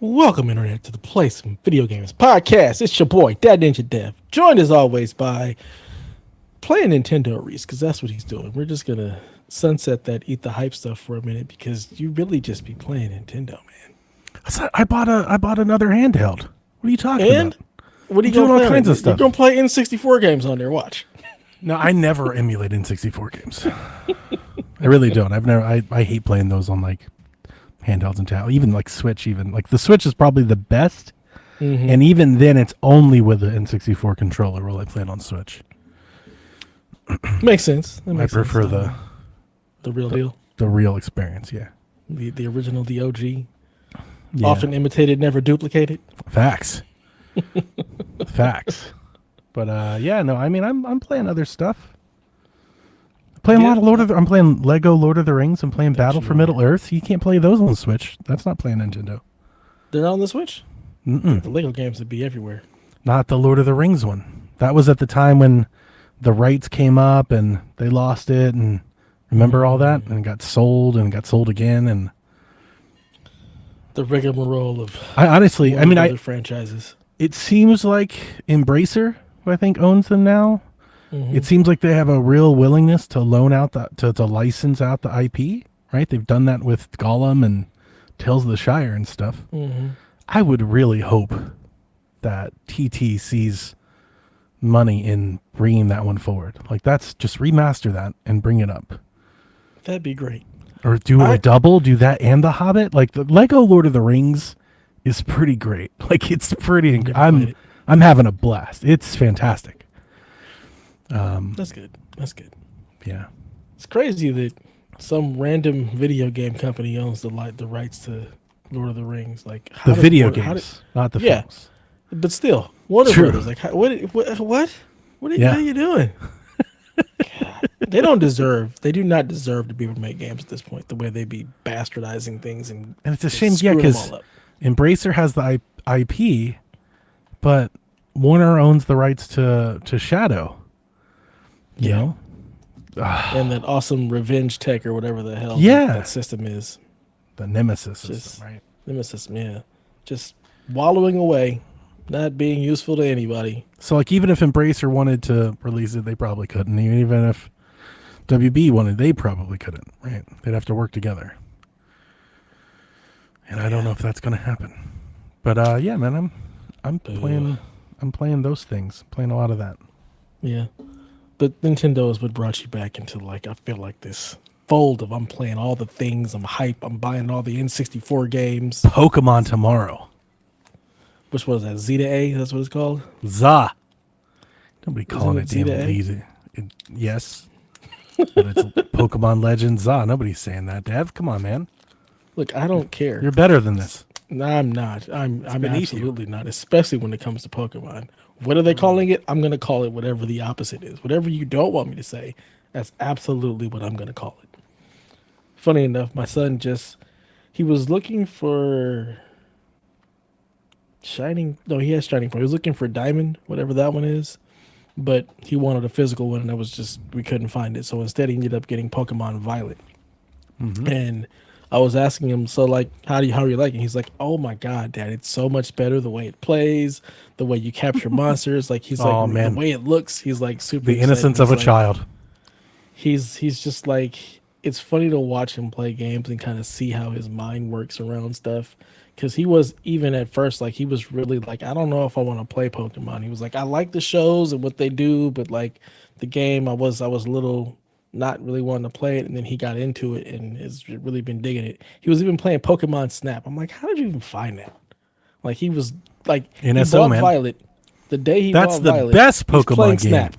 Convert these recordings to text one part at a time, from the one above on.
Welcome, Internet, to the Play Some Video Games podcast. It's your boy, Dad Ninja Dev, joined as always by playing Nintendo Reese, because that's what he's doing. We're just going to sunset that eat the hype stuff for a minute, because you really just be playing Nintendo, man. I bought another handheld. What are you talking And about? what are you doing going to all play? kinds of stuff. You're going to play N64 games on there, watch. No, I never emulate N64 games. I really don't. I hate playing those on like handhelds and tablet, even like Switch. Even like the Switch is probably the best, and even then, it's only with the N64 controller while I play it on Switch. Makes sense. I prefer the real deal, the real experience. Yeah, the original, the OG, yeah. often imitated, never duplicated. Facts. Facts. But yeah, no, I mean, I'm playing other stuff. Playing a lot of I'm playing Lego Lord of the Rings. I'm playing Battle for Middle Earth. You can't play those on the Switch. That's not playing Nintendo. They're not on the Switch? Mm-mm. The Lego games would be everywhere. Not the Lord of the Rings one. That was at the time when the rights came up and they lost it, and remember all that, and it got sold and got sold again, and the rigmarole of other franchises. It seems like Embracer, who I think owns them now. It seems like they have a real willingness to loan out to license out the IP, right? They've done that with Gollum and Tales of the Shire and stuff. I would really hope that TT sees money in bringing that one forward. Like, that's just remaster that and bring it up. That'd be great. Or do that and The Hobbit. Like, the Lego Lord of the Rings is pretty great. Like, it's pretty. I'm having a blast. It's fantastic. That's good. Yeah. It's crazy that some random video game company owns the rights to Lord of the Rings. Like the video games, not the films. But still, Warner True. Brothers. Like, what are you doing? God, they do not deserve to be able to make games at this point. The way they be bastardizing things and it's a shame, yeah, because Embracer has the IP, but Warner owns the rights to Shadow. You know? And that awesome revenge tech or whatever the hell that system is. The Nemesis system, right? Nemesis, yeah. Just wallowing away, not being useful to anybody. So, like, even if Embracer wanted to release it, they probably couldn't. Even if WB wanted, they probably couldn't, right? They'd have to work together. And I don't know if that's going to happen. But, yeah, man, I'm playing those things. Playing a lot of that. Yeah. But Nintendo is what brought you back into, like, I feel like this fold of I'm playing all the things, I'm hype, I'm buying all the N64 games. Pokemon tomorrow. Which one is that? Z to A? That's what it's called? ZA. Nobody calling it Z to A? damn yes. But it's Pokemon Legends ZA. Nobody's saying that, Dev. Come on, man. Look, I don't care. You're better than this. No, I'm not. I'm absolutely not, especially when it comes to Pokemon. What are they calling it? I'm going to call it whatever the opposite is. Whatever you don't want me to say, that's absolutely what I'm going to call it. Funny enough, my son he was looking for Shining. No, he has Shining Force. He was looking for Diamond, whatever that one is. But he wanted a physical one, and we couldn't find it. So instead, he ended up getting Pokemon Violet. And I was asking him, so like, how are you liking? He's like, oh my God, Dad, it's so much better the way it plays, the way you capture monsters. Like, he's like, man, the way it looks, he's like super. The innocence of a child. He's just like, it's funny to watch him play games and kind of see how his mind works around stuff. Because he was, even at first, like, he was really like, I don't know if I want to play Pokemon. He was like, I like the shows and what they do, but like the game, I was a little not really wanting to play it, and then he got into it and has really been digging it. He was even playing Pokemon Snap. I'm like, how did you even find that? Like, he was like, NSO, he bought man. Violet the day he That's bought the Violet. best Pokemon game. Snap.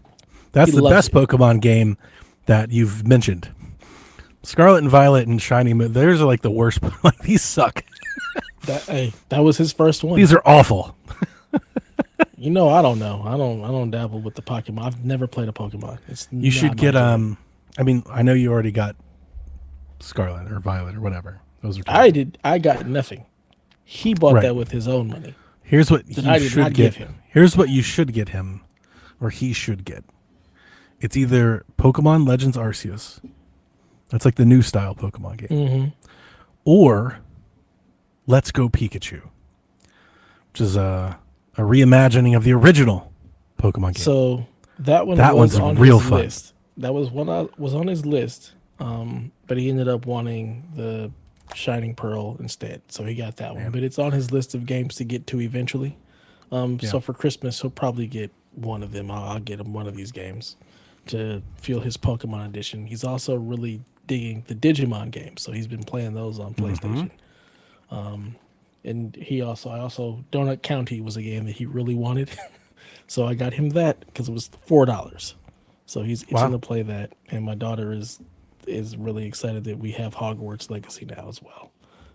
That's the best Pokemon game that you've mentioned. Scarlet and Violet and Shiny, theirs are like the worst. Like, these suck. That was his first one. These are awful. I don't know. I don't dabble with the Pokemon. I've never played a Pokemon. You should get I mean, I know you already got Scarlet or Violet or whatever. Those are. I did. I got nothing. He bought that with his own money. Here's what you should get him. Here's what you should get him, or he should get. It's either Pokemon Legends Arceus. That's like the new style Pokemon game. Or Let's Go Pikachu. which is a reimagining of the original Pokemon game. So that one That was one's on real his fun. list. That was one was on his list, but he ended up wanting the Shining Pearl instead. So he got that one. But it's on his list of games to get to eventually. Yeah. So for Christmas, he'll probably get one of them. I'll get him one of these games to feel his Pokemon edition. He's also really digging the Digimon games, so he's been playing those on PlayStation. And I also Donut County was a game that he really wanted, so I got him that because it was $4. So he's itching to play that, and my daughter is really excited that we have Hogwarts Legacy now as well.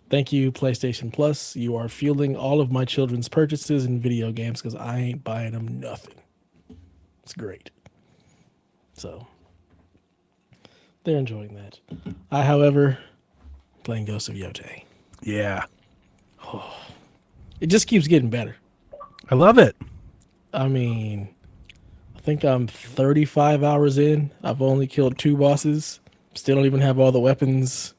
Thank you, PlayStation Plus. You are fueling all of my children's purchases in video games because I ain't buying them nothing. It's great. So they're enjoying that. I, however, playing Ghost of Yote. Yeah. It just keeps getting better. I love it. I mean, I think I'm 35 hours in. I've only killed 2 bosses. Still don't even have all the weapons.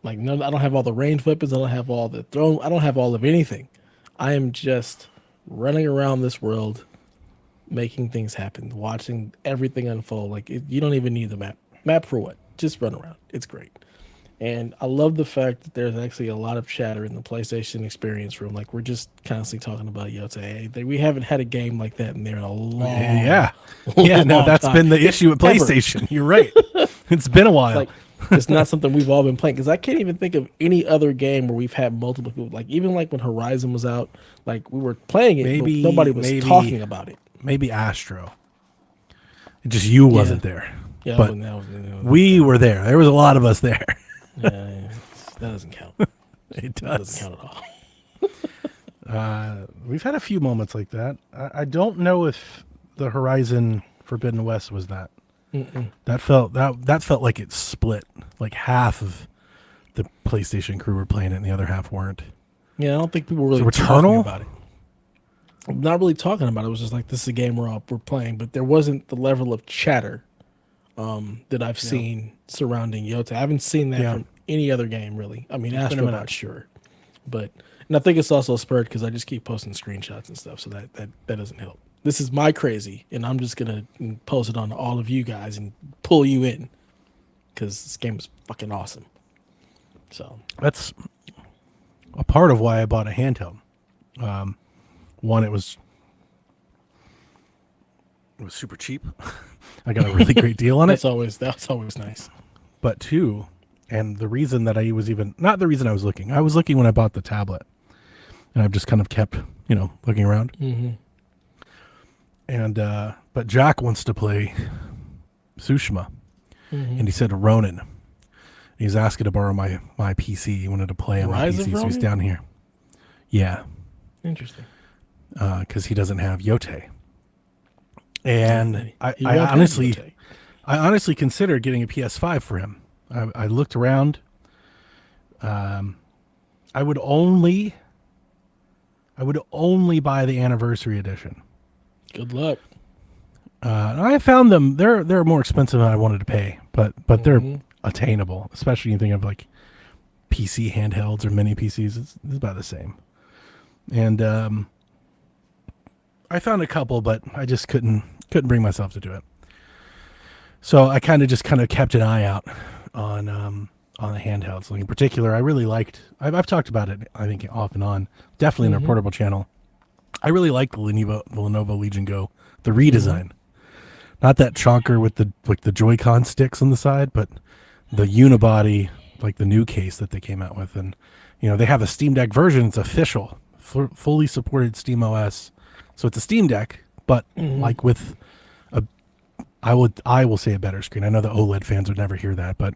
Like, none, I don't have all the ranged weapons. I don't have all the thrown. I don't have all of anything. I am just running around this world, making things happen, watching everything unfold. Like, you don't even need the map. Map for what? Just run around. It's great. And I love the fact that there's actually a lot of chatter in the PlayStation experience room. Like, we're just constantly talking about Yote. We haven't had a game like that in there in a long No, that's time. been the issue at PlayStation. You're right. It's been a while. Like, it's not something we've all been playing, because I can't even think of any other game where we've had multiple people. Like, even like when Horizon was out, like, we were playing it, but nobody was talking about it. Maybe Astro. Just you wasn't there. Yeah, but we were there. There was a lot of us there. Yeah, that doesn't count. It does. That doesn't count at all. We've had a few moments like that. I don't know if the Horizon Forbidden West was that. That felt like it split. Like half of the PlayStation crew were playing it, and the other half weren't. Yeah, I don't think people were really talking about it. I'm not really talking about it. It was just like, this is a game we're playing, but there wasn't the level of chatter that I've seen surrounding Yote. I haven't seen that from any other game, really. I mean, Astro, not sure, and I think it's also spurred because I just keep posting screenshots and stuff, so that doesn't help. This is my crazy, and I'm just gonna post it on all of you guys and pull you in because this game is fucking awesome. So that's a part of why I bought a handheld. One, it was super cheap. I got a really great deal on it. That's always nice. But 2, and the reason that I was not the reason I was looking when I bought the tablet, and I've just kind of kept, looking around. Mm-hmm. And, but Jack wants to play Tsushima, and he said Ronin. He's asking to borrow my PC. He wanted to play on my PC, so he's down here. Yeah. Interesting. Because he doesn't have Yote. And I honestly considered getting a PS5 for him. I looked around. I would only buy the anniversary edition. Good luck. I found them. They're more expensive than I wanted to pay, but they're attainable. Especially you think of like PC handhelds or mini PCs. It's about the same. And I found a couple, but I just couldn't bring myself to do it. So I kind of kept an eye out on the handhelds. Like in particular, I really liked. I've talked about it, I think, off and on. Definitely in our portable channel. I really like the Lenovo Legion Go, the redesign. Not that chonker with the Joy-Con sticks on the side, but the unibody, like the new case that they came out with, and they have a Steam Deck version. It's official, fully supported Steam OS. So it's a Steam Deck, but like with I will say a better screen. I know the OLED fans would never hear that, but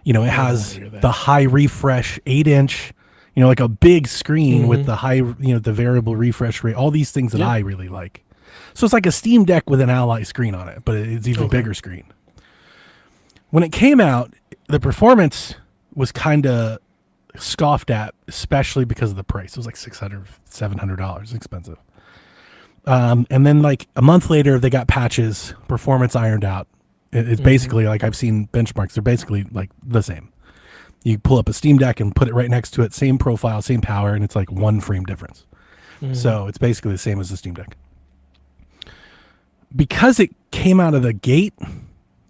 it has the high refresh 8-inch, like a big screen with the high, the variable refresh rate, all these things that I really like. So it's like a Steam Deck with an Ally screen on it, but it's even bigger screen. When it came out, the performance was kind of scoffed at, especially because of the price. It was like $600, $700, expensive. And then like a month later, they got patches, performance ironed out. It's basically like I've seen benchmarks. They're basically like the same. You pull up a Steam Deck and put it right next to it, same profile, same power, and it's like 1 frame difference. So it's basically the same as the Steam Deck. Because it came out of the gate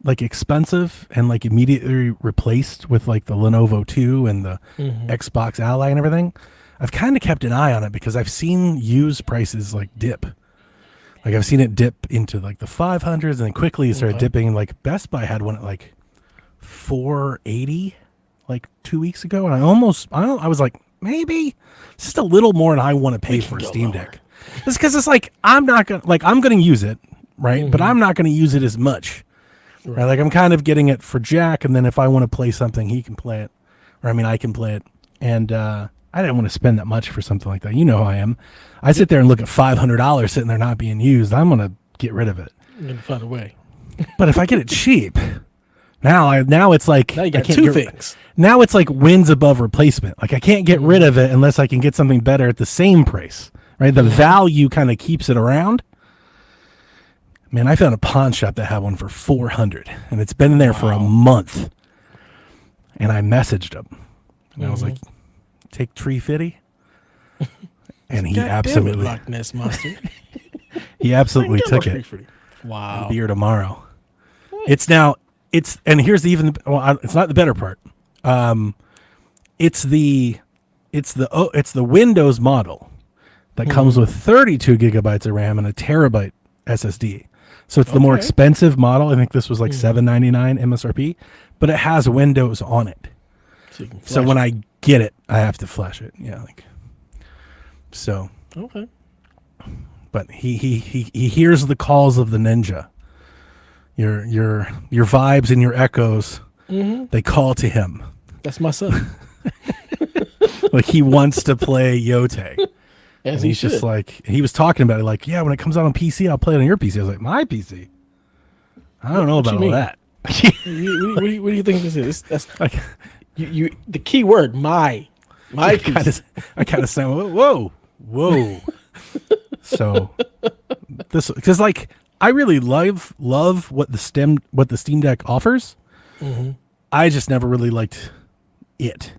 like expensive and like immediately replaced with like the Lenovo 2 and the Xbox Ally and everything, I've kind of kept an eye on it because I've seen used prices like dip. Like I've seen it dip into like the 500s and then quickly it started dipping. Like Best Buy had one at like $480 like 2 weeks ago, and I was like, maybe it's just a little more than I want to pay for a Steam Deck. Just because it's like I'm gonna use it, right? But I'm not gonna use it as much. Right. Like I'm kind of getting it for Jack, and then if I want to play something, he can play it, or I mean I can play it. And I didn't want to spend that much for something like that. You know how I am. I sit there and look at $500 sitting there not being used. I'm gonna get rid of it. You're gonna find a way. But if I get it cheap, now it's like now you got two things. Now it's like wins above replacement. Like I can't get rid of it unless I can get something better at the same price. Right? The value kind of keeps it around. Man, I found a pawn shop that had one for $400, and it's been in there for a month. And I messaged him, and I was like, "Take $350," and he absolutely Loch Ness Monster. He absolutely took it. Wow, I'll be here tomorrow. It's and here's it's not the better part. It's the Windows model that comes with 32 gigabytes of RAM and a terabyte SSD. So it's the more expensive model. I think this was like $799 MSRP, but it has Windows on it. So when I get it, I have to flash it. Yeah, like so. Okay. But he hears the calls of the ninja. Your vibes and your echoes, they call to him. That's my son. Like he wants to play Yote. As he's just like, he was talking about it like, yeah, when it comes out on PC, I'll play it on your PC. I was like, my PC? I don't know about all that. What do you think this is? That's like the key word, my PC. I kind of sound, whoa. So this, because like I really love what the Steam Deck offers. I just never really liked it.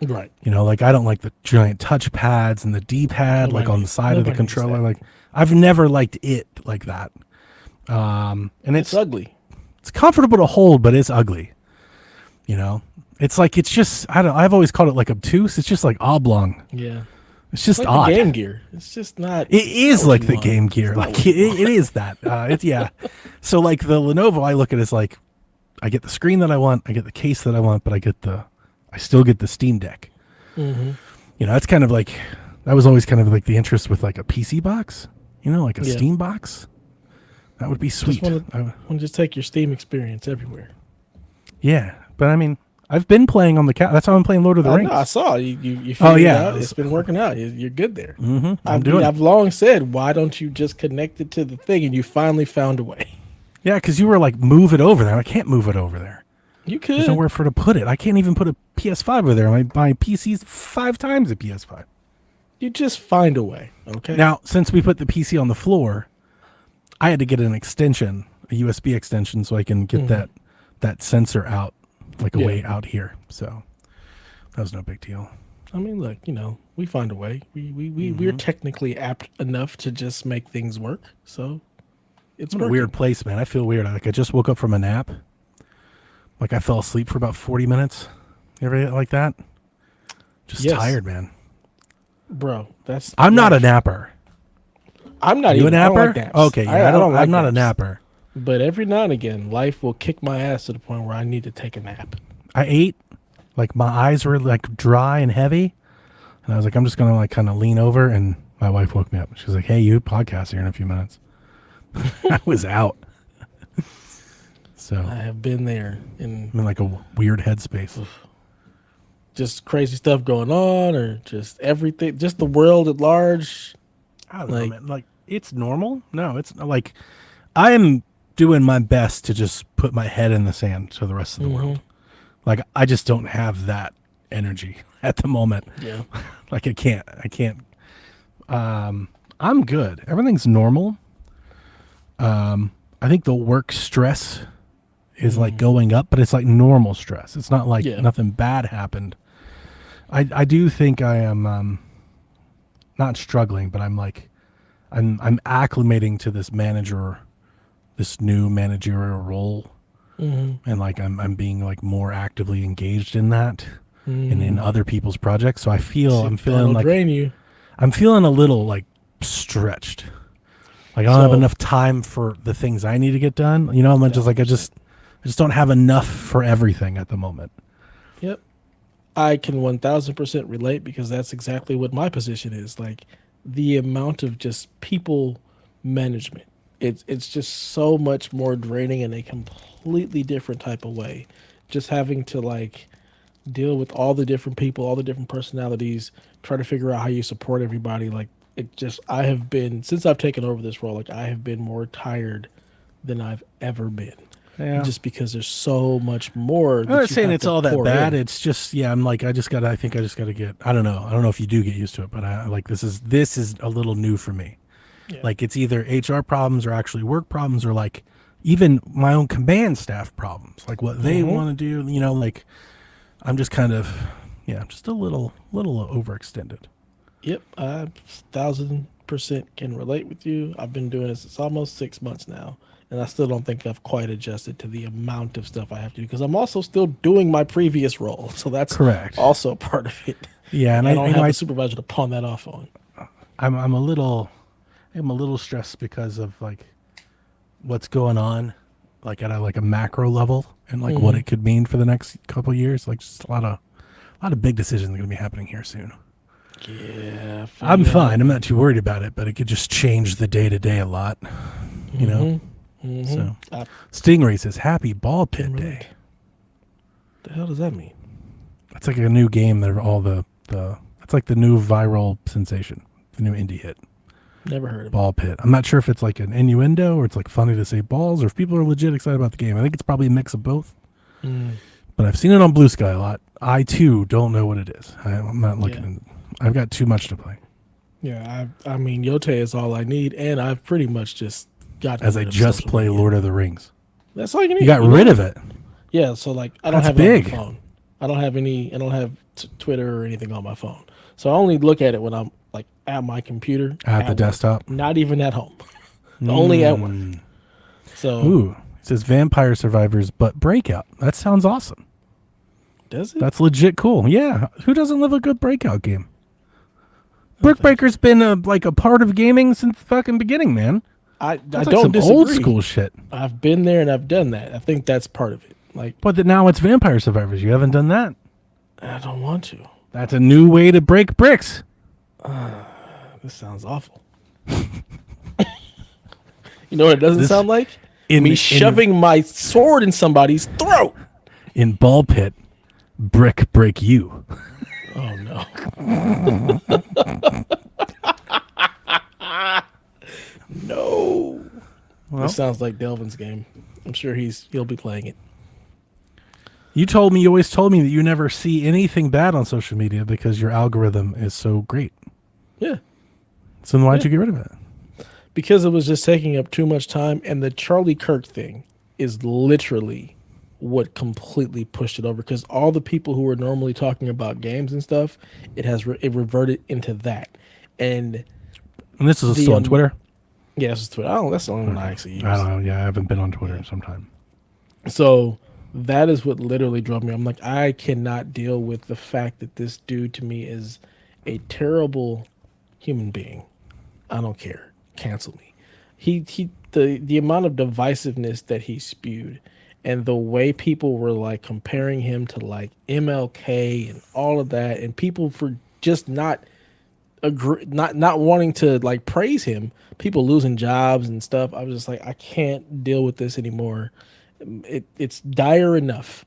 Right. You know, like I don't like the giant touch pads and the D-pad like on the side of the controller. Like I've never liked it like that. And it's ugly. It's comfortable to hold, but it's ugly. You know, it's like, it's just, I've always called it like obtuse. It's just like oblong. Yeah. It's just like odd. The Game Gear. It's just not. It is like the Game Gear. Like it is that. Yeah. So like the Lenovo, I look at it as like, I get the screen that I want, I get the case that I want, but I still get the Steam Deck. You know, that's kind of like, that was always kind of like the interest with like a PC box, you know, like a Steam box. That would be sweet. I want to just take your Steam experience everywhere. Yeah. But I mean, I've been playing on the couch. That's how I'm playing Lord of the Rings. I saw you figured it out. It's been working out. You're good there. I've long said, why don't you just connect it to the thing? And you finally found a way. Yeah, because you were like, move it over there. I can't move it over there. You could. There's nowhere for to put it. I can't even put a PS5 over there. My PC's 5 times a PS5. You just find a way, okay? Now, since we put the PC on the floor, I had to get an extension, a USB extension, so I can get that sensor out, like a way out here. So that was no big deal. I mean, look, you know, we find a way. We're technically apt enough to just make things work. So it's a weird place, man. I feel weird. Like I just woke up from a nap. Like I fell asleep for about 40 minutes. You ever get like that? Just tired, man. Bro, I'm not a napper. I'm not even a napper. I don't like naps. Okay, yeah, I'm not a napper. But every now and again, life will kick my ass to the point where I need to take a nap. I ate, like my eyes were like dry and heavy, and I was like, I'm just gonna like kind of lean over, and my wife woke me up. She was like, "Hey, you podcast here in a few minutes." I was out. So I have been there I'm in like a weird headspace. Just crazy stuff going on, or just everything, just the world at large. I don't know, man. Like it's normal. No, it's like I am doing my best to just put my head in the sand to the rest of the world. Like I just don't have that energy at the moment. Yeah. Like I can't. I'm good. Everything's normal. I think the work stress is like going up, but it's like normal stress. It's not like nothing bad happened. I do think I am not struggling, but I'm like, I'm acclimating to this new managerial role, and like I'm being like more actively engaged in that and in other people's projects. So I'm feeling like drain you. I'm feeling a little like stretched. Like I don't have enough time for the things I need to get done. You know, I'm just like I just don't have enough for everything at the moment. Yep. I can 1000% relate because that's exactly what my position is. Like the amount of just people management. It's just so much more draining in a completely different type of way. Just having to like deal with all the different people, all the different personalities, try to figure out how you support everybody. Like it just, I have been, since I've taken over this role, like I have been more tired than I've ever been. Yeah. Just because there's so much more. I'm not saying it's all that bad. In. It's just, yeah, I'm like, I think I just got to get, I don't know if you do get used to it, but I like, this is a little new for me. Yeah. Like it's either HR problems or actually work problems or like even my own command staff problems, like what they want to do, you know, like I'm just kind of, just a little overextended. Yep. I 1000% can relate with you. I've been doing this. It's almost 6 months now. And I still don't think I've quite adjusted to the amount of stuff I have to do because I'm also still doing my previous role. So that's correct. Also part of it. Yeah. And I don't have a supervisor to pawn that off on. I'm a little stressed because of like what's going on, like at a macro level and like what it could mean for the next couple of years. Like just a lot of big decisions are going to be happening here soon. Yeah. I'm fine. I'm not too worried about it, but it could just change the day to day a lot, you know? So Stingray says happy ball pit day. The hell does that mean? That's like a new game. They're all it's like the new viral sensation, the new indie hit. Never heard of ball pit. I'm not sure if it's like an innuendo or it's like funny to say balls or if people are legit excited about the game. I think it's probably a mix of both. But I've seen it on Blue Sky a lot. I too don't know what it is. I'm not looking. I've got too much to play. Yeah, I mean Yote is all I need, and I've pretty much just got. As I just play Lord of the Rings. That's all you need. You got rid of it. Yeah, so like I don't have it on my phone. I don't have Twitter or anything on my phone. So I only look at it when I'm like at my computer. At the desktop. Not even at home. Only at work. So ooh, it says Vampire Survivors, but Breakout. That sounds awesome. Does it? That's legit cool. Yeah. Who doesn't love a good Breakout game? Brick Breaker's been a part of gaming since the fucking beginning, man. I that's don't disagree. Old school shit. I've been there and I've done that. I think that's part of it. Like, but now it's Vampire Survivors. You haven't done that. I don't want to. That's a new way to break bricks. This sounds awful. You know what it doesn't sound like? Me shoving my sword in somebody's throat. In ball pit, brick break you. Oh no. No. Well, this sounds like Delvin's game. I'm sure he'll be playing it. You always told me that you never see anything bad on social media because your algorithm is so great. Yeah. So then why'd you get rid of it? Because it was just taking up too much time, and the Charlie Kirk thing is literally what completely pushed it over. Because all the people who were normally talking about games and stuff, it reverted into that. And this is still on Twitter? Yeah, this is Twitter. That's the only one I actually use. I don't know. Yeah, I haven't been on Twitter in some time. So that is what literally drove me. I'm like, I cannot deal with the fact that this dude to me is a terrible human being. I don't care. Cancel me. The amount of divisiveness that he spewed and the way people were like comparing him to like MLK and all of that, and people for just not wanting to like praise him, people losing jobs and stuff. I was just like, I can't deal with this anymore. It's dire enough.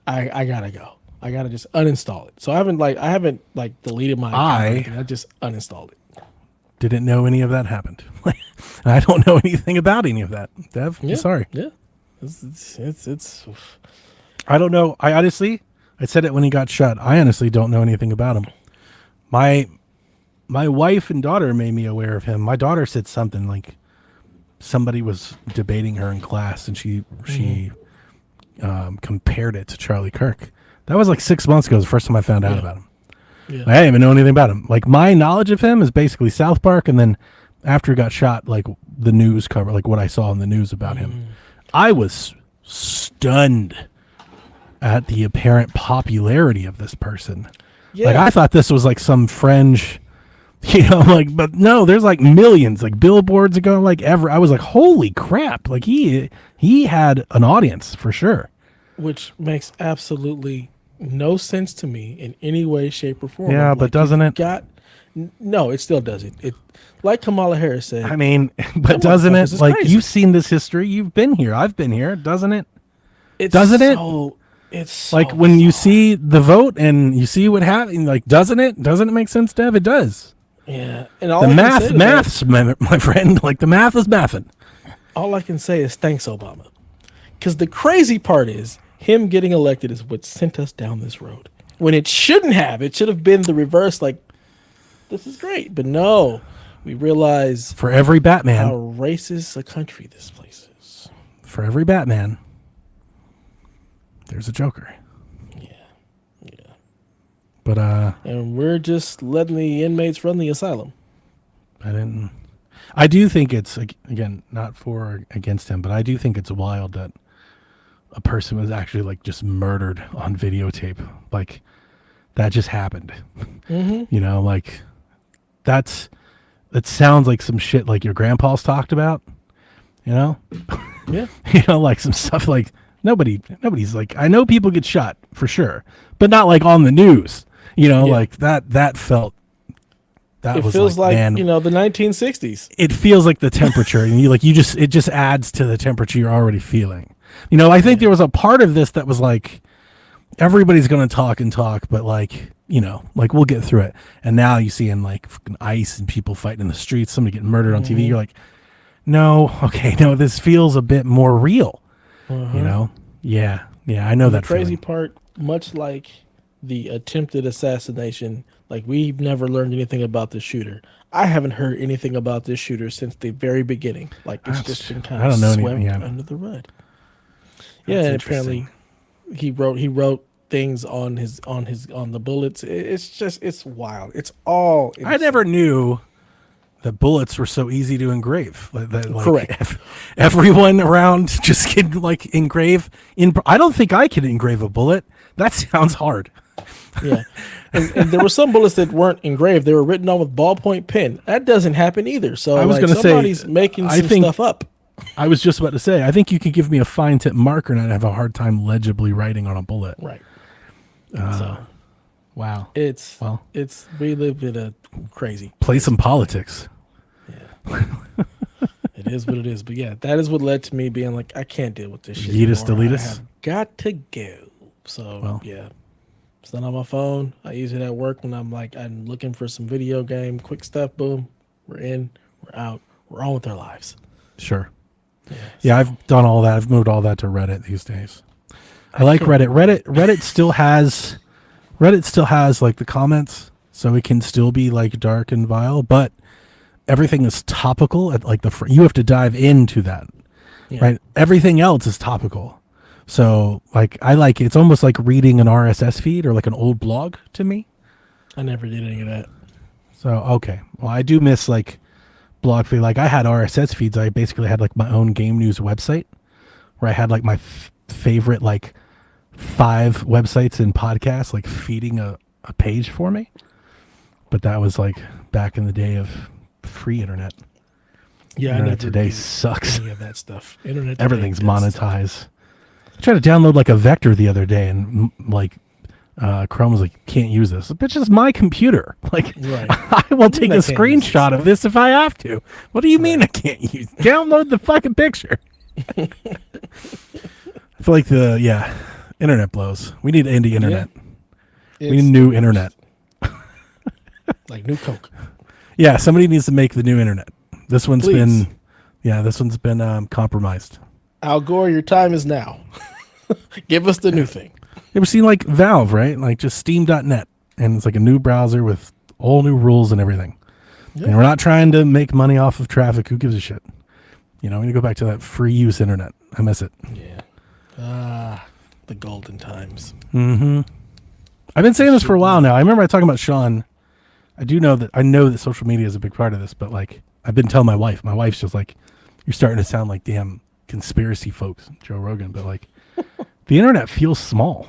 I gotta go. I gotta just uninstall it. So I haven't deleted my account. I just uninstalled it. Didn't know any of that happened. I don't know anything about any of that. Dev, yeah, sorry. Yeah, it's. I don't know. I said it when he got shot. I honestly don't know anything about him. My wife and daughter made me aware of him. My daughter said something like somebody was debating her in class, and she compared it to Charlie Kirk. That was like 6 months ago. The first time I found out about him. Yeah. I didn't even know anything about him. Like my knowledge of him is basically South Park, and then after he got shot, like the news cover, like what I saw in the news about him. I was stunned at the apparent popularity of this person. Yeah. Like I thought this was like some fringe, like, but no, there's like millions, like billboards ago, like ever. I was like, holy crap! Like he had an audience for sure. Which makes absolutely no sense to me in any way, shape, or form. Yeah, but doesn't it? No, it still doesn't. It, like Kamala Harris said. I mean, but doesn't it? Like crazy. You've seen this history. You've been here. I've been here. Doesn't it? Doesn't it? It's like when you see the vote and you see what happened. Like, doesn't it? Doesn't it make sense, Dev? It does. Yeah, and all the maths, my friend. Like the math is mathing. All I can say is thanks, Obama, because the crazy part is him getting elected is what sent us down this road. When it shouldn't have. It should have been the reverse. Like, this is great, but no. We realize for every Batman how racist a country this place is. For every Batman, there's a Joker. Yeah. But and we're just letting the inmates run the asylum. I do think it's, again, not for or against him, but I do think it's wild that a person was actually like just murdered on videotape. Like that just happened. Mm-hmm. Like that sounds like some shit like your grandpa's talked about, Yeah. Like some stuff like nobody's like, I know people get shot for sure, but not like on the news, like that felt, it feels like man, the 1960s. It feels like the temperature and it just adds to the temperature you're already feeling. I think there was a part of this that was like, everybody's going to talk, but like, like we'll get through it. And now you see in like ICE and people fighting in the streets, somebody getting murdered on TV. You're like, no, this feels a bit more real. Yeah, I know that. The crazy feeling. part, much like the attempted assassination, like we've never learned anything about the shooter. I haven't heard anything about this shooter since the very beginning. Like it's just been kind of swept under the rug. Yeah, and apparently he wrote things on the bullets. It's wild. It's all insane. I never knew that bullets were so easy to engrave. Correct. Everyone around just can like engrave I don't think I can engrave a bullet. That sounds hard. Yeah. And there were some bullets that weren't engraved. They were written on with ballpoint pen. That doesn't happen either. So I was going to say, somebody's making some stuff up. I was just about to say, I think you could give me a fine tip marker and I'd have a hard time legibly writing on a bullet. Right. Wow. We live in a crazy play some politics. Yeah. It is what it is. But yeah, that is what led to me being like, I can't deal with this shit. Yeetus deletus. I have got to go. So yeah. It's not on my phone. I use it at work when I'm looking for some video game, quick stuff. Boom. We're in, we're out, we're on with our lives. Sure. Yeah, I've done all that. I've moved all that to Reddit these days. I like Reddit. Reddit still has like the comments, so it can still be like dark and vile, but everything is topical at like you have to dive into that. Yeah. Right? Everything else is topical. So like I like it's almost like reading an RSS feed or like an old blog to me. I never did any of that. So okay. Well, I do miss like blog feed. Like I had RSS feeds. I basically had like my own game news website where I had like my favorite like 5 websites and podcasts like feeding a page for me. But that was like back in the day of free internet. Yeah, internet today sucks. Any of that stuff. Internet everything's monetized. I tried to download like a vector the other day and like Chrome was like, can't use this. It's just my computer. Like, right. I will take a screenshot of this if I have to. What do you mean I can't use? Download the fucking picture. I feel like internet blows. We need indie internet. Yeah. We need new internet. Like new Coke. Yeah, somebody needs to make the new internet. This one's been compromised. Al Gore, your time is now. Give us the new thing. You ever seen like Valve, right? Like just Steam.net. And it's like a new browser with all new rules and everything. Yeah. And we're not trying to make money off of traffic. Who gives a shit? We need to go back to that free use internet. I miss it. Yeah. The golden times. Mm-hmm. I've been saying this for a while now. I remember I talking about Sean. I know that social media is a big part of this, but like I've been telling my wife. My wife's just like, you're starting to sound like damn conspiracy folks, Joe Rogan. But like, the internet feels small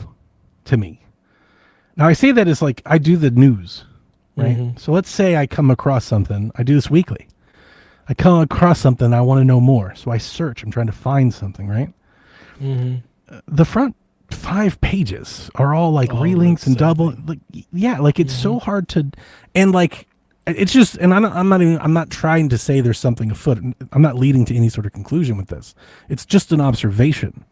to me. Now I say that as like I do the news, right? Mm-hmm. So let's say I come across something. I do this weekly. I come across something. I want to know more, so I search. I'm trying to find something, right? Mm-hmm. The front 5 pages are all like relinks and double, like like it's so hard to, and like it's just, and I'm not trying to say there's something afoot. I'm not leading to any sort of conclusion with this. It's just an observation.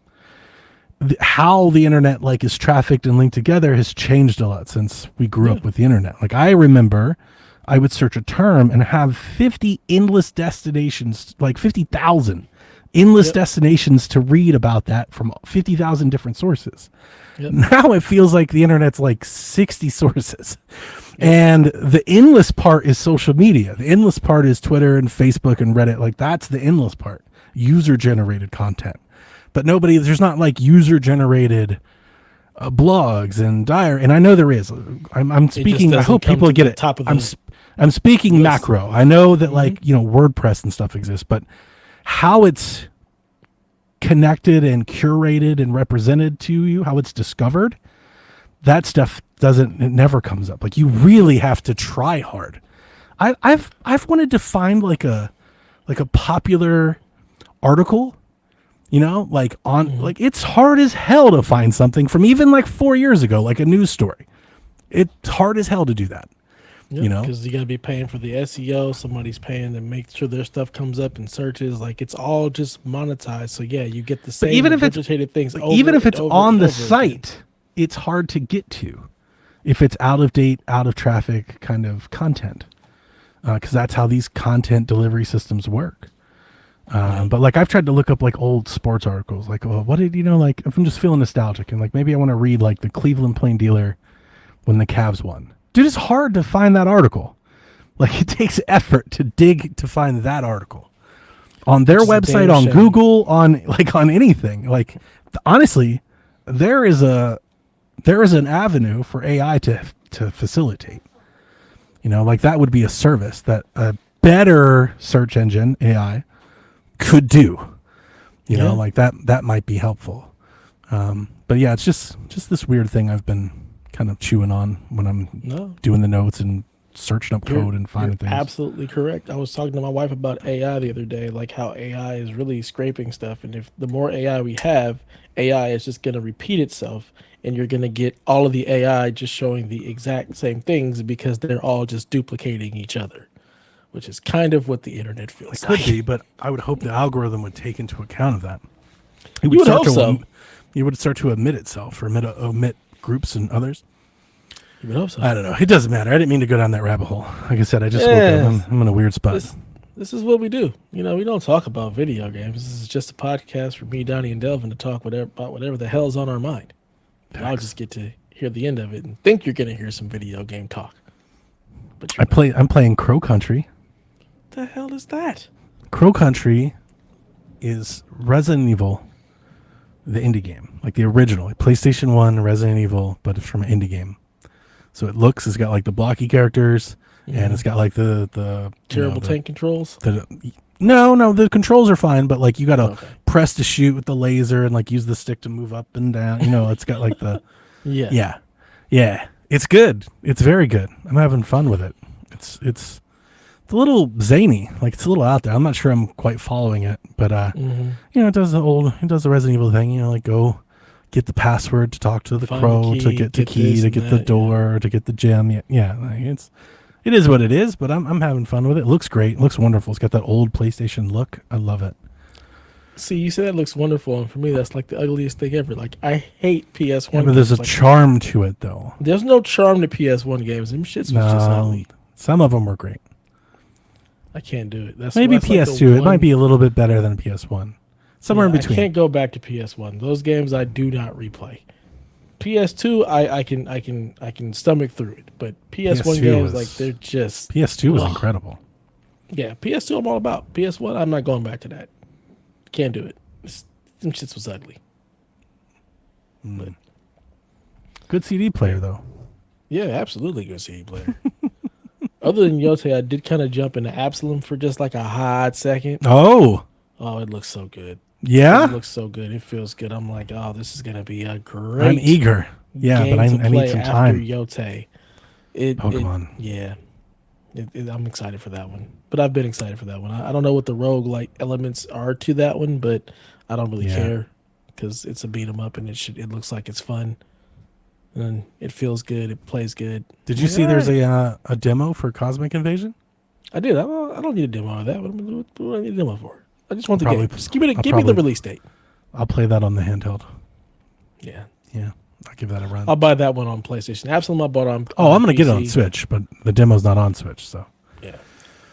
How the internet like is trafficked and linked together has changed a lot since we grew up with the internet. Like I remember I would search a term and have 50 endless destinations, like 50,000 endless destinations to read about that from 50,000 different sources. Now it feels like the internet's like 60 sources. And the endless part is social media. The endless part is Twitter and Facebook and Reddit. Like that's the endless part. User generated content. But there's not like user generated blogs and diary. And I know there is. I'm speaking. I hope people get it. I'm speaking macro. I know that like, WordPress and stuff exists, but how it's connected and curated and represented to you, how it's discovered, that stuff it never comes up. Like you really have to try hard. I've wanted to find like a popular article, like on like it's hard as hell to find something from even like 4 years ago, like a news story. It's hard as hell to do that. Because you got to be paying for the SEO. Somebody's paying to make sure their stuff comes up in searches. Like it's all just monetized. So yeah, you get the same regurgitated things. Even if it's on the site, it's hard to get to if it's out of date, out of traffic kind of content. Because that's how these content delivery systems work. But like I've tried to look up like old sports articles. Like, what did like if I'm just feeling nostalgic and like maybe I want to read like the Cleveland Plain Dealer when the Cavs won. Dude, it's hard to find that article. Like it takes effort to dig to find that article on their website, on Google, on anything. Like honestly, there is an avenue for AI to facilitate. Like that would be a service that a better search engine AI could do. Like that might be helpful. But yeah, it's just this weird thing I've been kind of chewing on when I'm doing the notes and searching up code and finding things. Absolutely correct. I was talking to my wife about AI the other day, like how AI is really scraping stuff. And if the more AI we have, AI is just going to repeat itself. And you're going to get all of the AI just showing the exact same things because they're all just duplicating each other, which is kind of what the internet feels like. It could be, but I would hope the algorithm would take into account of that. You would hope so. It would start to omit itself or omit groups and others. You would hope so. I don't know. It doesn't matter. I didn't mean to go down that rabbit hole. Like I said, I just woke up. I'm in a weird spot. This is what we do. We don't talk about video games. This is just a podcast for me, Donnie, and Delvin to talk about whatever the hell's on our mind. And I'll just get to hear the end of it and think you're going to hear some video game talk. But I'm playing Crow Country. What the hell is that? Crow Country is Resident Evil, the indie game, like the original, like PlayStation 1 Resident Evil, but it's from an indie game. So it's got like the blocky characters, and it's got like the terrible tank controls. No, the controls are fine, but like you gotta press to shoot with the laser and like use the stick to move up and down. It's got like the yeah. It's good. It's very good. I'm having fun with it. It's a little zany, like it's a little out there. I'm not sure I'm quite following it, but it does the Resident Evil thing. Like go get the password to talk to the crow, to get the key, to get the door, to get the gem. Yeah, like it is what it is. But I'm having fun with it. It looks great. It looks wonderful. It's got that old PlayStation look. I love it. See, you said that looks wonderful, and for me, that's like the ugliest thing ever. Like I hate PS1. Yeah, but there's a charm to it, though. There's no charm to PS1 games. Them shits was just ugly. Some of them were great. I can't do it. Maybe PS2. It might be a little bit better than PS1. Somewhere in between. I can't go back to PS1. Those games I do not replay. PS2, I can stomach through it, but PS1 games like they're just PS2 was incredible. Yeah, PS2 I'm all about. PS1 I'm not going back to that. Can't do it. Them shits was ugly. Good CD player though. Yeah, absolutely good CD player. Other than Yote, I did kind of jump into Absalom for just like a hot second. Oh, Oh, it looks so good. It yeah. looks so good. It feels good. I'm like, oh, this is gonna be a I'm great eager. Yeah, but game to I need play some after time. Yote. Pokemon. Yeah. I'm excited for that one. But I've been excited for that one. I don't know what the rogue like elements are to that one, but I don't really Yeah. care because it's a beat 'em up and it looks like it's fun and it feels good. It plays good. Did I'm you like, see all there's right. a demo for Cosmic Invasion? I did. I don't need a demo of that. What do I need a demo for? I just want the Probably game. Just give me I'll give me the probably release date. I'll play that on the handheld. Yeah. Yeah. I'll give that a run. I'll buy that one on PlayStation. Absolutely, I bought Oh, I'm on gonna get it on PC. Switch, but the demo's not on Switch, so Yeah.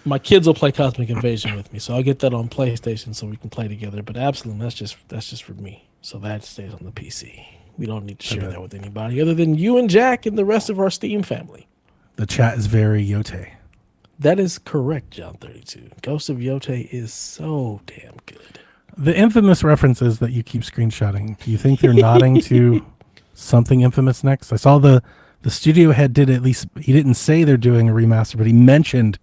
My kids will play Cosmic Invasion with me, so I'll get that on PlayStation so we can play together. But Absalom, that's just for me. So that stays on the PC. We don't need to share Okay. that with anybody other than you and Jack and the rest of our Steam family. the chat is very Yote. That is correct, John 32. Ghost of Yote is so damn good. The infamous references that you keep screenshotting. Do you think they're nodding to something infamous next? I saw the studio head did at least he didn't say they're doing a remaster, but he mentioned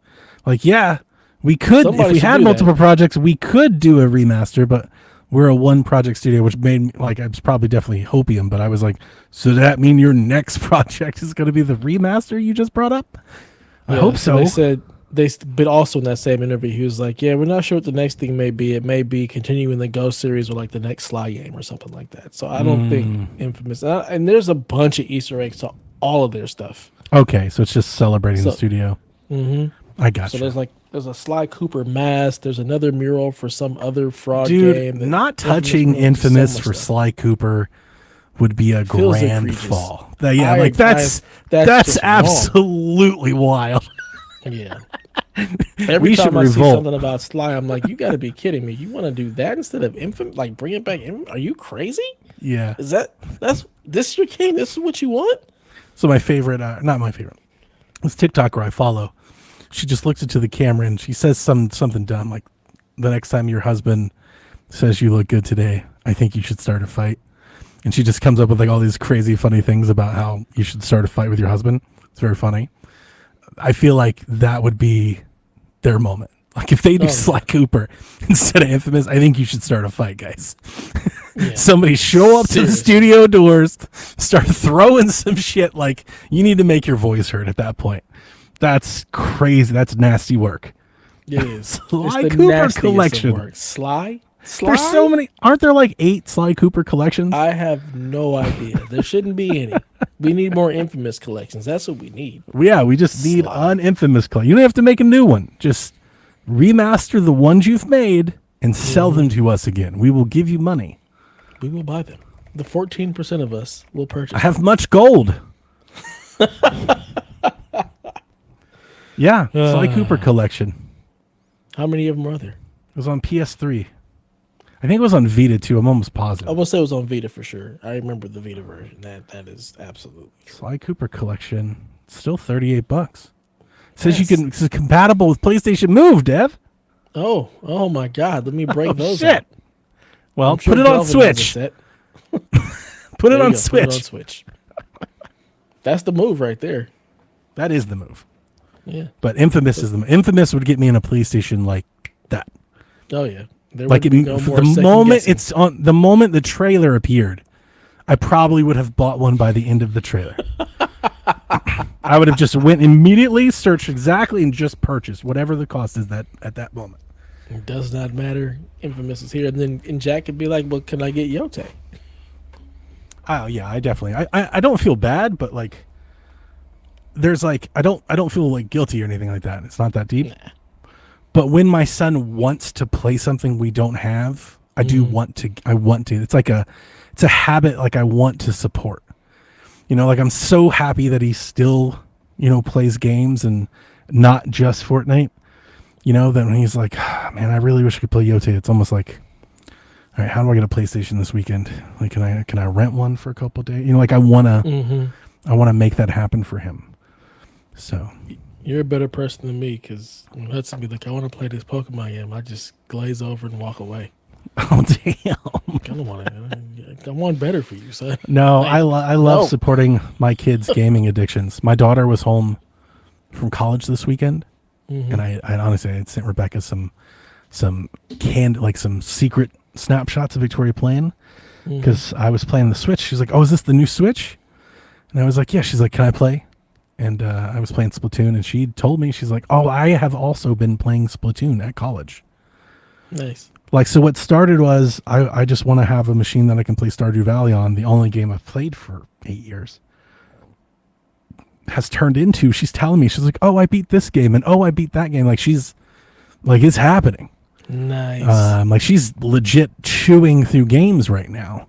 like, yeah, we could Somebody if we should had do multiple that. projects, we could do a remaster, but we're a one project studio, which made me like I was probably definitely hopium, but I was like, so does that mean your next project is going to be the remaster you just brought up? I hope so. They said but also in that same interview, he was like, "Yeah, we're not sure what the next thing may be. It may be continuing the Ghost series or like the next Sly game or something like that." So I don't think Infamous. And there's a bunch of Easter eggs to all of their stuff. Okay, so it's just celebrating the So, studio. hmm I got so you. there's a Sly Cooper mask. There's another mural for some other fraud Dude, game. That not touching wants to do so Infamous much for stuff. Sly Cooper would be a Feels grand egregious. fall. Yeah, I- like that's that's just wrong. absolutely wild. Yeah. Every We should time I see revolt. something about Sly, I'm like, you got to be kidding me. You want to do that instead of Infamous? Like, bring it back? Are you crazy? Yeah. Is that's this your game? This is what you want? So my favorite, not my favorite, this TikToker I follow. She just looks into the camera and she says something dumb like, "The next time your husband says you look good today, I think you should start a fight." And she just comes up with like all these crazy funny things about how you should start a fight with your husband. It's very funny. I feel like that would be their moment. Like if they do Oh, Sly Cooper instead of Infamous, I think you should start a fight, guys. Yeah. Somebody show up to the Seriously. studio doors, start throwing some shit. Like you need to make your voice heard at that point. That's crazy. That's nasty work. It is. Sly It's the Cooper nastiest of collection. work. Sly? There's so many. Aren't there like 8 Sly Cooper collections? I have no idea. There shouldn't be any. We need more Infamous collections. That's what we need. Yeah, we just need Sly. an Infamous collection. You don't have to make a new one. Just remaster the ones you've made and sell them to us again. We will give you money. We will buy them. The 14% of us will purchase. I have much gold. Yeah, Sly Cooper collection. How many of them are there? It was on PS3. I think it was on Vita too. I'm almost I positive. will say it was on Vita for sure. I remember the Vita version. That is absolutely. Sly Cooper collection. Still $38. Says you Yes. can. It's compatible with PlayStation Move, Dev. Oh my God! Let me break Oh, those shit. up. Well, I'm sure put it on Delvin has a Switch. set. Put it There on you go. Put it on Switch. Switch. That's the move right there. That is the move. Yeah. But Infamous is the Infamous would get me in a PlayStation like that. Oh yeah. There Like would be no more the second moment guessing. it's on the moment the trailer appeared, I probably would have bought one by the end of the trailer. I would have just went immediately, searched exactly, and just purchased whatever the cost is that at that moment. It does not matter. Infamous is here, and Jack could be like, "Well, can I get Yote?" Oh yeah, I definitely. I don't feel bad, but like, there's like I don't feel like guilty or anything like that. It's not that deep. Nah. But when my son wants to play something we don't have, I do want to. I want to. It's a habit. Like I want to support. You know, like I'm so happy that he still, plays games and not just Fortnite. You know, that when he's like, man, I really wish I could play Yote. It's almost like, all right, how do I get a PlayStation this weekend? Like, can I rent one for a couple days? You know, like I wanna make that happen for him. So You're a better person than me because when Hudson be like, "I want to play this Pokemon game," I just glaze over and walk away. Oh damn. I don't want to. I want better for you, son. No, Like, I love no. supporting my kids' gaming addictions. My daughter was home from college this weekend, Mm-hmm. and I honestly I had sent Rebecca some like some secret snapshots of Victoria playing because I was playing the Switch. She's like, "Oh, is this the new Switch?" And I was like, "Yeah." She's like, "Can I play?" And I was playing Splatoon, and she told me, she's like, "Oh, I have also been playing Splatoon at college." Nice. Like, so what started was I just want to have a machine that I can play Stardew Valley on, the only game I've played for 8 years, has turned into, she's telling me, she's like, "Oh, I beat this game, and oh, I beat that game." Like, she's, like, it's happening. Nice. Like, she's legit chewing through games right now.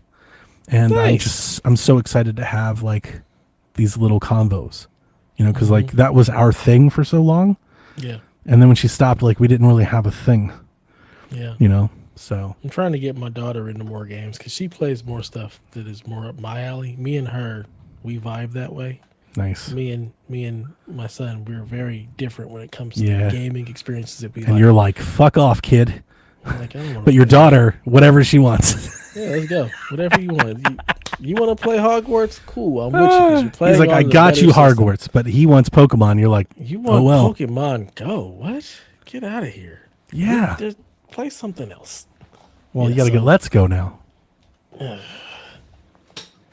And Nice. I'm so excited to have, like, these little combos, you know, because, like, that was our thing for so long. Yeah. And then when she stopped, like, we didn't really have a thing. Yeah. You know, so I'm trying to get my daughter into more games because she plays more stuff that is more up my alley. Me and her, we vibe that way. nice. Me and my son, we're very different when it comes to Yeah. gaming experiences that we And like. you're like, "Fuck off, kid." I'm like, I don't wanna But your play daughter, whatever she wants. that. Yeah, let's go. Whatever you want. You want to play Hogwarts? Cool. I'm with you because you're playing. He's like, on "I the got better you system. Hogwarts," but he wants Pokemon. You're like, You "Oh want well." Pokemon Go? What? Get out of here. Yeah. Play something else. Well, you Yeah, got to get so- Let's Go now.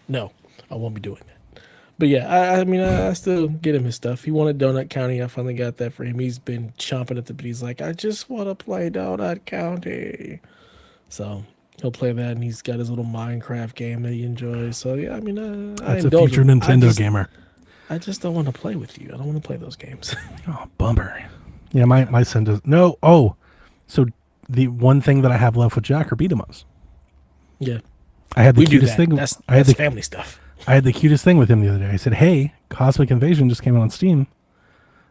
No, I won't be doing that. But yeah, I mean, I still get him his stuff. He wanted Donut County. I finally got that for him. He's been chomping at the bit. He's like, I just want to play Donut County. So he'll play that, and he's got his little Minecraft game that he enjoys. So yeah, I mean, I That's a indulge future him. Nintendo gamer. I just don't want to play with you. I don't want to play those games. Oh, bummer. Yeah, my son does. No. Oh, so the one thing that I have left with Jack are beat 'em ups. Yeah, I had the we do cutest that. thing. That's I had the family stuff. I had the cutest thing with him the other day. I said, "Hey, Cosmic Invasion just came out on Steam,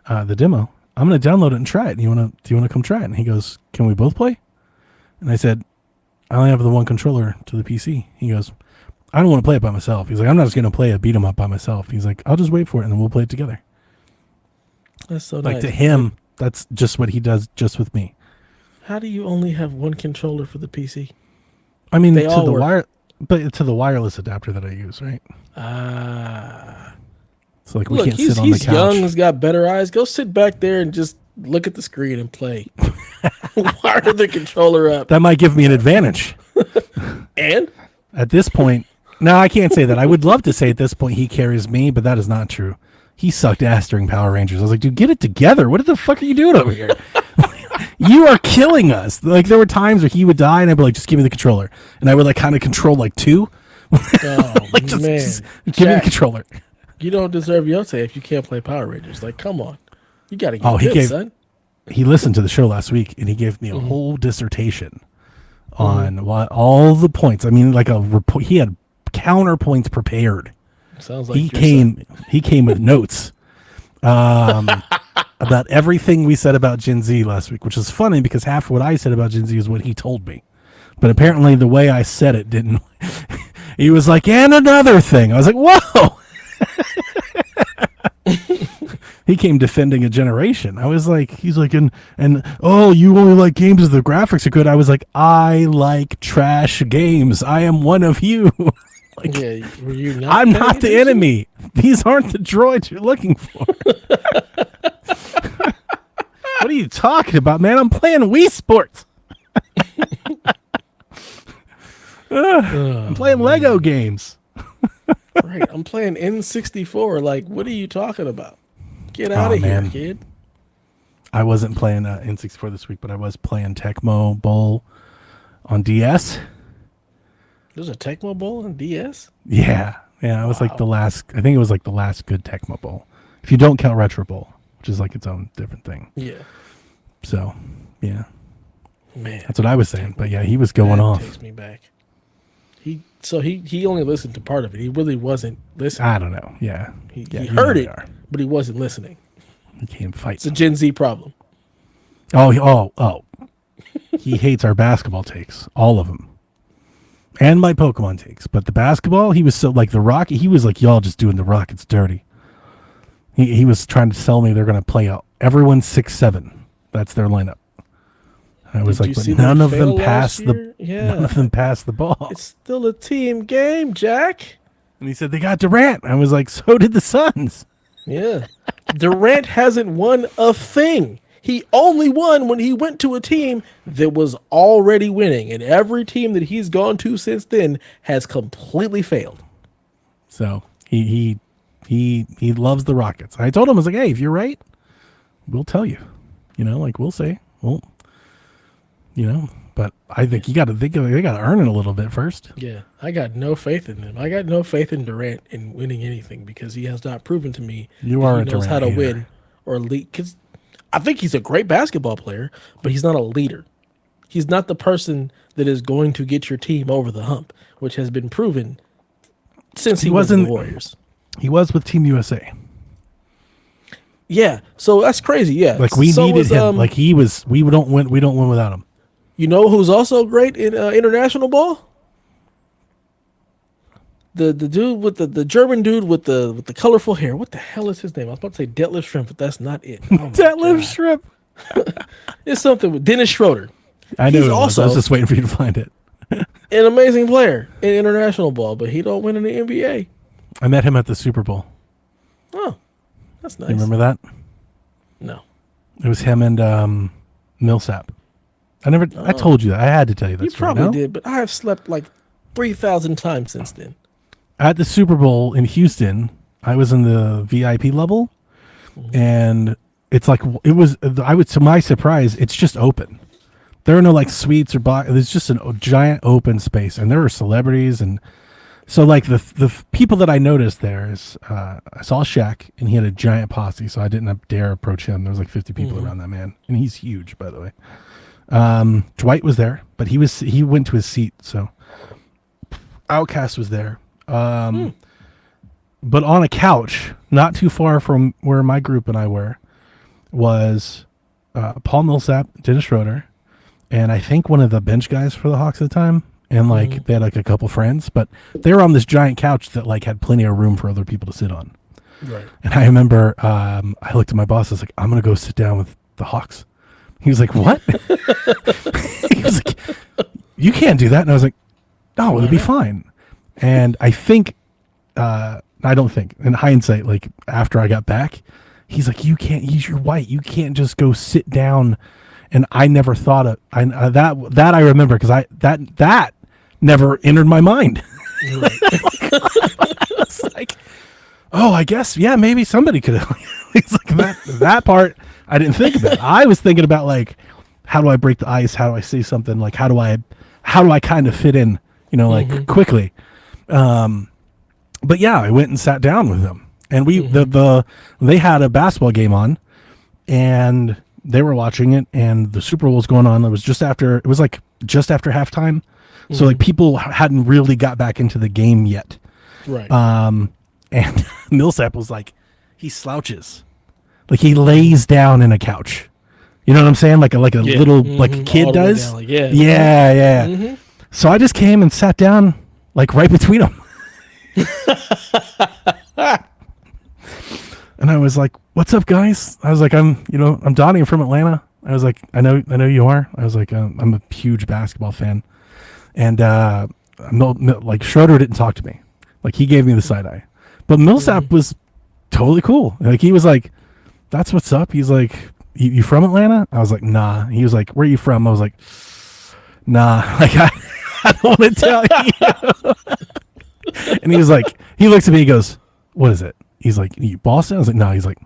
the demo. I'm gonna download it and try it. Do you wanna come try it?" And he goes, "Can we both play?" And I said, "I only have the one controller to the PC." He goes, "I don't want to play it by myself." He's like, "I'm not just gonna play a beat 'em up by myself." He's like, "I'll just wait for it and then we'll play it together." That's so Like nice. to him, that's just what he does just with me. How do you only have one controller for the PC? I mean, They to all the work. but to the wireless adapter that I use, right? Ah. So like we Look, can't sit on the he's couch. young, he's got better eyes. Go sit back there and just look at the screen and play. Wire the controller up. That might give me an advantage. And At this point, no, I can't say that. I would love to say at this point he carries me, but that is not true. He sucked ass during Power Rangers. I was like, "Dude, get it together. What the fuck are you doing over here? You are killing us." Like there were times where he would die and I'd be like, "Just give me the controller." And I would like kind of control like two. oh Like just man, give me the Jack, controller. you don't deserve Yote if you can't play Power Rangers. Like, come on, you got to get Oh, he good, gave- son. He listened to the show last week and he gave me a whole dissertation on what all the points. I mean, like a report. He had counterpoints prepared. Sounds like He your came. He came with notes about everything we said about Gen Z last week, which is funny because half of what I said about Gen Z is what he told me. But apparently, the way I said it didn't. He was like, "And another thing." I was like, "Whoa." He came defending a generation. I was like, he's like, and oh, you only like games if the graphics are good. I was like, I like trash games. I am one of you. Like, son. Yeah, were you not? I'm paying not the attention? enemy. These aren't the droids you're looking for. What are you talking about, man? I'm playing Wii Sports. I'm playing Lego games. Right, I'm playing N64. Like, what are you talking about? Get out of here, man. kid. I wasn't playing N64 this week, but I was playing Tecmo Bowl on DS. There's a Tecmo Bowl on DS. Yeah. I was like the last. I think it was like the last good Tecmo Bowl, if you don't count Retro Bowl, which is like its own different thing. Yeah, So, yeah, man, that's what I was saying. But yeah, he was going that off. takes me back. He only listened to part of it. He really wasn't listening. I don't know. Yeah, He yeah, you heard know it, they are. but he wasn't listening. He can't fight. It's a Gen Z problem. Oh. He hates our basketball takes, all of them, and my Pokemon takes. But the basketball, he was so like the Rocket. He was like, y'all just doing the Rockets dirty. He was trying to sell me they're going to play out. Everyone's 6'7". That's their lineup. I was Did like, you but see none them of them fail passed last the year? Yeah. none of them passed the ball. It's still a team game, Jack. And he said they got Durant. I was like, so did the Suns. Yeah. Durant hasn't won a thing. He only won when he went to a team that was already winning, and every team that he's gone to since then has completely failed. So he loves the Rockets. I told him, I was like, hey, if you're right, we'll tell you. Like we'll say, well, but I think they got to earn it a little bit first. Yeah, I got no faith in them. I got no faith in Durant in winning anything because he has not proven to me You that are he a knows how Durant to hater. win or lead. Because I think he's a great basketball player, but he's not a leader. He's not the person that is going to get your team over the hump, which has been proven since he was with the Warriors. He was with Team USA. Yeah, so that's crazy. Yeah, Like we so needed was, him. Like he was. We don't win. We don't win without him. You know who's also great in international ball? The dude with the German dude with the colorful hair. What the hell is his name? I was about to say Detlef Shrimp, but that's not it. Oh my Detlef God. Shrimp. It's something with Dennis Schroeder. I knew He's it was. I also was just waiting for you to find it. an amazing player in international ball, but he don't win in the NBA. I met him at the Super Bowl. Oh, that's nice. You remember that? No. It was him and Millsap. I told you that. I had to tell you that. You story, probably no? did, but I have slept like 3,000 times since then. At the Super Bowl in Houston, I was in the VIP level, and it's like to my surprise, it's just open. There are no like suites or there's just a giant open space, and there are celebrities, and so like the people that I noticed there is I saw Shaq, and he had a giant posse, so I didn't dare approach him. There was like 50 people around that man, and he's huge, by the way. Dwight was there, but he went to his seat, so Outcast was there. But on a couch, not too far from where my group and I were, was Paul Millsap, Dennis Schroeder, and I think one of the bench guys for the Hawks at the time. And like they had like a couple friends, but they were on this giant couch that like had plenty of room for other people to sit on. Right. And I remember I looked at my boss. I was like, "I'm gonna go sit down with the Hawks." He was like, "What?" He was like, "You can't do that." And I was like, "No, it'll be fine." And I think, I don't think, in hindsight, like after I got back, he's like, "You can't. You're white. You can't just go sit down." And I never thought of that. I remember because that never entered my mind. Right. It's like, oh, I guess, yeah, maybe somebody could have. It's like that part I didn't think about. I was thinking about like, how do I break the ice? How do I say something? Like, how do I kind of fit in? Like quickly. But yeah, I went and sat down with them, and they had a basketball game on, and they were watching it, and the Super Bowl was going on. It was just after halftime. So like people hadn't really got back into the game yet. Right. And Millsap was like, he slouches, like he lays down in a couch. You know what I'm saying? Like a little like a kid All the way does. down, like, yeah. Yeah. So I just came and sat down like right between them. And I was like, "What's up, guys?" I was like, I'm Donnie. I'm from Atlanta." I was like, I know you are." I was like, "I'm a huge basketball fan." And like Schroeder didn't talk to me. Like he gave me the side eye. But Millsap was totally cool. Like he was like, "That's what's up." He's like, you from Atlanta?" I was like, "Nah." He was like, "Where are you from?" I was like, "Nah." Like I don't want to tell you. And he was like, he looks at me, he goes, "What is it?" He's like, "You Boston?" I was like, "No." He's like,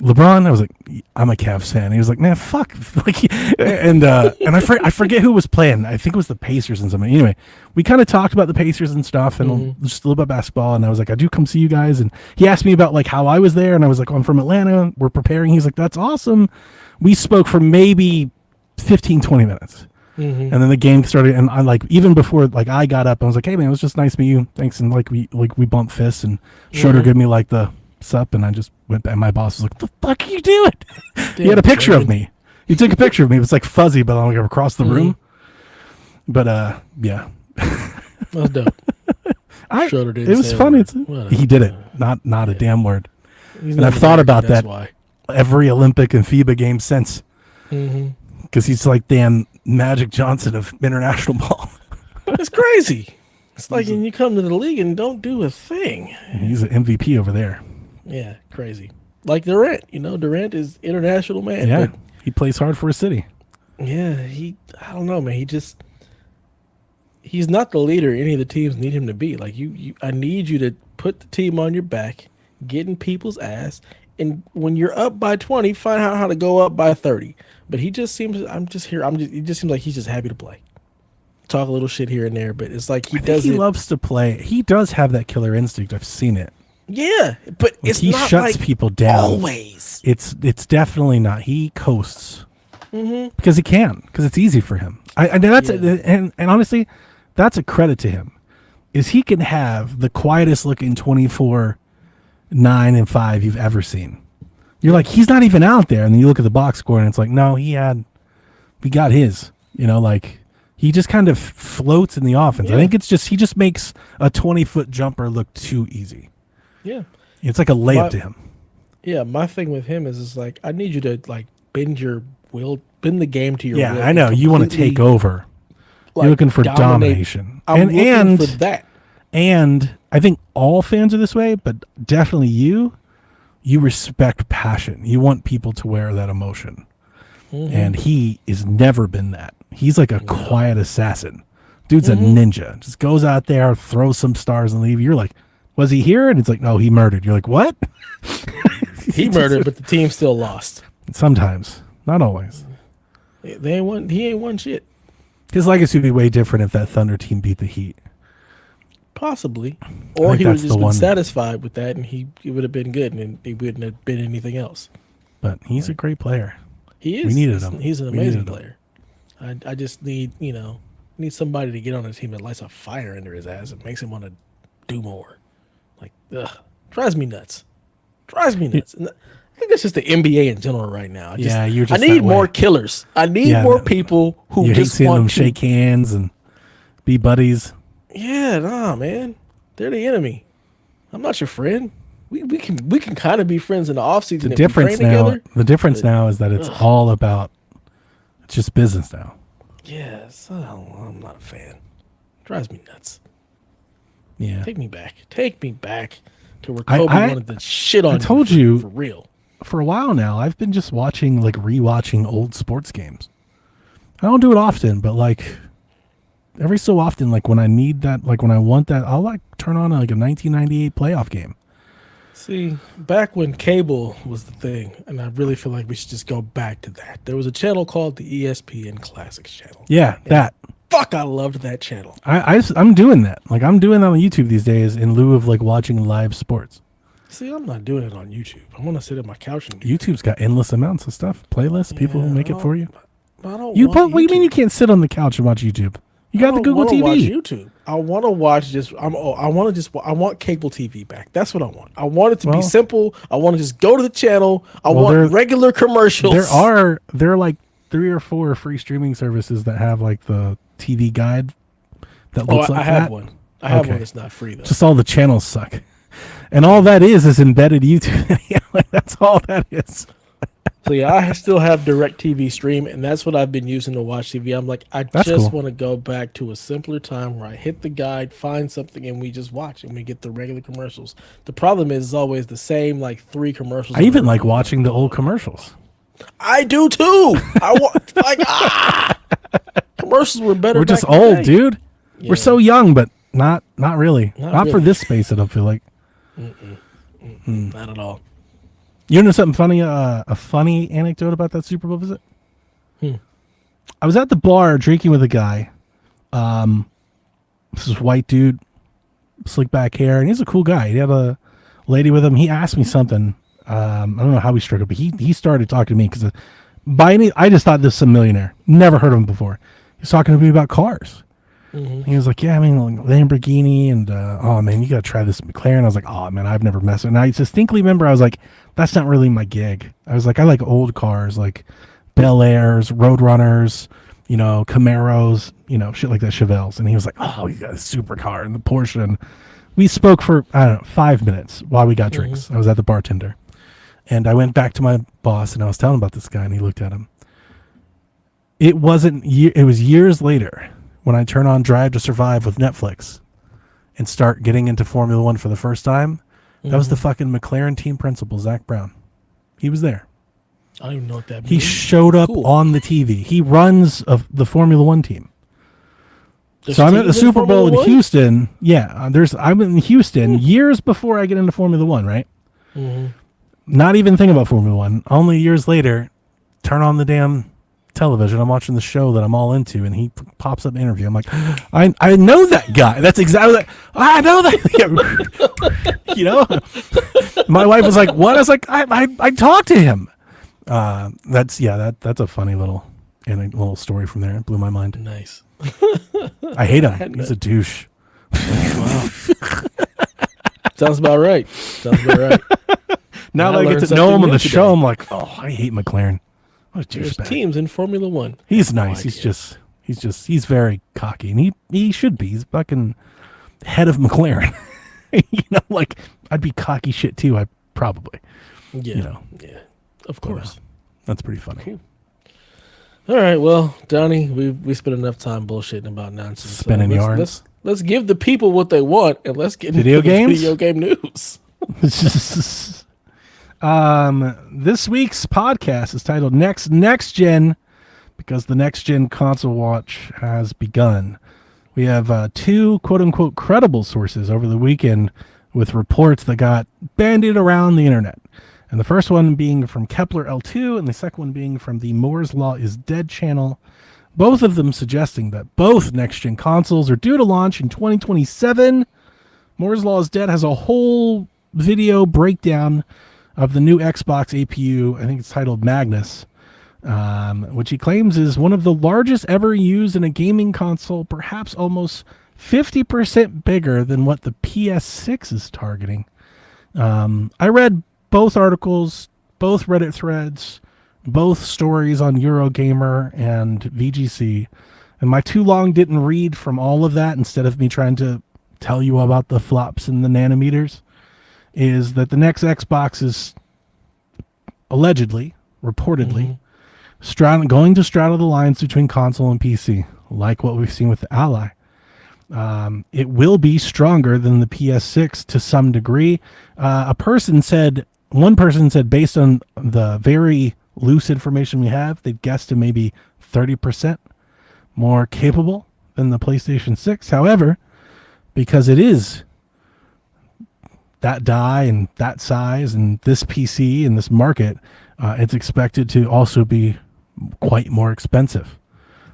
"LeBron?" I was like, "I'm a Cavs fan." He was like, "Man, fuck." Like, and I forget who was playing. I think it was the Pacers and something. Anyway, we kind of talked about the Pacers and stuff, and just a little bit about basketball. And I was like, "I do come see you guys." And he asked me about like how I was there, and I was like, "Oh, I'm from Atlanta. We're preparing." He's like, "That's awesome." We spoke for maybe 15, 20 minutes. And then the game started, and I like even before like I got up, I was like, "Hey man, it was just nice to meet you. Thanks." And like we bumped fists, and Schroeder gave me like the sup, and I just went back. And my boss was like, "What the fuck are you doing?" He had a picture of me. He took a picture of me. It was like fuzzy, but I'm like across the room. But yeah, That's dope. Schroeder didn't it was say a funny. word. He did it. Not a damn word. He's And not I've thought American, about that's that why. every Olympic and FIBA game since. because he's like Dan Magic Johnson of international ball. It's crazy. It's like when you come to the league and don't do a thing. He's an MVP over there. Yeah, crazy. Like Durant, Durant is international man. Yeah, but he plays hard for his city. yeah, I don't know, man. He's not the leader any of the teams need him to be. Like I need you to put the team on your back, get in people's ass, and when you're up by 20, find out how to go up by 30. But he just seems, he just seems like he's just happy to play. Talk a little shit here and there, but it's like he does. He loves to play. He does have that killer instinct. I've seen it. Yeah, but it's he not shuts like people down. Always. It's definitely not. He coasts because he can, because it's easy for him. And honestly, that's a credit to him. Is he can have the quietest looking 24, 9 and 5 you've ever seen. You're like, he's not even out there, and then you look at the box score and it's like, no, we got his. Like. He just kind of floats in the offense. Yeah. I think it's just he just makes a 20-foot jumper look too easy. Yeah, it's like a layup to him. Yeah, my thing with him is like I need you to like bend the game to your will. Yeah, I know you want to take over. You're looking for domination. I'm looking for that. And I think all fans are this way, but definitely you respect passion. You want people to wear that emotion. And he has never been that. He's like a quiet assassin. Dude's a ninja. Just goes out there, throws some stars and leave. You're like, was he here? And it's like, no, he murdered. You're like, what? He murdered, but the team still lost. Sometimes. Not always. He ain't won shit. His legacy would be way different if that Thunder team beat the Heat. Possibly. Or he would have just been satisfied with that and it would have been good and he wouldn't have been anything else. But he's a great player. He is. We needed him. He's an amazing player. I just need somebody to get on the team that lights a fire under his ass and makes him want to do more. Like, drives me nuts. And I think that's just the NBA in general right now. I need more killers. I need more people who just seeing want them to shake hands and be buddies. Yeah, nah, man. They're the enemy. I'm not your friend. We can kind of be friends in the offseason. The difference now is that it's all about. It's just business now. Yes, I'm not a fan. Drives me nuts. Yeah, take me back to where Kobe wanted to shit on. I told you for real. For a while now, I've been just rewatching old sports games. I don't do it often, but like every so often, like when I need that, like when I want that, I'll like turn on like a 1998 playoff game. See, back when cable was the thing, and I really feel like we should just go back to that. There was a channel called the ESPN Classics channel. Yeah, that. Fuck, I loved that channel. I'm doing that. Like I'm doing that on YouTube these days in lieu of like watching live sports. See, I'm not doing it on YouTube. I want to sit at my couch and do YouTube's got endless amounts of stuff, playlists, people who make it for you. But I don't. What do you mean you can't sit on the couch and watch YouTube? You got the Google TV. Watch YouTube. I want to watch I want cable TV back. That's what I want. I want it to be simple. I want to just go to the channel. I want regular commercials. There are like 3 or 4 free streaming services that have like the TV guide that looks like that. I have one. I have one that's not free though. Just all the channels suck. And all that is embedded YouTube. Like that's all that is. So yeah, I still have DirecTV Stream, and that's what I've been using to watch TV. I'm like, I just want to go back to a simpler time where I hit the guide, find something, and we just watch, and we get the regular commercials. The problem is it's always the same, like 3 commercials. I even like watching the old commercials. I do too. Commercials were better. We're just old, dude. Yeah. We're so young, but not really. Not really. For this space, I don't feel like. Not at all. You know something funny? A funny anecdote about that Super Bowl visit? I was at the bar drinking with a guy. This is a white dude, slick back hair, and he's a cool guy. He had a lady with him. He asked me something. I don't know how we struck it, but he started talking to me because I just thought this was some millionaire. Never heard of him before. He's talking to me about cars. He was like, yeah, I mean, like Lamborghini, and oh man, you got to try this McLaren. I was like, oh man, I've never messed with it. And I distinctly remember I was like, that's not really my gig. I was like, I like old cars, like Bel Airs, Roadrunners, Camaros, shit like that, Chevelles. And he was like, oh, you got a supercar and the Porsche. And we spoke for, I don't know, 5 minutes while we got drinks. I was at the bartender. And I went back to my boss and I was telling him about this guy, and he looked at him. it wasn't. It was years later when I turn on Drive to Survive with Netflix and start getting into Formula One for the first time. That was the fucking McLaren team principal, Zach Brown. He was there. I don't even know what that means. He showed up on the TV. He runs the Formula One team. So I'm at the Super Bowl in Houston. Yeah, I'm in Houston years before I get into Formula One, right? Mm-hmm. Not even think about Formula One. Only years later, turn on the damn television. I'm watching the show that I'm all into, and he pops up an interview. I'm like, I know that guy. That's exactly like, I know that. You know, my wife was like, what? I was like, I talked to him. That's a funny little story from there. It blew my mind. Nice. I hate him. He's a douche. Wow. Sounds about right. Now that I get to know him on the show, I'm like, oh, I hate McLaren. What a douchebag. There's teams in Formula One. He's nice. He's very cocky, and he should be. He's fucking head of McLaren. You know, like I'd be cocky shit too. I probably. Yeah. You know. Yeah. Of course. That's pretty funny. Cool. All right, well, Donnie, we spent enough time bullshitting about nonsense. Spinning yarns. Let's give the people what they want, and let's get video into games? video game news. This week's podcast is titled Next Gen, because the next gen console watch has begun. We have two quote-unquote credible sources over the weekend with reports that got bandied around the internet. And the first one being from Kepler L2, and the second one being from the Moore's Law is Dead channel. Both of them suggesting that both next-gen consoles are due to launch in 2027. Moore's Law is Dead has a whole video breakdown of the new Xbox APU. I think it's titled Magnus, which he claims is one of the largest ever used in a gaming console, perhaps almost 50% bigger than what the PS6 is targeting. I read both articles, both Reddit threads, both stories on Eurogamer and VGC, and my too long didn't read from all of that instead of me trying to tell you about the flops and the nanometers, is that the next Xbox is allegedly, reportedly, going to straddle the lines between console and PC, like what we've seen with the Ally. It will be stronger than the PS6 to some degree. One person said, based on the very loose information we have, they'd guess to maybe 30% more capable than the PlayStation 6. However, because it is that die and that size and this PC and this market, it's expected to also be quite more expensive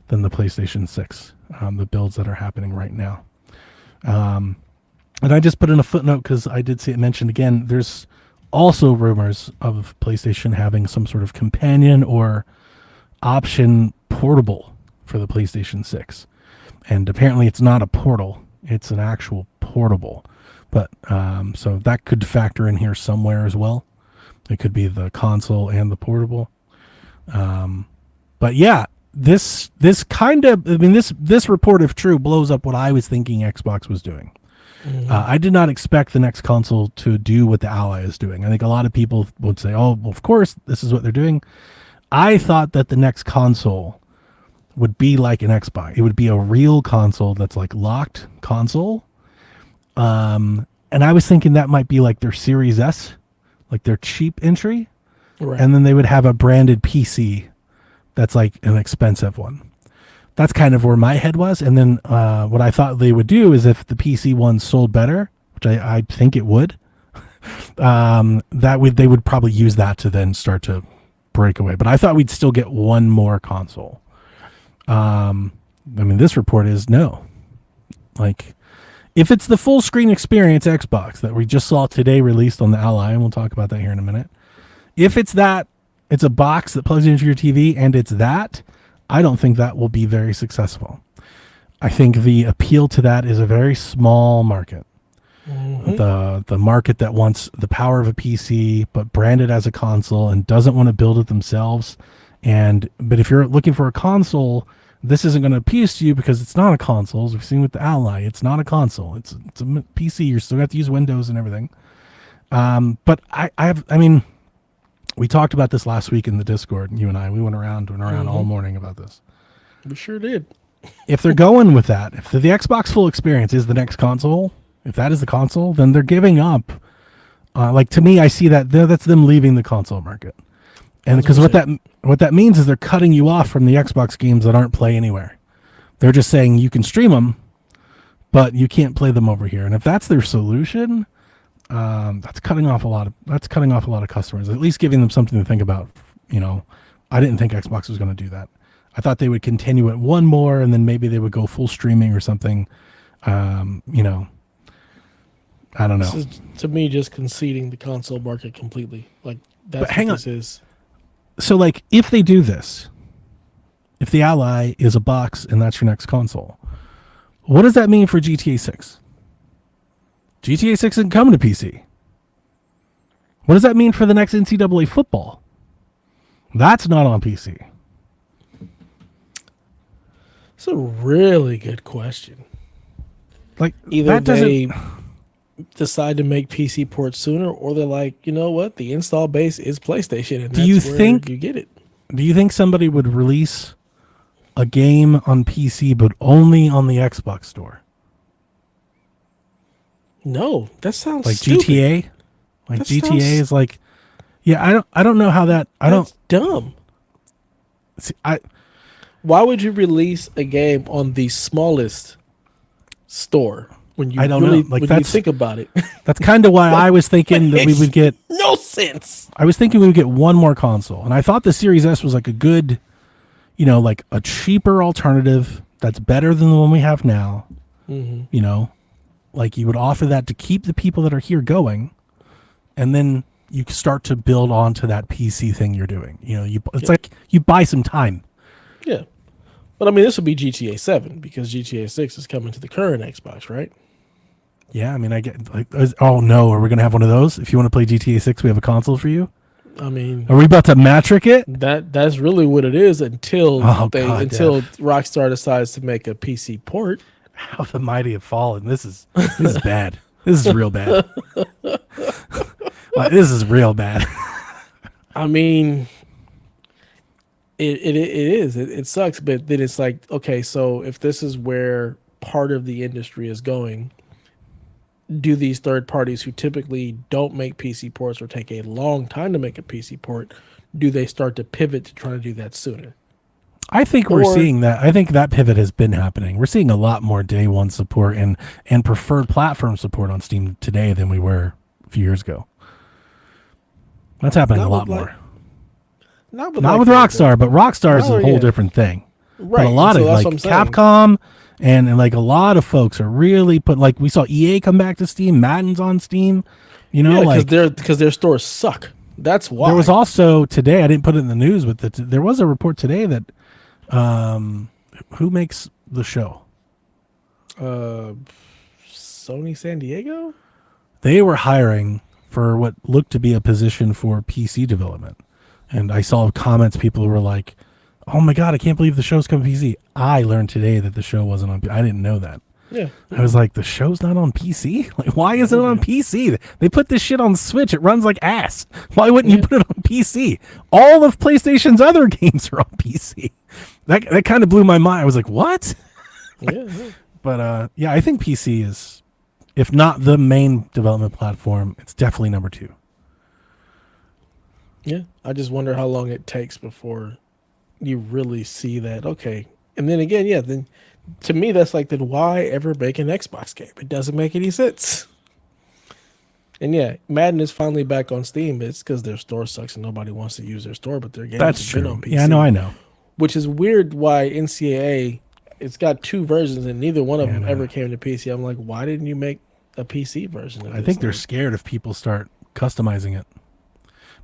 than the PlayStation 6, the builds that are happening right now. And I just put in a footnote because I did see it mentioned again. There's also rumors of PlayStation having some sort of companion or option portable for the PlayStation 6. And apparently it's not a portal. It's an actual portable. But so that could factor in here somewhere as well. It could be the console and the portable. But yeah, this kind of, I mean, this report, if true, blows up what I was thinking Xbox was doing. I did not expect the next console to do what the Ally is doing. I think a lot of people would say, oh, well, of course, this is what they're doing. I thought that the next console would be like an Xbox. It would be a real console that's like locked console. And I was thinking that might be like their Series S, like their cheap entry. Right. And then they would have a branded PC that's like an expensive one. That's kind of where my head was. And then what I thought they would do is if the PC one sold better, which I think it would, they would probably use that to then start to break away. But I thought we'd still get one more console. I mean, this report is no. Like, if it's the full screen experience Xbox that we just saw today released on the Ally, and we'll talk about that here in a minute. If it's that, it's a box that plugs into your TV and it's that, I don't think that will be very successful. I think the appeal to that is a very small market. The market that wants the power of a PC but branded as a console and doesn't want to build it themselves. But if you're looking for a console, this isn't going to appeal to you because it's not a console. As we've seen with the Ally, it's not a console. It's a PC. You're still got to use Windows and everything. But I mean, we talked about this last week in the Discord. You and I, we went around all morning about this. We sure did. If they're going with that, if the Xbox full experience is the next console, if that is the console, then they're giving up. Like to me, I see that that's them leaving the console market, and because what that means is they're cutting you off from the Xbox games that aren't play anywhere. They're just saying you can stream them, but you can't play them over here. And if that's their solution, that's cutting off a lot of customers. At least giving them something to think about. I didn't think Xbox was going to do that. I thought they would continue it one more, and then maybe they would go full streaming or something. I don't know. This is, to me, just conceding the console market completely. Like that's But hang what on. this is. So, like, if they do this, if the Ally is a box and that's your next console, what does that mean for GTA 6? GTA 6 isn't coming to PC. What does that mean for the next NCAA football? That's not on PC. It's a really good question. Like, Either that doesn't. they decide to make PC ports sooner, or they're like, you know what, the install base is PlayStation, and Do you that's where think- you get it. Do you think somebody would release a game on PC but only on the Xbox store? No, that sounds Like stupid. GTA? Like That GTA sounds- is like, yeah, I don't know how that, That's dumb. see, Why would you release a game on the smallest store when you I don't really know. Like, when you that's- think about it? that's kind of why I was thinking that we would get, No sense. I was thinking we would get one more console. And I thought the Series S was like a good, like a cheaper alternative that's better than the one we have now. Mm-hmm. Like you would offer that to keep the people that are here going. And then you start to build onto that PC thing you're doing. It's like you buy some time. Yeah, but I mean, this would be GTA 7 because GTA 6 is coming to the current Xbox, right? Yeah, I mean, I get like, oh no, are we gonna have one of those? If you want to play GTA 6, we have a console for you. I mean, Are we about to matric it? that's really what it is until Oh, God, Rockstar decides to make a PC port. How the mighty have fallen. This is bad. This is real bad. Like, this is real bad. I mean, it is. It sucks, but then it's like, okay, so if this is where part of the industry is going, do these third parties who typically don't make PC ports or take a long time to make a PC port, do they start to pivot to try to do that sooner? I think we're Or- seeing that. I think that pivot has been happening. We're seeing a lot more day one support and preferred platform support on Steam today than we were a few years ago. That's happening Not a lot with, more. like- Not Not with Rockstar, but Rockstar is Oh, a whole yeah. different thing. right? But a lot so of that's like what I'm saying. Capcom and like a lot of folks are really like we saw EA come back to Steam, Madden's on Steam. Yeah, Like because their stores suck. That's why. there was also today. I didn't put it in the news, but there was a report today that who makes the show? Sony San Diego. They were hiring for what looked to be a position for PC development, and I saw comments. People were like, "Oh my god, I can't believe the show's coming to PC." I learned today that the show wasn't on. I didn't know that. Yeah, I was like, the show's not on PC? Like, why is it on PC? They put this shit on Switch. It runs like ass. Why wouldn't you put it on PC? All of PlayStation's other games are on PC. That kind of blew my mind. I was like, what? yeah. But yeah, I think PC is, if not the main development platform, it's definitely number 2. Yeah, I just wonder how long it takes before you really see that. Okay, and then again, yeah, then to me that's like, then why ever make an Xbox game? It doesn't make any sense. And yeah, Madden is finally back on Steam. It's because their store sucks and nobody wants to use their store, but their games That's have been true. on PC. Yeah, I know. Which is weird. Why NCAA? It's got 2 versions and neither one of Yeah, I them know. ever came to PC. I'm like, why didn't you make a PC version of I this think they're thing? scared if people start customizing it.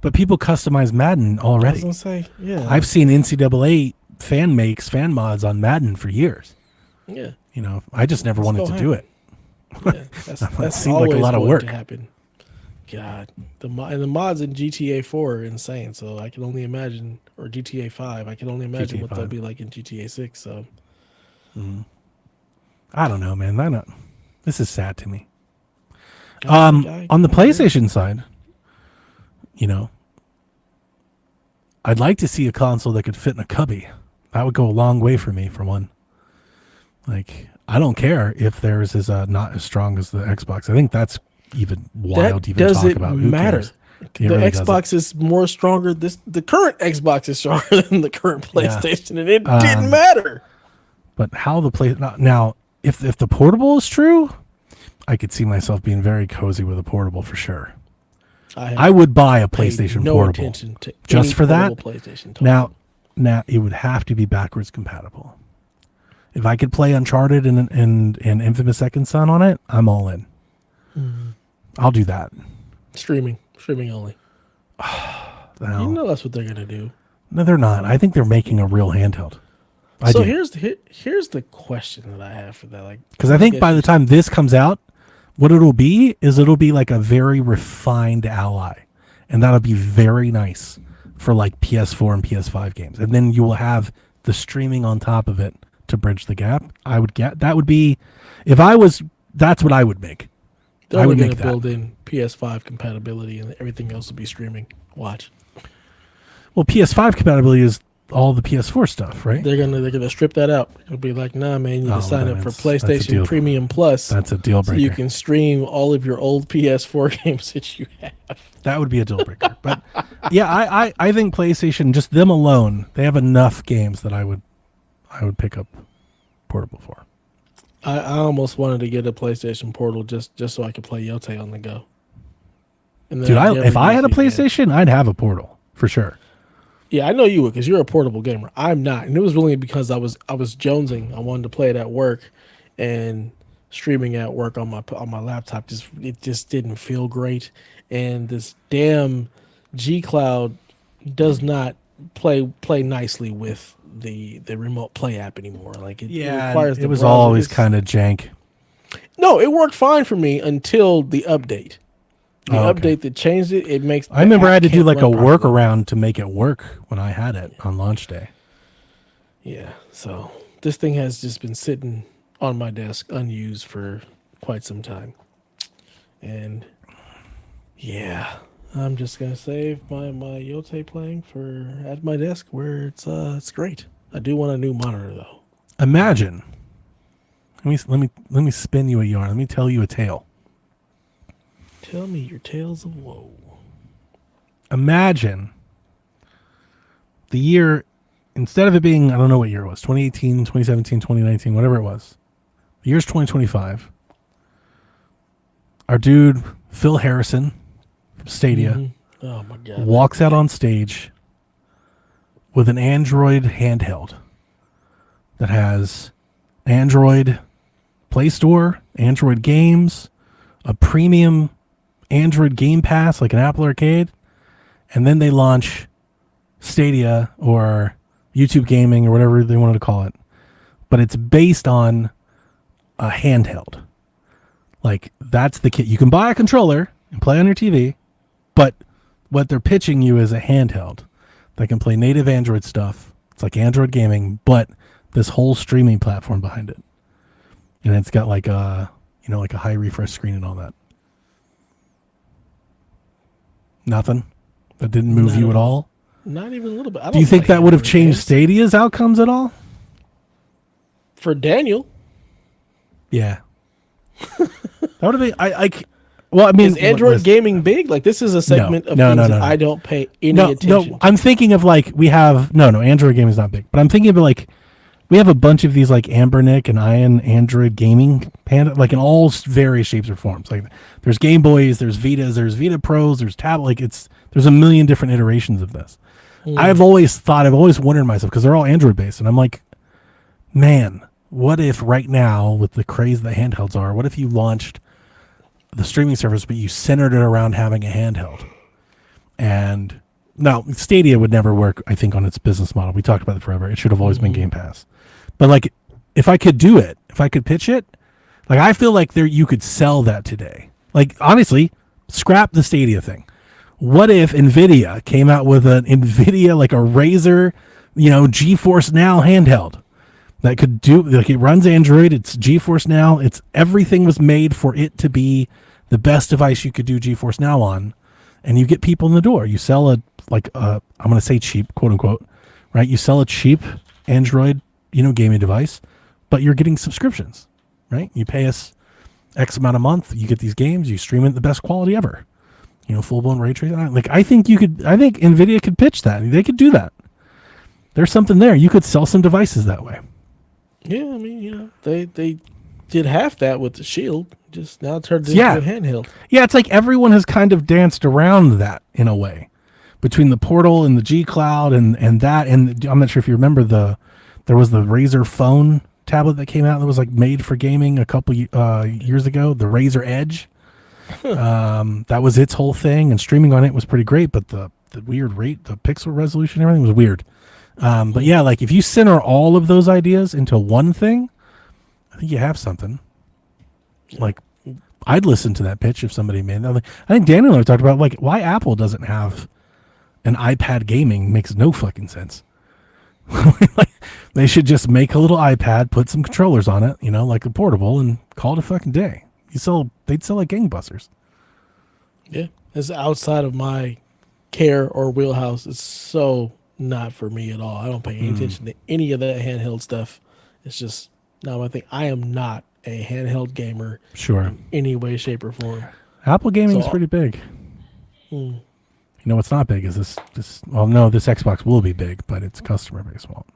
But people customize Madden I already. was gonna say, yeah, I've seen NCAA fan mods on Madden for years. yeah. I just never Let's wanted go to do ahead. it. Yeah, that's That seemed like a always lot of going work. to happen. God, the mods in GTA 4 are insane. So I can only imagine, or GTA 5. I can only imagine GTA what they'll 5. be like in GTA 6. So I don't know, man. This is sad to me. I On the agree. PlayStation side, I'd like to see a console that could fit in a cubby. That would go a long way for me, for one. Like, I don't care if theirs is not as strong as the Xbox. I think that's even wild to even talk about. Who matter? cares? The really Xbox is more stronger. The current Xbox is stronger than the current PlayStation, and it didn't matter. But how the play now, if the portable is true, I could see myself being very cozy with a portable for sure. I would buy a PlayStation portable just for that. PlayStation now it would have to be backwards compatible. If I could play Uncharted and Infamous Second Son on it, I'm all in. Mm-hmm. I'll do that. Streaming only. You know that's what they're gonna do. No, they're not. I think they're making a real handheld. Here's the question that I have for that. Like, because I think by the time this comes out, what it'll be like a very refined Ally, and that'll be very nice for like PS4 and PS5 games. And then you will have the streaming on top of it to bridge the gap. I would get that would be that's what I would make. They're only going to build in PS5 compatibility, and everything else will be streaming. Watch. Well, PS5 compatibility is all the PS4 stuff, right? They're gonna strip that out. It'll be like, nah, man, you need to sign up for PlayStation Premium Plus. That's a deal breaker. So you can stream all of your old PS4 games that you have. That would be a deal breaker. But yeah, I think PlayStation, just them alone, they have enough games that I would pick up portable for. I almost wanted to get a PlayStation Portal just so I could play Yote on the go. Dude, if I had a PlayStation, I'd have a Portal for sure. Yeah, I know you would, because you're a portable gamer. I'm not, and it was really because I was jonesing. I wanted to play it at work, and streaming at work on my laptop just didn't feel great. And this damn G Cloud does not play nicely with the remote play app anymore. Like it requires. It was always kind of jank. No, it worked fine for me until the update. The update that changed it, it makes. I remember I had to do like a workaround to make it work when I had it on launch day. Yeah, so this thing has just been sitting on my desk unused for quite some time, and yeah, I'm just gonna save my Yote playing for at my desk where it's great. I do want a new monitor though. Imagine. Let me spin you a yarn. Let me tell you a tale. Tell me your tales of woe. Imagine the year, instead of it being, I don't know what year it was, 2018, 2017, 2019, whatever it was. The year's 2025. Our dude, Phil Harrison from Stadia, oh my God, walks out on stage with an Android handheld that has Android Play Store, Android games, a premium Android Game Pass like an Apple Arcade, and then they launch Stadia or YouTube Gaming or whatever they wanted to call it, but it's based on a handheld. Like, that's the kit. You can buy a controller and play on your TV, but what they're pitching you is a handheld that can play native Android stuff. It's like Android Gaming, but this whole streaming platform behind it, and it's got like a like a high refresh screen and all that. Nothing? That didn't move you at all? Not even a little bit. Do you think that would have changed Stadia's outcomes at all? For Daniel? Yeah. That would have been... well, I mean... Is Android gaming big? Like, this is a segment of things that I don't pay any attention to. I'm thinking of, like, we have... No, Android gaming is not big. But I'm thinking of, like... We have a bunch of these, like, Ambernick and Ian Android gaming panda, like, in all various shapes or forms. Like, there's Game Boys, there's Vitas, there's Vita Pros, there's tablet. Like, there's a million different iterations of this. I've always wondered myself, because they're all Android based, and I'm like, man, what if right now, with the craze that handhelds are, what if you launched the streaming service, but you centered it around having a handheld? And now, Stadia would never work, I think, on its business model. We talked about it forever. It should have always been Game Pass. But, like, if I could do it, if I could pitch it, like, I feel like you could sell that today. Like, honestly, scrap the Stadia thing. What if NVIDIA came out with an NVIDIA, like a Razer, GeForce Now handheld that could do, like, it runs Android, it's GeForce Now, everything was made for it to be the best device you could do GeForce Now on, and you get people in the door. You sell I'm going to say cheap, quote unquote, right? You sell a cheap Android, gaming device, but you're getting subscriptions, right? You pay us X amount a month, you get these games, you stream it the best quality ever. Full blown ray tracing. Like I think Nvidia could pitch that. They could do that. There's something there. You could sell some devices that way. Yeah, I mean, they did half that with the Shield. Just now turned into a handheld. Yeah, it's like everyone has kind of danced around that in a way, between the Portal and the G Cloud and that. And I'm not sure if you remember there was the Razer phone tablet that came out that was like made for gaming a couple years ago. The Razer Edge. That was its whole thing, and streaming on it was pretty great. But the weird rate, the pixel resolution, everything was weird. But yeah, like if you center all of those ideas into one thing, I think you have something. Like, I'd listen to that pitch if somebody made that. I think Daniel and I talked about, like, why Apple doesn't have an iPad gaming makes no fucking sense. Like, they should just make a little iPad, put some controllers on it, like a portable, and call it a fucking day. They'd sell like gangbusters. Yeah, it's outside of my care or wheelhouse. It's so not for me at all. I don't pay any attention to any of that handheld stuff. It's just not my thing. I am not a handheld gamer. Sure. In any way, shape, or form. Apple gaming is pretty big. What's not big is this. Well, no, this Xbox will be big, but its customer base won't.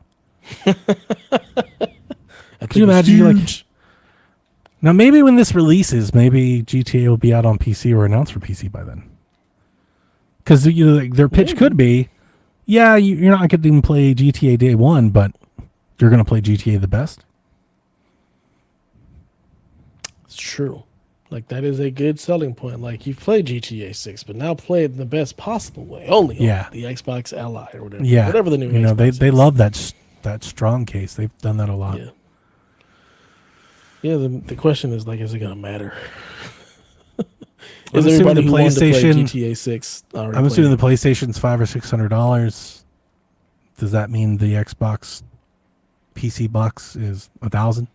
Can you imagine? Now, maybe when this releases, maybe GTA will be out on PC or announced for PC by then. Because their pitch could be, yeah, you're not going to play GTA Day 1, but you're going to play GTA the best. It's true. Like, that is a good selling point. Like, you've played GTA 6, but now play it in the best possible way. Only on the Xbox Ally or whatever. Yeah. Whatever the new Xbox they is. love that strong case. They've done that a lot. Yeah. Yeah, the question is, like, is it going to matter? Is everybody who wanted to play GTA 6 already I'm assuming played the PlayStation's $500 or $600. Does that mean the Xbox PC box is $1,000?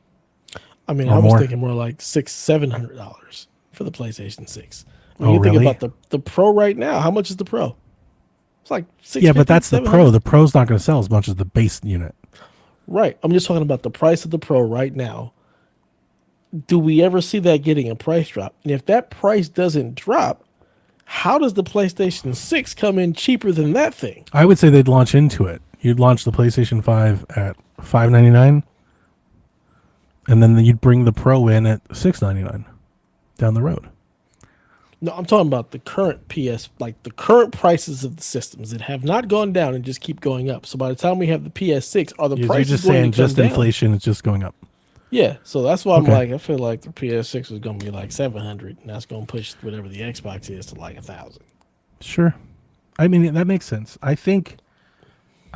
I mean, I was thinking more like $600-$700 for the PlayStation 6. When you think about the Pro right now, how much is the Pro? It's like $650. Yeah, but that's the Pro. The Pro's not going to sell as much as the base unit. Right. I'm just talking about the price of the Pro right now. Do we ever see that getting a price drop? And if that price doesn't drop, how does the PlayStation 6 come in cheaper than that thing? I would say they'd launch into it. You'd launch the PlayStation 5 at $599, and then you'd bring the Pro in at $699 down the road. No, I'm talking about the current like the current prices of the systems that have not gone down and just keep going up. So by the time we have the PS6, are the prices you're just going saying to come just down? Inflation is just going up. Yeah, so that's why I'm like, I feel like the PS6 is going to be like $700, and that's going to push whatever the Xbox is to like $1,000. Sure, I mean that makes sense. I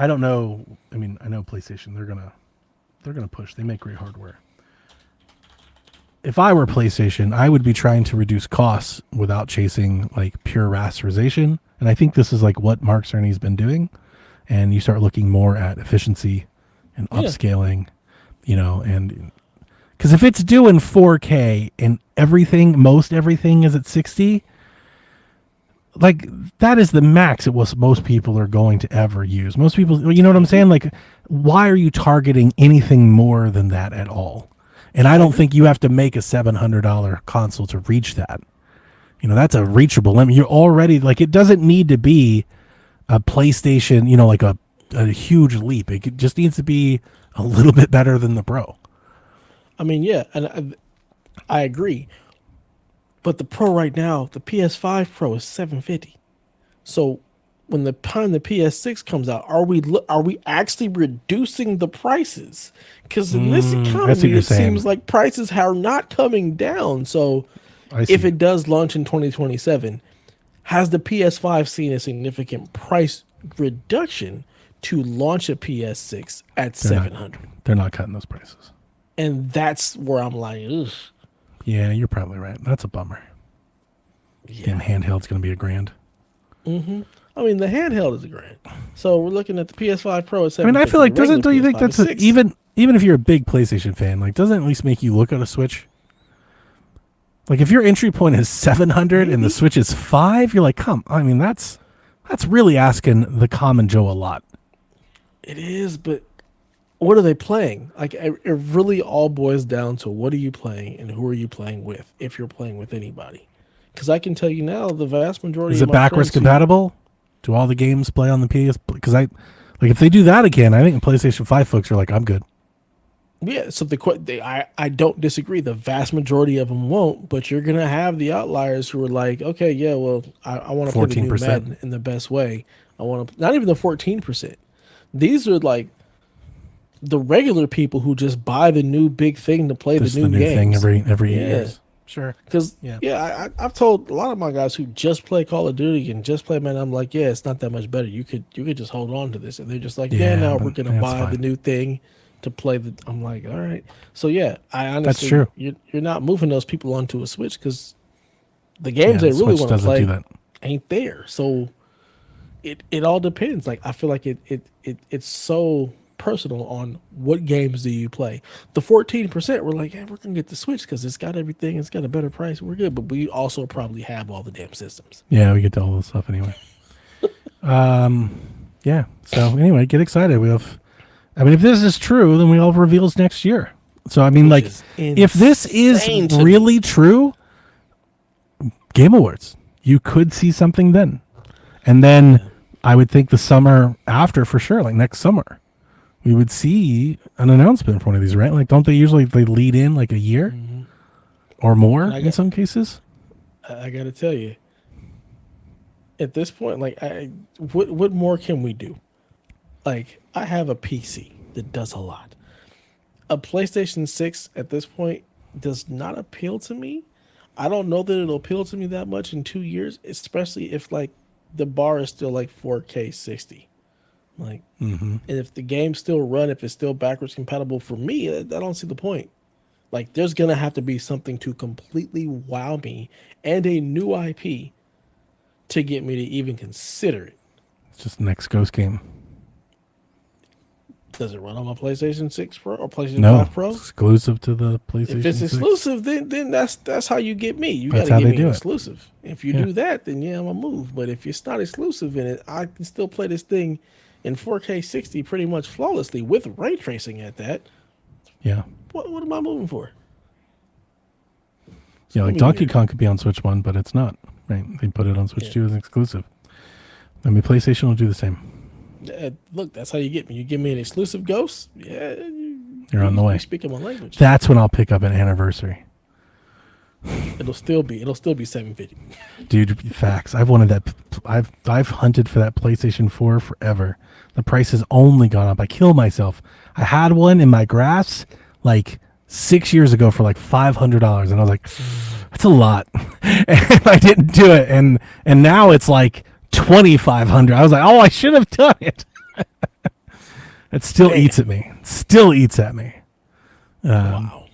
don't know. I mean, I know PlayStation. They're gonna push. They make great hardware. If I were PlayStation, I would be trying to reduce costs without chasing like pure rasterization. And I think this is like what Mark Cerny's been doing. And you start looking more at efficiency and upscaling, and because if it's doing 4K and most everything is at 60, like that is the max at what most people are going to ever use. Most people, you know what I'm saying? Like, why are you targeting anything more than that at all? And I don't think you have to make a $700 console to reach that. That's a reachable limit. You're already like, it doesn't need to be a PlayStation, like a huge leap. It just needs to be a little bit better than the Pro. I mean, yeah, and I agree. But the Pro right now, the PS5 Pro is $750. So when the time the PS6 comes out, are we actually reducing the prices? Because in this economy, it seems like prices are not coming down. So if it does launch in 2027, has the PS5 seen a significant price reduction to launch a PS6 at $700? They're not cutting those prices. And that's where I'm like, ugh. Yeah, you're probably right. That's a bummer. Yeah. And handheld's going to be $1,000. Mm-hmm. I mean, the handheld is $1,000. So we're looking at the PS5 Pro at $750. I mean, I feel like don't you think that's even if you're a big PlayStation fan, like doesn't it at least make you look at a Switch? Like if your entry point is $700 and the Switch is $500, you're like, I mean, that's really asking the common Joe a lot. It is, but what are they playing? Like it really all boils down to what are you playing and who are you playing with if you're playing with anybody. Because I can tell you now, the vast majority Is of it my backwards friends who compatible? Do all the games play on the PS? Because like if they do that again, I think the PlayStation 5 folks are like, I'm good. yeah, so I don't disagree. The vast majority of them won't, but you're gonna have the outliers who are like, okay, yeah, well, I want to play the new 14%. Madden in the best way. I want to not even the 14%. These are like the regular people who just buy the new big thing to play the This is the new new thing games. every 8 Yeah, years. Sure. because Yeah. yeah, I've told a lot of my guys who just play Call of Duty and just play Madden. I'm like, yeah, it's not that much better. You could just hold on to this, and they're just like, yeah, Yeah, now but we're gonna that's buy the fine. new thing to play the. I'm like, all right. So yeah, I That's honestly, true. you're not moving those people onto a Switch because the games Yeah, they the really Switch want to doesn't do play that. ain't there. So it all depends. Like I feel like it's so personal on what games do you play. The 14% we're like, yeah, we're gonna get the Switch because it's got everything, it's got a better price, we're good. But we also probably have all the damn systems. Yeah, we get to all this stuff anyway. Yeah. So anyway, get excited. We have. I mean, if this is true, then we all have reveals next year. So I mean, Which like, is if this is insane to me. really true, Game Awards, you could see something then, and then Yeah. I would think the summer after for sure, like next summer, we would see an announcement for one of these, right? Like, don't they usually they lead in like a year hmm or And more in some cases? I gotta tell you, at this point, like what more can we do? Like I have a PC that does a lot. A PlayStation 6 at this point does not appeal to me. I don't know that it'll appeal to me that much in 2 years, especially if like the bar is still like 4K 60. Like, Mm-hmm. and if the game still run, if it's still backwards compatible for me, I don't see the point. Like, there's gonna have to be something to completely wow me and a new IP to get me to even consider it. It's just the next Ghost game. Does it run on my PlayStation 6 Pro or PlayStation No, 5 Pro? exclusive to the If it's PlayStation 6. exclusive, then that's how you get me. You got That's to how give they me an do it. exclusive. If you Yeah. do that, then yeah, I'm gonna move. But if it's not exclusive in it, I can still play this thing in 4K 60 pretty much flawlessly with ray tracing at that. Yeah. What am I moving for? It's Yeah, gonna like be Donkey weird. Kong could be on Switch 1, but it's not. Right? They put it on Switch Yeah. 2 as an exclusive. I mean, PlayStation will do the same. Look, that's how you get me. You give me an exclusive Ghost. Yeah, You're on the you way. speaking my language. That's when I'll pick up an Anniversary. It'll still be 750. Dude, facts. I've wanted that. I've hunted for that PlayStation 4 forever. The price has only gone up. I kill myself. I had one in my grasp like 6 years ago for like $500, and I was like, that's a lot, and I didn't do it. And now it's like 2,500. I was like, oh, I should have done it. It still Man. eats at me. Still eats at me. Wow.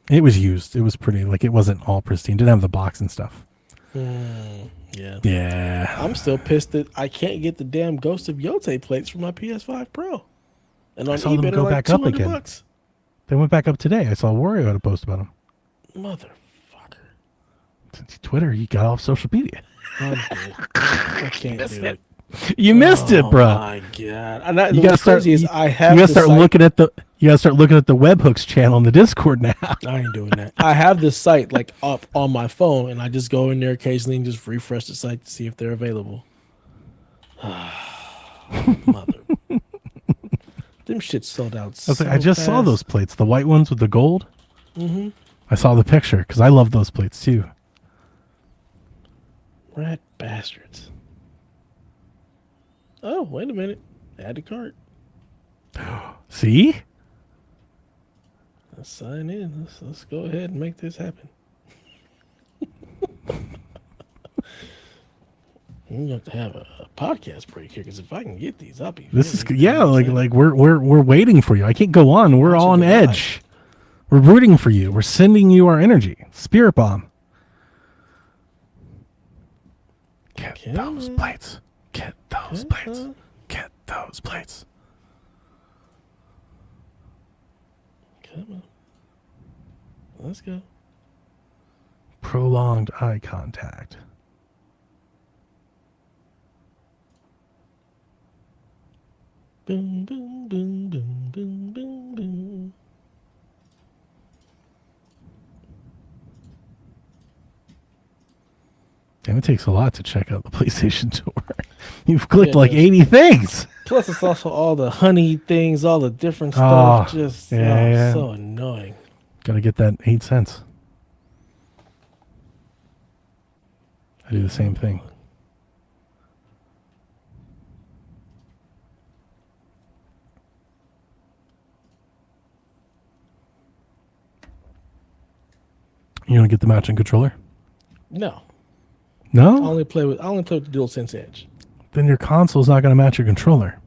It was used. It was pretty. Like, it wasn't all pristine. Didn't have the box and stuff. Yeah. Yeah. I'm still pissed that I can't get the damn Ghost of Yote plates for my PS5 Pro. And on saw them eBay they're go like back up 200 again. bucks. They went back up today. I saw Wario had a post about them. Motherfucker. Twitter, you got off social media. I'm good. I can't do it. You missed it, Oh bruh. my god! And I, You what's gotta start. crazy is You, I you have gotta the start site. looking at the. You gotta start looking at the webhooks channel in the Discord now. I ain't doing that. I have this site like up on my phone, and I just go in there occasionally and just refresh the site to see if they're available. Mother, them shits sold out. I was like, I just saw those plates, the white ones with the gold. Mm-hmm. I saw the picture because I love those plates too. Rat bastards. Oh, wait a minute. Add to cart. See, Let's sign in. Let's go ahead and make this happen. We have to have a podcast break here because if I can get these, I'll be. this is very, yeah. very Like excited. we're waiting for you. I can't go on. We're Watching on you live. edge. We're rooting for you. We're sending you our energy. Spirit bomb. Get Come those on. plates. Get those plates. on. Get those plates. Come on. Let's go. Prolonged eye contact. Boom, boom, boom, boom, boom, boom, boom. Damn, it takes a lot to check out the PlayStation Store. You've Yeah, clicked it like does. 80 things. Plus, it's also all the honey things, all the different stuff. Oh, Just yeah, yeah. so annoying. Got to get that 8 cents. I do the Oh, same thing. You want to get the matching controller? no, No? I only play with the DualSense Edge. Then your console's not going to match your controller.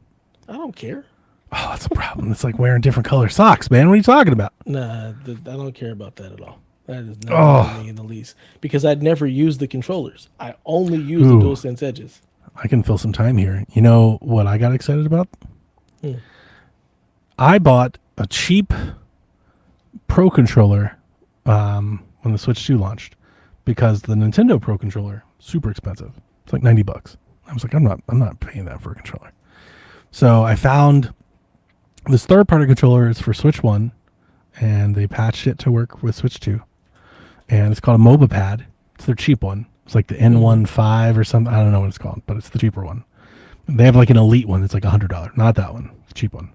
I don't care. Oh, that's a problem. It's like wearing different color socks, man. What are you talking about? Nah, I don't care about that at all. That does not bother Oh, me in the least because I'd never use the controllers. I only use the ooh. DualSense Edges. I can fill some time here. You know what I got excited about? Hmm. I bought a cheap Pro controller when the Switch 2 launched because the Nintendo Pro controller super expensive. It's like $90. I was like, I'm not paying that for a controller. So I found this third party controller is for Switch 1 and they patched it to work with Switch 2. And it's called a MOBA pad. It's their cheap one. It's like the N15 or something. I don't know what it's called, but it's the cheaper one. They have like an elite one that's like $100. Not that one. It's a cheap one.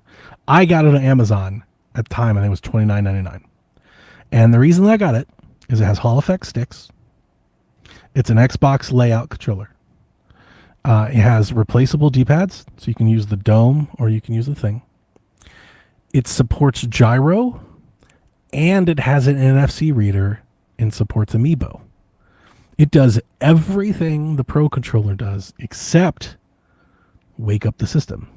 I got it on Amazon at the time. I think it was $29.99. And the reason that I got it is it has Hall effect sticks. It's an Xbox layout controller. It has replaceable D-pads, so you can use the dome or you can use the thing. It supports gyro, and it has an NFC reader and supports Amiibo. It does everything the Pro controller does except wake up the system.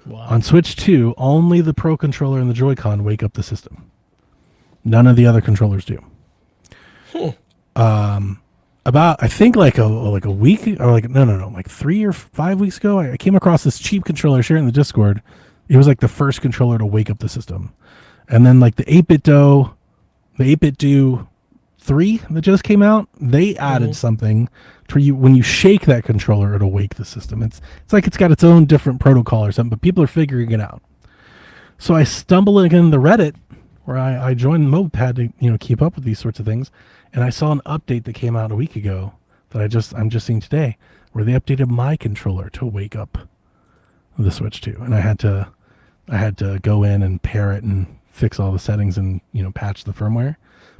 Wow. On Switch 2, only the Pro controller and the Joy-Con wake up the system. None of the other controllers do. About I think like a week or like 3 or 5 weeks ago, I came across this cheap controller sharing in the Discord. It was like the first controller to wake up the system, and then like the 8-bit do 3 that just came out, they added something to where you when you shake that controller, it'll wake the system. It's like it's got its own different protocol or something, but people are figuring it out. So I stumble in the Reddit where I joined Moped to keep up with these sorts of things, and I saw an update that came out a week ago that I'm just seeing today, where they updated my controller to wake up the Switch 2, and I had to go in and pair it and fix all the settings and patch the firmware.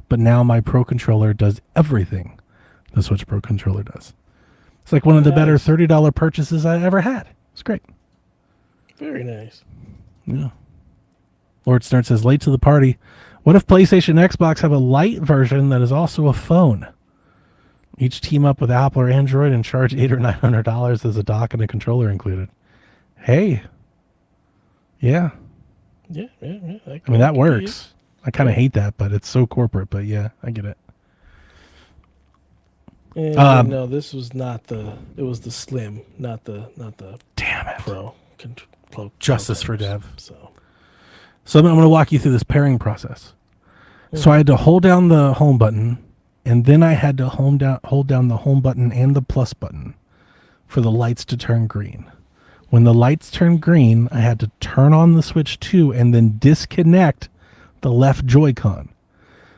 But now my Pro controller does everything the Switch Pro controller does. It's like one of the better Nice. $30 purchases I ever had. It's great. Very nice. Yeah. Lord Stern says, late to the party. What if PlayStation and Xbox have a light version that is also a phone? Each team up with Apple or Android and charge $800 or $900 as a dock and a controller included. Hey. Yeah. Yeah. I mean, that works. I kind of hate that, but it's so corporate. But yeah, I get it. And no, this was not the. It was the Slim, not the Damn it. Pro. Justice for Dev. So I'm going to walk you through this pairing process. So I had to hold down the home button, and then I had to hold down the home button and the plus button for the lights to turn green. When the lights turned green, I had to turn on the Switch 2 and then disconnect the left Joy-Con.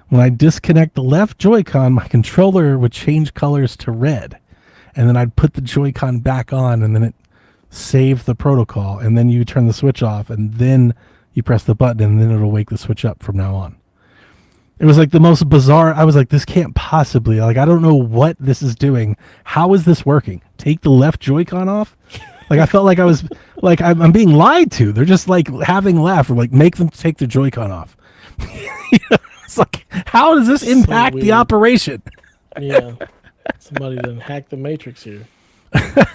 When I disconnect the left Joy-Con, my controller would change colors to red. And then I'd put the Joy-Con back on, and then it saved the protocol. And then you turn the Switch off, and then you press the button, and then it'll wake the Switch up from now on. It was like the most bizarre. I was like, this can't possibly. Like, I don't know what this is doing. How is this working? Take the left Joy-Con off? Like, I felt like I was, like, I'm being lied to. They're just, like, having laugh or, like, make them take the Joy-Con off. It's like, how does this impact the operation? Yeah. Somebody done hacked the Matrix here. I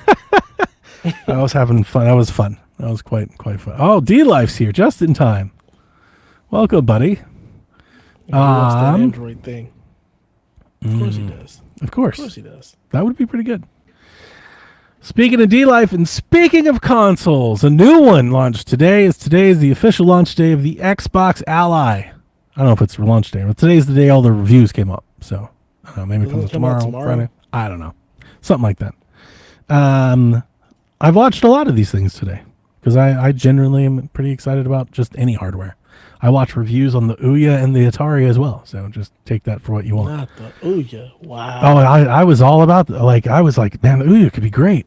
was having fun. That was fun. That was quite fun. Oh, D-Life's here just in time. Welcome, buddy. He wants that Android thing. Of course he does. Of course. Of course he does. That would be pretty good. Speaking of D-Life and speaking of consoles, a new one launched today. Today is the official launch day of the Xbox Ally. I don't know if it's launch day, but today's the day all the reviews came up. So, I don't know, maybe it comes out tomorrow, Friday. I don't know. Something like that. I've watched a lot of these things today because I generally am pretty excited about just any hardware. I watch reviews on the Ouya and the Atari as well, so just take that for what you want. Not the Ouya. Wow. Oh, I was all about I was like, man, the Ouya could be great.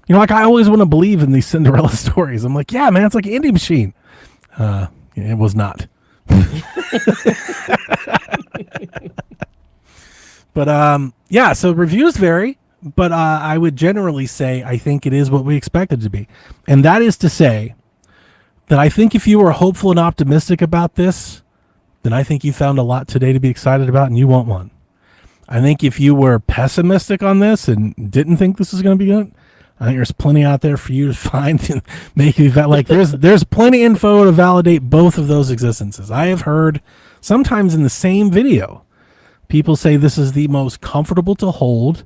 You know, like I always want to believe in these Cinderella stories. I'm like, yeah, man, it's like an indie machine. It was not. But yeah, so reviews vary, but I would generally say I think it is what we expected to be. And that is to say that I think if you were hopeful and optimistic about this, then I think you found a lot today to be excited about and you want one. I think if you were pessimistic on this and didn't think this was going to be good, I think there's plenty out there for you to find and make you feel like there's plenty of info to validate both of those existences. I have heard sometimes in the same video, people say this is the most comfortable to hold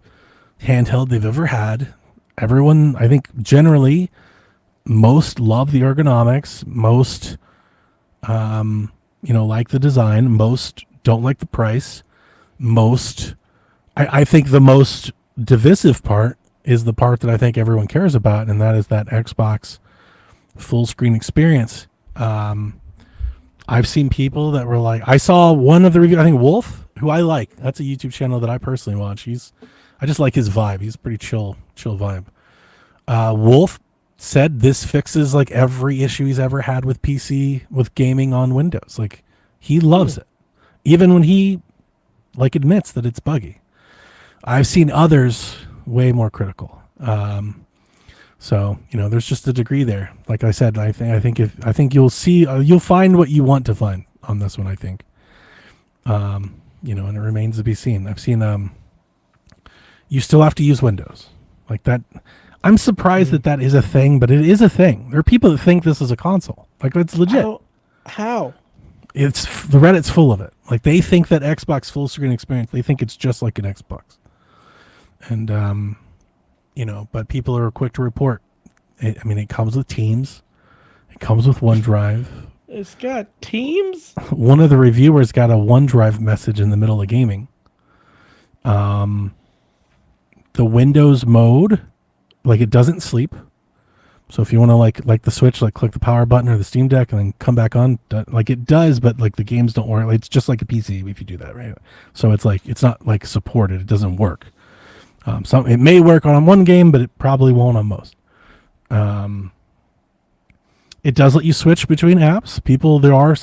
handheld they've ever had. Everyone, I think generally, most love the ergonomics, most like the design, most don't like the price, most I think the most divisive part is the part that I think everyone cares about, and that is that Xbox full screen experience. I've seen people that were like, I saw one of the reviews, I think Wolf, who I like, that's a YouTube channel that I personally watch. I just like his vibe. He's a pretty chill vibe. Wolf said this fixes like every issue he's ever had with PC, with gaming on Windows. Like he loves it, even when he like admits that it's buggy. I've seen others way more critical. So there's just a degree there. Like I said, I think you'll see, you'll find what you want to find on this one. I think, and it remains to be seen. I've seen, you still have to use Windows like that. I'm surprised that is a thing, but it is a thing. There are people that think this is a console. Like it's legit. How? It's the Reddit's full of it. Like they think that Xbox full screen experience, they think it's just like an Xbox. And, but people are quick to report. It comes with Teams. It comes with OneDrive. It's got Teams? One of the reviewers got a OneDrive message in the middle of gaming. The Windows mode, like it doesn't sleep. So if you want to like the Switch, like click the power button or the Steam Deck and then come back on, like it does, but like the games don't work. It's just like a PC if you do that, right? So it's like, it's not like supported. It doesn't work. So it may work on one game, but it probably won't on most. It does let you switch between apps.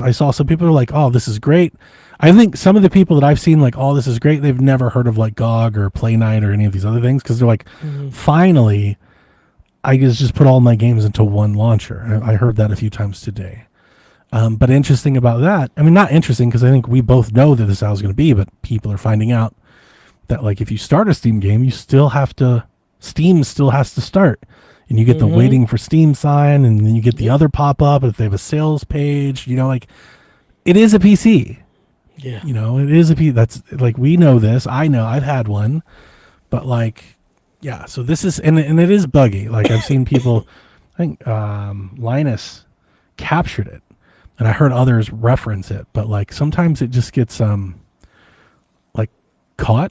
I saw some people are like, oh, this is great. I think some of the people that I've seen like, oh, this is great, they've never heard of like GOG or Play Night or any of these other things, because they're like, finally, I just put all my games into one launcher. I heard that a few times today. But interesting about that, not interesting because I think we both know that this is how it's going to be, but people are finding out that like if you start a Steam game, Steam still has to start. And you get the waiting for Steam sign, and then you get the other pop-up if they have a sales page, like it is a PC. Yeah. It is a PC. That's like, we know this. I know I've had one, but like, yeah, so this is, and it is buggy. Like I've seen people, I think Linus captured it, and I heard others reference it, but like sometimes it just gets like caught.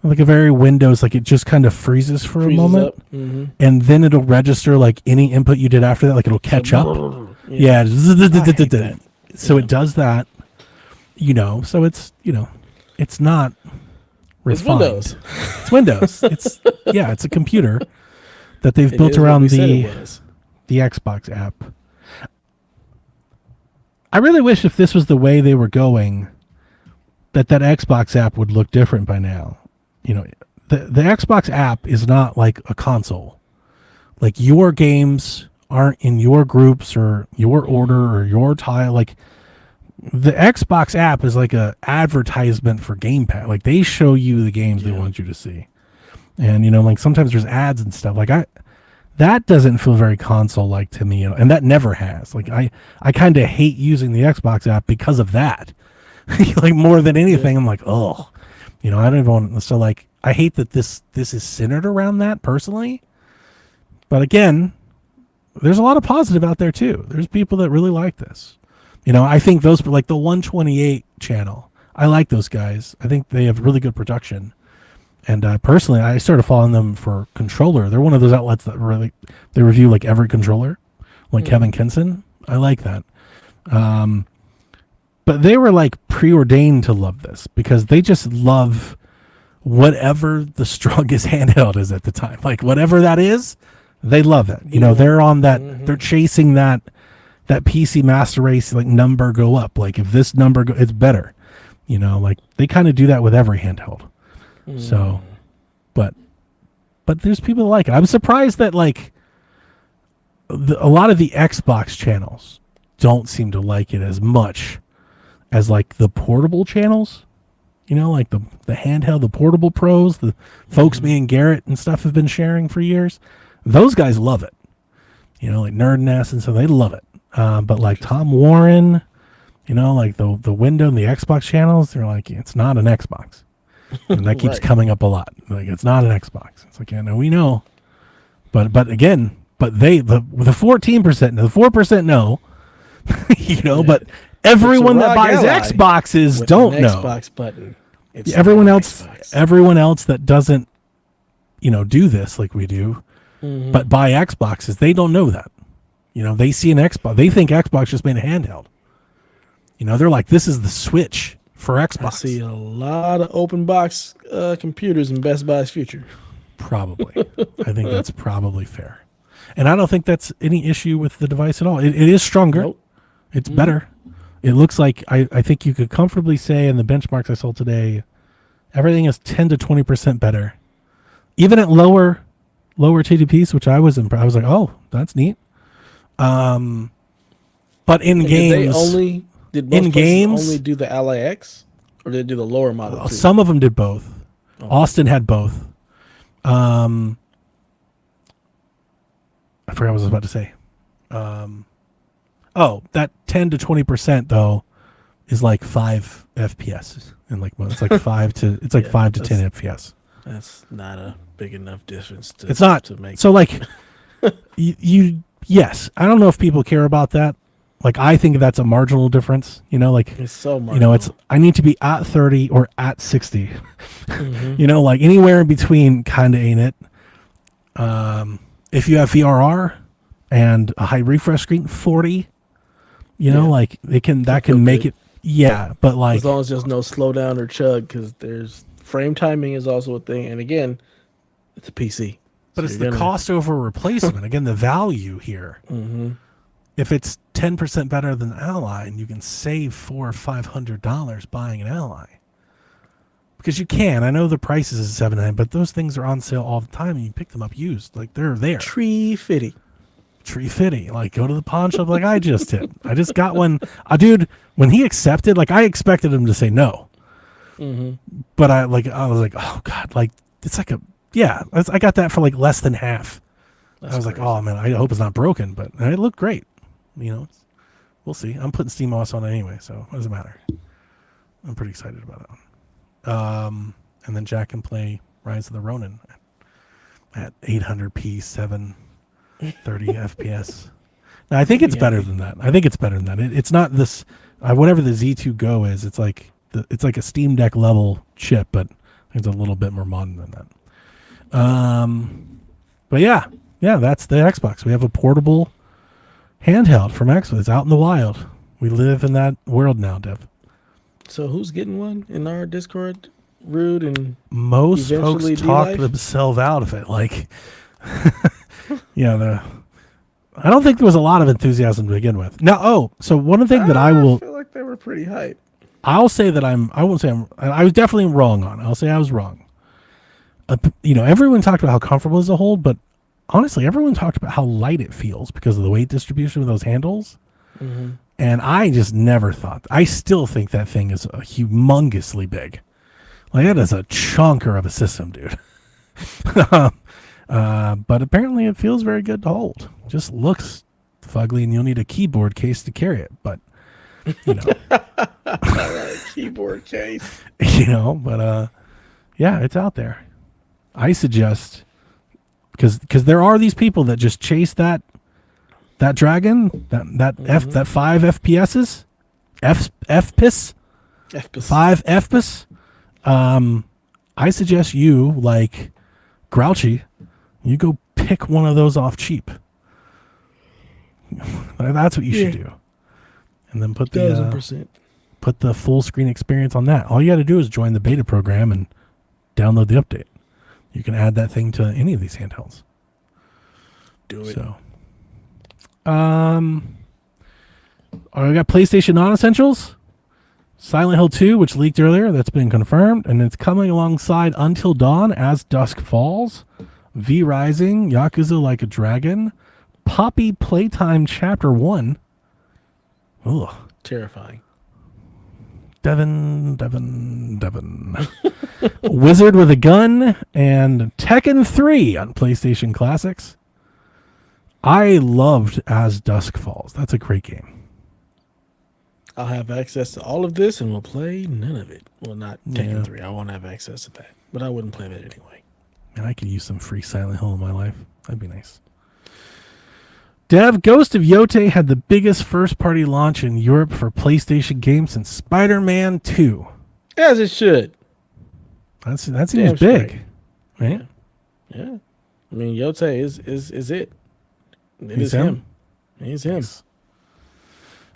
Like a very Windows, like it just kind of freezes for a moment, and then it'll register like any input you did after that, like it'll catch up. Yeah. So it does that, so it's, it's not refined. It's Windows. It's a computer that they've built around the Xbox app. I really wish if this was the way they were going, that Xbox app would look different by now. The Xbox app is not like a console. Like your games aren't in your groups or your order or your tile. Like the Xbox app is like a advertisement for Game Pass. Like they show you the games they want you to see. And, like sometimes there's ads and stuff. Like that doesn't feel very console-like to me. And that never has. Like I kind of hate using the Xbox app because of that. Like more than anything, I'm like, oh. I don't even want, so like, I hate that this is centered around that personally. But again, there's a lot of positive out there too. There's people that really like this. I think those, like the 128 channel, I like those guys. I think they have really good production. And personally, I started following them for controller. They're one of those outlets that really they review like every controller, like Kevin Kinson. I like that. But they were like preordained to love this because they just love whatever the strongest handheld is at the time. Like whatever that is, they love it. You know, they're on that. They're chasing that PC Master Race like number go up. Like if this number it's better. You know, like they kind of do that with every handheld. So, but there's people that like it. I'm surprised that like a lot of the Xbox channels don't seem to like it as much as like the portable channels. You know, like the handheld, the portable pros, the folks me and Garrett and stuff have been sharing for years. Those guys love it. You know, like Nerd Nest and so they love it. But like Tom Warren, you know, like the window and the Xbox channels, they're like, it's not an Xbox. And that keeps coming up a lot. Like it's not an Xbox. It's like, yeah, no, we know. But again, they the 14%, the 4% no. You know, but everyone that buys Xboxes don't know. Xbox button. Everyone else that doesn't, you know, do this like we do, but buy Xboxes, they don't know that. You know, they see an Xbox, they think Xbox just made a handheld. You know, they're like, this is the Switch for Xbox. I see a lot of open box computers in Best Buy's future. Probably. I think that's probably fair. And I don't think that's any issue with the device at all. It is stronger. Nope. It's better. It looks like, I think you could comfortably say in the benchmarks I saw today, everything is 10 to 20% better. Even at lower TDPs, which I was impressed. I was like, oh, that's neat. But in games... Did most places only do the Ally X, or did they do the lower model too? Some of them did both. Oh. Austin had both. I forgot what I was about to say. That 10 to 20% though is like 5 FPS, and like it's like 5 to 10 FPS. That's not a big enough difference. It's not to make. So like you yes, I don't know if people care about that. Like I think that's a marginal difference, you know, like it's so marginal. You know, I need to be at 30 or at 60. You know, like anywhere in between kind of ain't it. If you have VRR and a high refresh screen, 40, you know, like that can make it but like as long as there's no slowdown or chug, because there's frame timing is also a thing, and again, it's a PC. But it's the cost over replacement. Again, the value here. If it's 10% better than Ally, and you can save $400 or $500 buying an Ally, because you can. I know the price is $7.99, but those things are on sale all the time, and you pick them up used. Like they're there. Tree fitty. Like go to the pawn shop, like I just did. I just got one. Dude, when he accepted, like I expected him to say no, but I was like, oh god, like it's like I got that for like less than half. I was like, oh man, I hope it's not broken, but it looked great. You know, we'll see. I'm putting SteamOS on it anyway, so it doesn't matter. I'm pretty excited about that one. And then Jack can play Rise of the Ronin at 800p, 730 FPS. Now, I think it's better than that. It's not this whatever the Z2 Go is. It's like a Steam Deck level chip, but it's a little bit more modern than that. But yeah, that's the Xbox. We have a portable handheld from Xbox. It's out in the wild. We live in that world now, Dev. So who's getting one in our Discord? Rude and most folks talk themselves out of it. Like, I don't think there was a lot of enthusiasm to begin with. Now, so one thing that I feel like they were pretty hype. I'll say that I was definitely wrong on. I'll say I was wrong. Everyone talked about how comfortable it is to hold, but honestly, everyone talked about how light it feels because of the weight distribution with those handles. And I just never thought. I still think that thing is humongously big. Like, that is a chunker of a system, dude. But apparently it feels very good to hold. Just looks fugly, and you'll need a keyboard case to carry it. But, keyboard case. But it's out there. I suggest, because there are these people that just chase that dragon, that 5 FPSs, FPIS, 5 FPIS. I suggest you, like Grouchy, you go pick one of those off cheap. That's what you should do. And then put the 1000%. put the full screen experience on that. All you got to do is join the beta program and download the update. You can add that thing to any of these handhelds. Do it. So, we got PlayStation non-essentials. Silent Hill 2, which leaked earlier, that's been confirmed, and it's coming alongside Until Dawn, As Dusk Falls, V Rising, Yakuza Like a Dragon, Poppy Playtime Chapter 1. Ugh. Terrifying. Devin. Wizard with a Gun, and Tekken 3 on PlayStation Classics. I loved As Dusk Falls. That's a great game. I'll have access to all of this and we'll play none of it. Well, not Tekken 3. I won't have access to that. But I wouldn't play that anyway. Man, I could use some free Silent Hill in my life. That'd be nice. Dev, Ghost of Yote had the biggest first-party launch in Europe for PlayStation games since Spider-Man 2. As it should. That seems big, right? Yeah. I mean, Yote is it. He's him. He's him.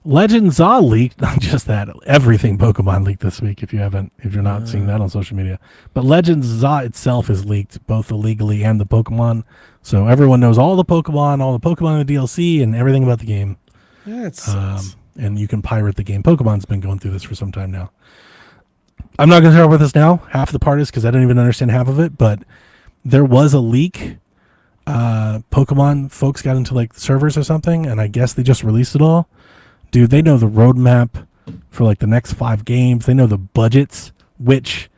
Legend Za leaked, not just that, everything Pokemon leaked this week if you're not seeing that on social media. But Legend Za itself is leaked, both illegally and the Pokemon. So everyone knows all the Pokemon in the DLC, and everything about the game. That sucks. And you can pirate the game. Pokemon's been going through this for some time now. I'm not going to talk about this now. Half the part is because I don't even understand half of it, but there was a leak. Pokemon folks got into like servers or something, and I guess they just released it all. Dude, they know the roadmap for like the next 5 games. They know the budgets, which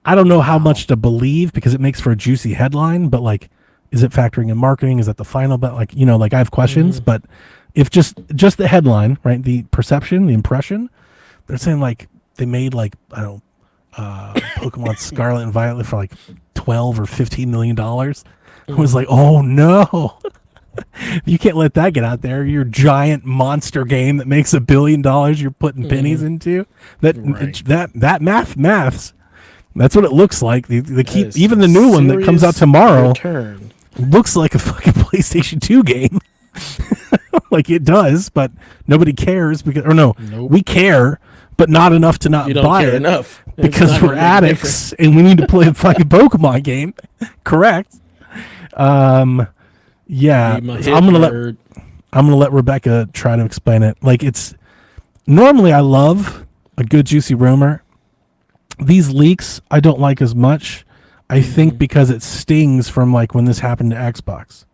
I don't know how much to believe because it makes for a juicy headline, but like, is it factoring in marketing? Is that the final? But like, like I have questions, but if just the headline, right? The perception, the impression, they're saying like they made like, I don't know, Pokemon Scarlet and Violet for like $12 or $15 million. I was like, oh no. You can't let that get out there. Your giant monster game that makes $1 billion you're putting pennies into. That maths. That's what it looks like. They keep even the new one that comes out tomorrow looks like a fucking PlayStation 2 game. Like it does, but nobody cares because we care, but not enough to not buy it enough because we're addicts and we need to play a fucking Pokemon game. Correct. Yeah, so I'm gonna let Rebecca try to explain it. Like it's normally I love a good juicy rumor. These leaks I don't like as much. I think because it stings from like when this happened to Xbox.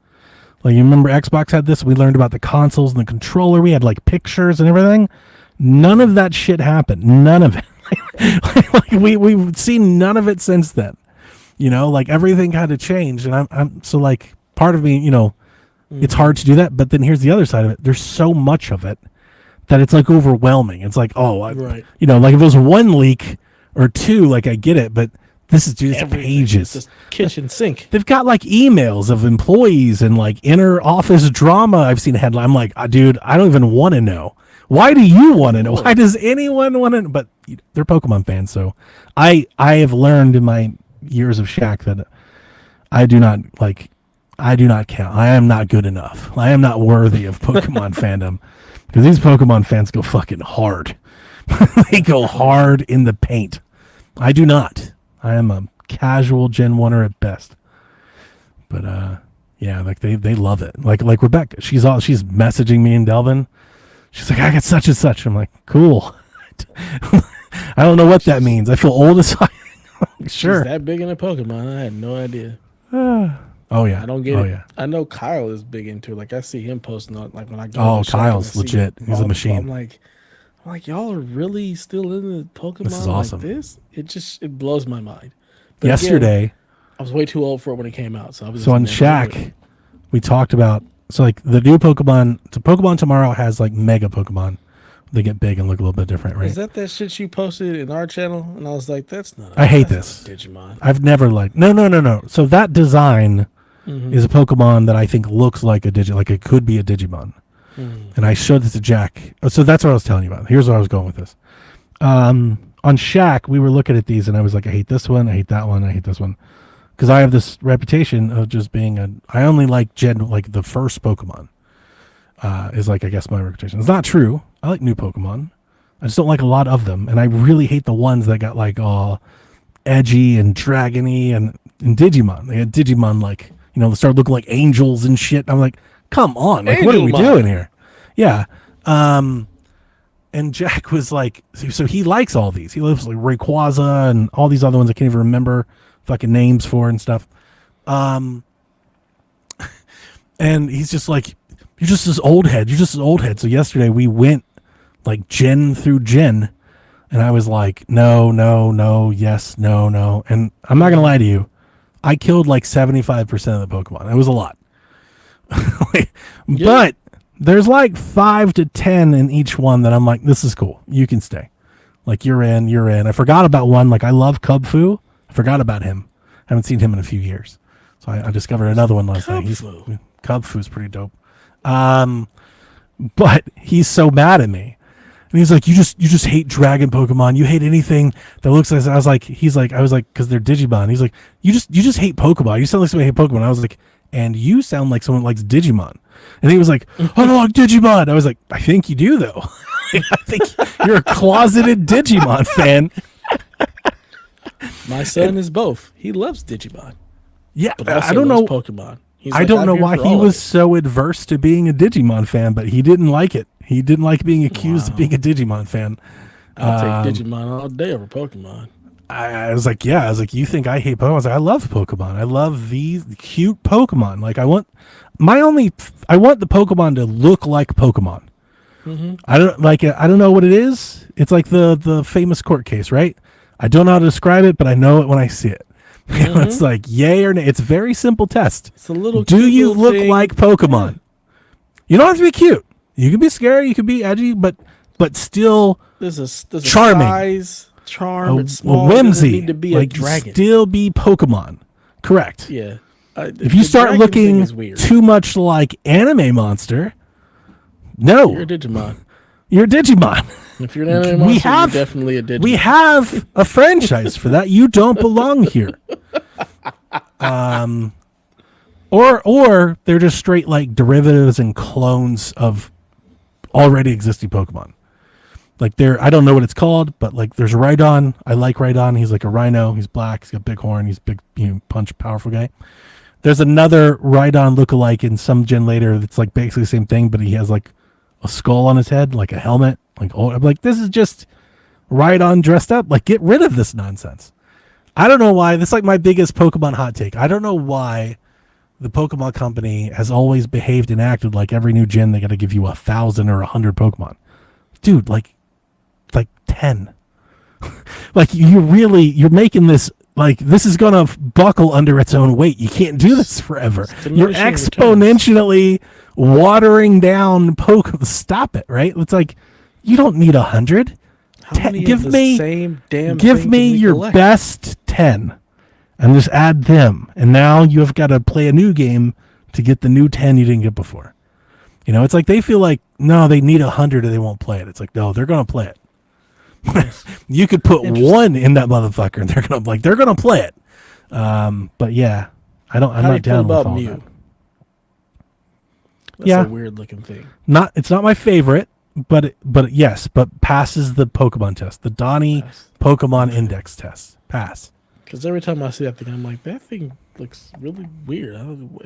Like you remember Xbox had this. We learned about the consoles and the controller. We had like pictures and everything. None of that shit happened. None of it. Like we've seen none of it since then. Like everything had to change, and I'm so like. Part of me, it's hard to do that. But then here's the other side of it. There's so much of it that it's like overwhelming. It's like, like if it was one leak or two, like I get it. But this is just pages. It's just kitchen sink. They've got like emails of employees and like inner office drama. I've seen a headline. I'm like, dude, I don't even want to know. Why do you want to know? Why does anyone want to know? But they're Pokemon fans. So I have learned in my years of Shaq that I do not count. I am not good enough. I am not worthy of Pokemon fandom because these Pokemon fans go fucking hard. They go hard in the paint. I do not. I am a casual Gen 1er at best. But yeah, like they love it. Like Rebecca, she's messaging me and Delvin. She's like, I got such and such. I'm like, cool. I don't know what that means. I feel old as fuck. Sure. She's that big in a Pokemon. I had no idea. Oh yeah, I don't get it. Yeah. I know Kyle is big into it. Like I see him posting on like when I go. Oh, Kyle's legit. He's a machine. I'm like y'all are really still in the Pokemon this is awesome. Like this. It blows my mind. But yesterday, again, I was way too old for it when it came out. So I was on Shaq. We talked about like the new Pokemon. So Pokemon Tomorrow has like mega Pokemon. They get big and look a little bit different, right? Is that shit you posted in our channel? And I was like, that's not. I hate this. Digimon. I've never liked. No. So that design is a Pokemon that I think looks like a like it could be a Digimon. And I showed this to Jack. So that's what I was telling you about. Here's where I was going with this. On on Shack, we were looking at these, and I was like, I hate this one, I hate that one, I hate this one, because I have this reputation of just being I only like like the first Pokemon. Is like, I guess, my reputation. It's not true. I like new Pokemon. I just don't like a lot of them, and I really hate the ones that got like all edgy and dragony and Digimon. They had Digimon like, they started looking like angels and shit. I'm like, come on, like what are we doing here? Yeah. And Jack was like, so he likes all these. He loves like Rayquaza and all these other ones I can't even remember fucking names for and stuff. And he's just like, you're just this old head. You're just this old head. So yesterday we went like gen through gen, and I was like, no, no, no, yes, no, no. And I'm not going to lie to you. I killed like 75% of the Pokemon. It was a lot. But there's like 5 to 10 in each one that I'm like, this is cool. You can stay. Like, you're in, you're in. I forgot about one. Like, I love Cub Fu. I forgot about him. I haven't seen him in a few years. So I discovered another one last night. Cub Fu's pretty dope. But he's so mad at me. And he's like, you just hate dragon Pokemon. You hate anything that looks like. I was like, because they're Digimon. He's like, you just hate Pokemon. You sound like somebody hate Pokemon. I was like, and you sound like someone likes Digimon. And he was like, I don't like Digimon. I was like, I think you do though. I think you're a closeted Digimon fan. My son is both. He loves Digimon. Yeah, but also I don't know Pokemon. I don't know why he was so adverse to being a Digimon fan, but he didn't like it. He didn't like being accused of being a Digimon fan. I'll take Digimon all day over Pokemon. I was like, you think I hate Pokemon? I was like, I love Pokemon. I love these cute Pokemon. Like, I want the Pokemon to look like Pokemon. Mm-hmm. I don't know what it is. It's like the famous court case, right? I don't know how to describe it, but I know it when I see it. Mm-hmm. It's like yay or nay. It's a very simple test. It's a little. Do you look like Pokemon? Yeah. You don't have to be cute. You can be scary. You can be edgy, but still there's a charming. Size, charm. It's small. Whimsy. Need to be like a dragon. Still be Pokemon. Correct. Yeah. If you start looking too much like Anime Monster, no, you're a Digimon. You're a Digimon. If you're an anime monster, you're definitely a Digimon. We have a franchise for that. You don't belong here. Or they're just straight like derivatives and clones of already existing Pokemon. Like I don't know what it's called, but like there's Rhydon. I like Rhydon. He's like a rhino. He's black. He's got big horn. He's big, punch, powerful guy. There's another Rhydon lookalike in some gen later that's like basically the same thing, but he has like a skull on his head, like a helmet. Like, I'm like, this is just Rhydon dressed up. Like, get rid of this nonsense. I don't know why. This is like my biggest Pokemon hot take. I don't know why the Pokemon company has always behaved and acted like every new gen they got to give you 1,000 or 100 Pokemon. Dude, like 10. Like, you're making this, like, this is going to buckle under its own weight. You can't do this forever. You're exponentially watering down Pokemon. Stop it, right? It's like, you don't need 100. Give me your best 10 and just add them. And now you have got to play a new game to get the new 10 you didn't get before. It's like they feel like, no, they need 100 or they won't play it. It's like, no, they're going to play it. You could put one in that motherfucker and they're going to play it. But yeah, I'm not down with all that. That's a weird looking thing. It's not my favorite, but yes, but passes the Pokemon test, the Donnie Pokemon Index test. Pass. Because every time I see that thing, I'm like, that thing looks really weird.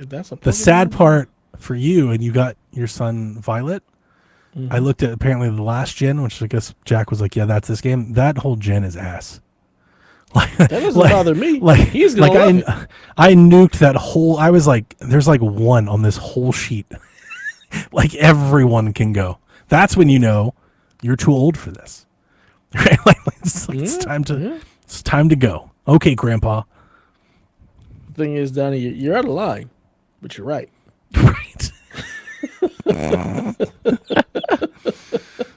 That's a Pokemon? The sad part for you, and you got your son Violet. Mm-hmm. I looked at apparently the last gen, which I guess Jack was like, yeah, that's this game. That whole gen is ass. That doesn't bother me. He's gonna love it. I nuked that whole. I was like, there's like one on this whole sheet. Like everyone can go. That's when you know you're too old for this. Right? It's time to go. Okay, Grandpa. The thing is, Donnie, you're out of line, but you're right. Right.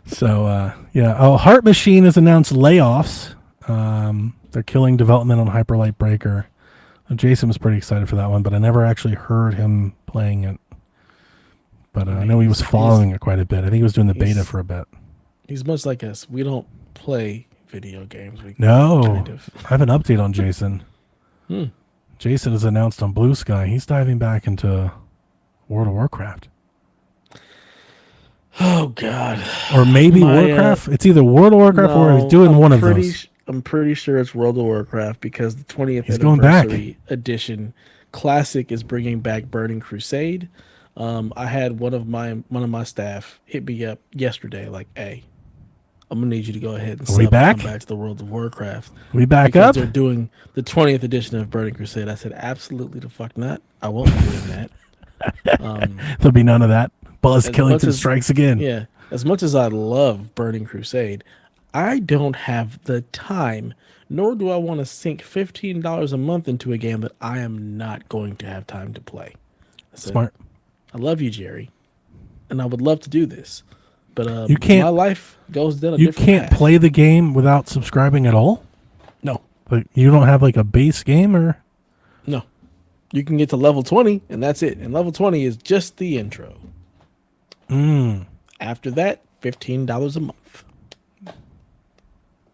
So yeah. Oh, Heart Machine has announced layoffs. They're killing development on Hyper Light Breaker. Jason was pretty excited for that one, but I never actually heard him playing it. But I know he was following it quite a bit. I think he was doing the beta for a bit. He's much like us. We don't play. video games. We No, kind of. I have an update on Jason. Hmm. Jason is announced on Blue Sky. He's diving back into World of Warcraft. Oh God. Or maybe My, Warcraft. It's either World of Warcraft or he's doing one of those. I'm pretty sure it's World of Warcraft because the 20th He's going back. anniversary edition classic is bringing back Burning Crusade. I had one of my staff hit me up yesterday, like, "Hey, I'm gonna need you to go ahead and Are we sub and back? come back to the World of Warcraft We back because up? they're doing the 20th edition of Burning Crusade." I said, "Absolutely the fuck not! I won't be doing that." There'll be none of that. Buzz As much Killington as strikes again. Yeah, as much as I love Burning Crusade, I don't have the time, nor do I want to sink $15 a month into a game that I am not going to have time to play. I said, Smart. I love you, Jerry, and I would love to do this, but You can't- my life goes down a You different can't path. play the game without subscribing at all? No, Like you don't have like a base game or no. You can get to level 20, and that's it. And level 20 is just the intro. After that, $15 a month.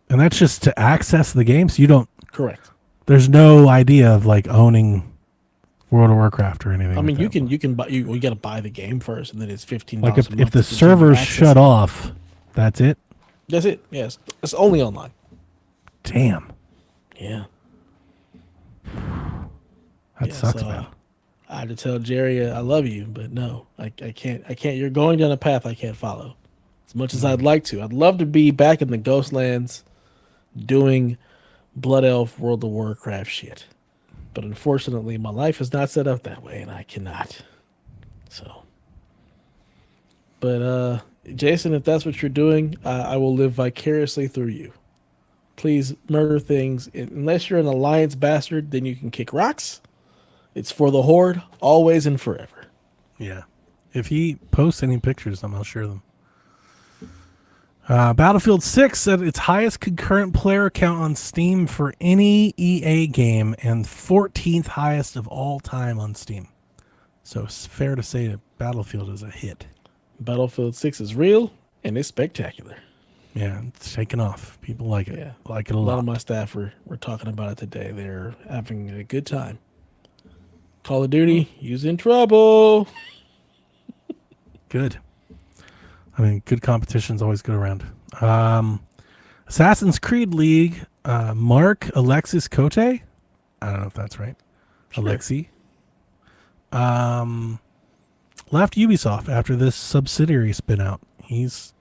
and that's just to access the game. So you don't Correct. there's no idea of like owning World of Warcraft or anything. I mean, like you can buy. You got to buy the game first, and then it's $15. like a if month the to continue servers accessing shut it. off, that's it. That's it. Yes, it's only online. Damn. Yeah, That yeah, sucks, so, man. I had to tell Jerry I love you, but no, I can't. I can't. You're going down a path I can't follow. As much as I'd like to, I'd love to be back in the Ghostlands, doing Blood Elf World of Warcraft shit. But unfortunately, my life is not set up that way, and I cannot. So, but Jason, if that's what you're doing, I will live vicariously through you. Please murder things. Unless you're an alliance bastard, then you can kick rocks. It's for the horde, always and forever. Yeah. If he posts any pictures, I'll share them. Battlefield 6 at its highest concurrent player count on Steam for any EA game and 14th highest of all time on Steam. So it's fair to say that Battlefield is a hit. Battlefield 6 is real, and it's spectacular. Yeah, it's taken off. People like it. Yeah. Like it a A lot lot. of my staff were talking about it today. They're having a good time. Call of Duty, he's in trouble. Good. I mean, good competition's always good around. Assassin's Creed League, Mark Alexis Cote. I don't know if that's right. Sure. Alexi. Left Ubisoft after this subsidiary spin out. He's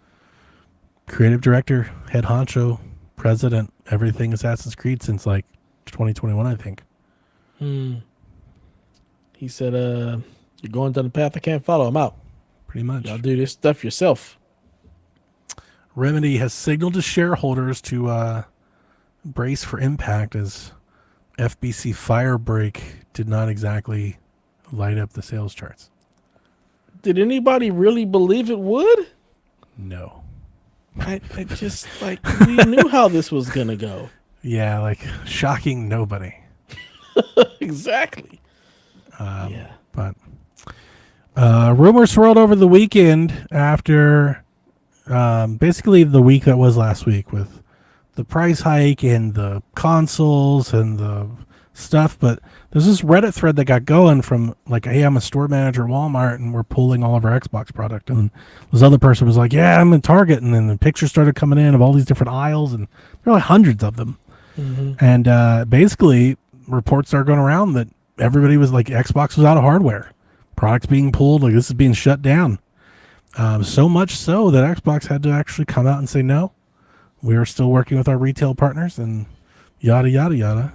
creative director, head honcho, president, everything Assassin's Creed since like 2021, I think. He said, you're going down the path I can't follow. I'm out. Pretty much. Y'all do this stuff yourself. Remedy has signaled to shareholders to brace for impact as FBC Firebreak did not exactly light up the sales charts. Did anybody really believe it would? No. I just, like, we knew how this was going to go. Yeah, like shocking nobody. Exactly. Yeah. But rumors swirled over the weekend after basically the week that was last week with the price hike and the consoles and the stuff. But there's this Reddit thread that got going from like, hey, I'm a store manager at Walmart and we're pulling all of our Xbox product. And this other person was like, yeah, I'm in Target. And then the pictures started coming in of all these different aisles and there were like hundreds of them. Mm-hmm. And basically reports are going around that everybody was like, Xbox was out of hardware. Products being pulled, like this is being shut down. So much so that Xbox had to actually come out and say, no, we are still working with our retail partners and yada, yada, yada.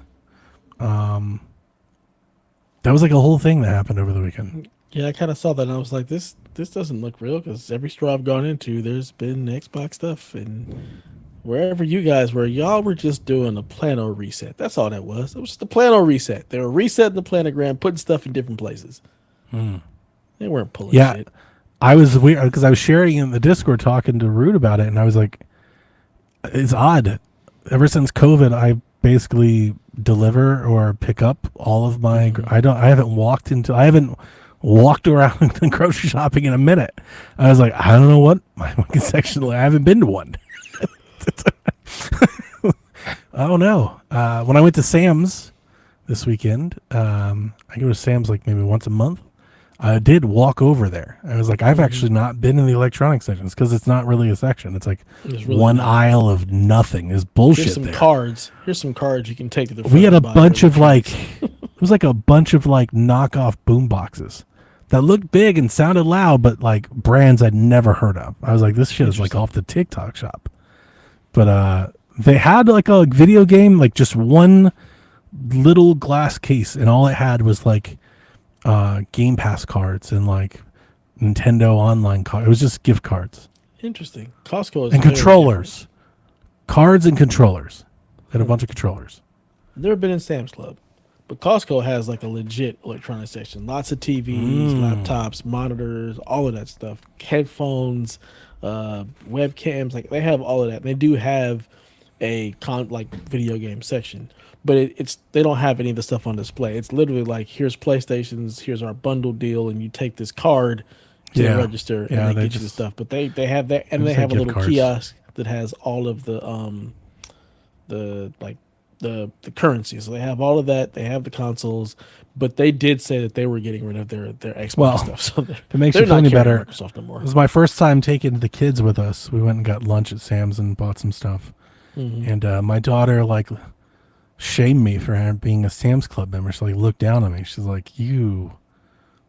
That was like a whole thing that happened over the weekend. Yeah, I kind of saw that and I was like, this doesn't look real because every store I've gone into, there's been Xbox stuff. And wherever you guys were, y'all were just doing a plano reset. That's all that was. It was just a plano reset. They were resetting the planogram, putting stuff in different places. They weren't pulling shit. I was weird because I was sharing in the Discord talking to Root about it, and I was like, it's odd. Ever since COVID, I basically deliver or pick up all of my. I haven't walked around grocery shopping in a minute. I was like, I don't know what my section. I haven't been to one. Oh no! When I went to Sam's this weekend, I go to Sam's like maybe once a month. I did walk over there. I was like, I've actually not been in the electronics sections because it's not really a section. It's like It's really one not. aisle of nothing. There's Here's bullshit some there. cards. Here's some cards you can take to the front. We had a and buy bunch of like, electronics. it was like a bunch of like knockoff boom boxes that looked big and sounded loud, but like brands I'd never heard of. I was like, this shit is like off the TikTok shop. But they had like a video game, like just one little glass case, and all it had was like Game Pass cards and like Nintendo Online cards. It was just gift cards Interesting. Costco is and very controllers, cards and controllers. They had a bunch of controllers. different. Never been in Sam's Club, but Costco has like a legit electronics section. Lots of TVs, laptops, monitors, all of that stuff. Headphones, webcams. Like they have all of that. They do have a like video game section, but it's they don't have any of the stuff on display. It's literally like here's PlayStations, here's our bundle deal, and you take this card to the register and they get you the stuff. But they have that, and they have a little kiosk that has all of the like the currency. So they have all of that. They have the consoles, but they did say that they were getting rid of their Xbox stuff. So if it makes you feel any better, Microsoft no more. It was my first time taking the kids with us. We went and got lunch at Sam's and bought some stuff. And my daughter like shamed me for being a Sam's Club member. She like looked down on me. She's like, "You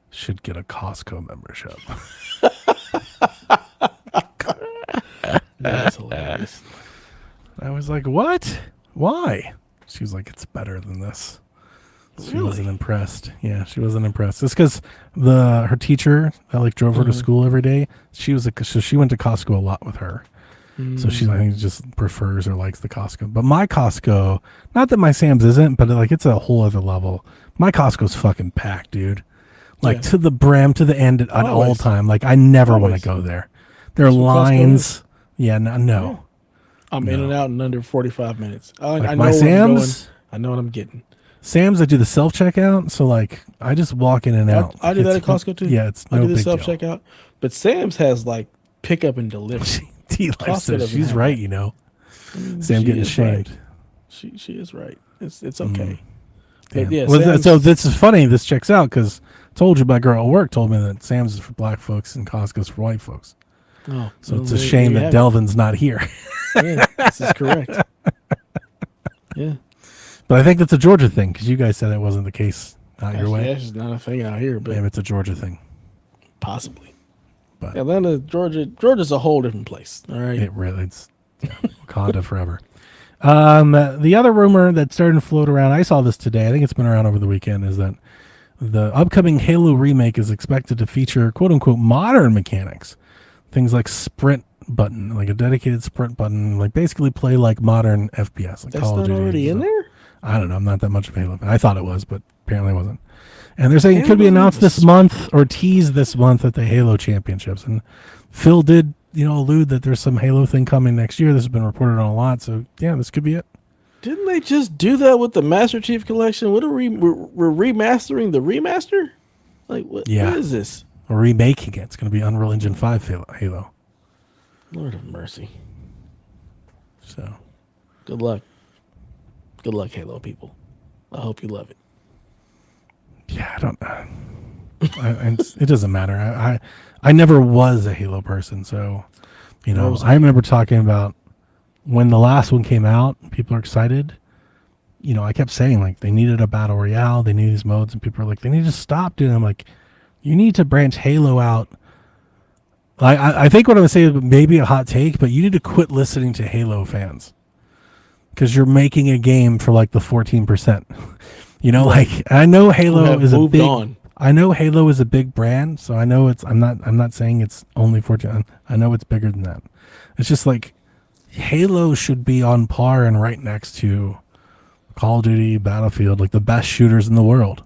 should get a Costco membership." That's hilarious. I was like, "What? Why?" She was like, "It's better than this." She wasn't impressed. Yeah, she wasn't impressed. It's because her teacher that like drove her to school every day. So she went to Costco a lot with her. So she, I think, just prefers or likes the Costco. But my Costco, not that my Sam's isn't, but like it's a whole other level. My Costco's fucking packed, dude. Like to the brim, to the end at all time. Like I never want to go there. There are lines. Yeah, no. I'm in and out in under 45 minutes. I know my Sam's. I know what I'm getting. Sam's, I do the self checkout, so like I just walk in and out. I do that at Costco too. Yeah, it's no I do big the self deal. checkout, but Sam's has like pickup and delivery. She's right, you know. Sam getting shamed. Right. She is right. It's okay. But yeah, so this is funny. This checks out because I told you my girl at work told me that Sam's is for black folks and Costco's for white folks. Oh, so it's a shame that Delvin's not here. Yeah, this is correct. Yeah. But I think that's a Georgia thing because you guys said it wasn't the case out your way. Yeah, it's not a thing out here, but maybe it's a Georgia thing. Possibly. But Atlanta, Georgia's a whole different place. All right. It's Wakanda forever. The other rumor that's starting to float around, I saw this today, I think it's been around over the weekend, is that the upcoming Halo remake is expected to feature quote unquote modern mechanics. Things like sprint button, like a dedicated sprint button, like basically play like modern FPS. Like that's Call of not Duty already in there? I don't know. I'm not that much of a Halo fan. I thought it was, but apparently it wasn't. And they're saying it could be announced this month or teased this month at the Halo Championships. And Phil did, allude that there's some Halo thing coming next year. This has been reported on a lot. So, yeah, this could be it. Didn't they just do that with the Master Chief Collection? What are we're remastering the remaster? Like, what is this? We're remaking it. It's going to be Unreal Engine 5 Halo. Lord of mercy. So. Good luck. Good luck, Halo people. I hope you love it. Yeah, I don't know. It doesn't matter. I never was a Halo person, so I remember talking about when the last one came out. People are excited. I kept saying like they needed a battle royale, they need these modes, and people are like they need to stop doing. I'm like, you need to branch Halo out. I think what I'm gonna say is maybe a hot take, but you need to quit listening to Halo fans because you're making a game for like the 14%. Like I know Halo is a big. I know Halo is a big brand, so I know I'm not saying it's only 14. I know it's bigger than that. It's just like Halo should be on par and right next to Call of Duty, Battlefield, like the best shooters in the world.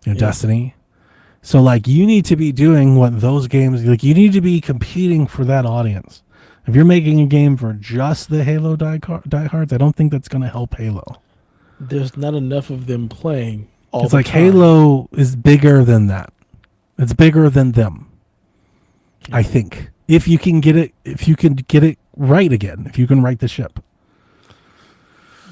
Destiny. So like you need to be doing what those games like. You need to be competing for that audience. If you're making a game for just the Halo diehards, I don't think that's going to help Halo. There's not enough of them playing. It's like time. Halo is bigger than that. It's bigger than them. I think if you can get it right again, if you can right the ship.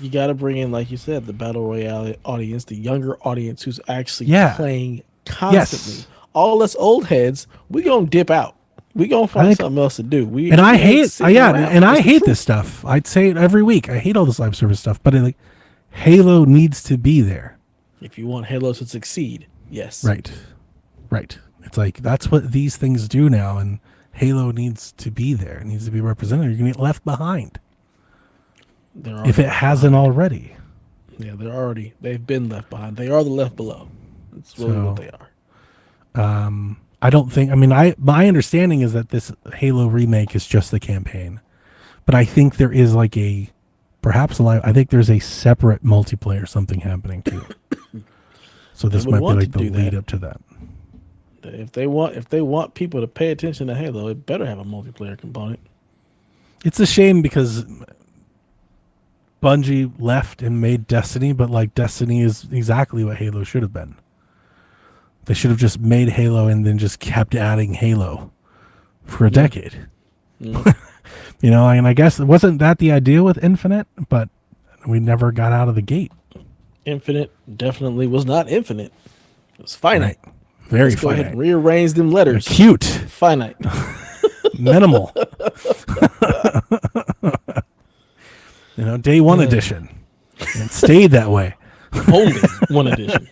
You got to bring in, like you said, the battle royale audience, the younger audience who's actually Yeah. playing constantly. Yes. All us old heads, we gonna dip out. We gonna I find think, something else to do. We and I ain't hate, sitting yeah, around. and I It's the hate this truth. stuff. I'd say it every week. I hate all this live service stuff, but like, Halo needs to be there. If you want Halo to succeed, yes, Right. Right. It's like that's what these things do now, and Halo needs to be there. It needs to be represented. You're gonna get left behind they're if already it left hasn't behind. already. Yeah, they've been left behind. They are the left below. That's really what So they are. I don't think. I mean, my understanding is that this Halo remake is just the campaign, but I think there is like a perhaps a live. I think there's a separate multiplayer something happening too. So They this would might be want like to the do lead that. up to that. If they want people to pay attention to Halo, it better have a multiplayer component. It's a shame because Bungie left and made Destiny, but like Destiny is exactly what Halo should have been. They should have just made Halo and then just kept adding Halo for a decade. Mm. You know, and I guess wasn't that the idea with Infinite, but we never got out of the gate. Infinite definitely was not infinite. It was finite. Right. Very Let's go ahead and finite. rearrange them letters. Acute. Finite. Minimal. You know, day one edition. And it stayed that way. Only one edition.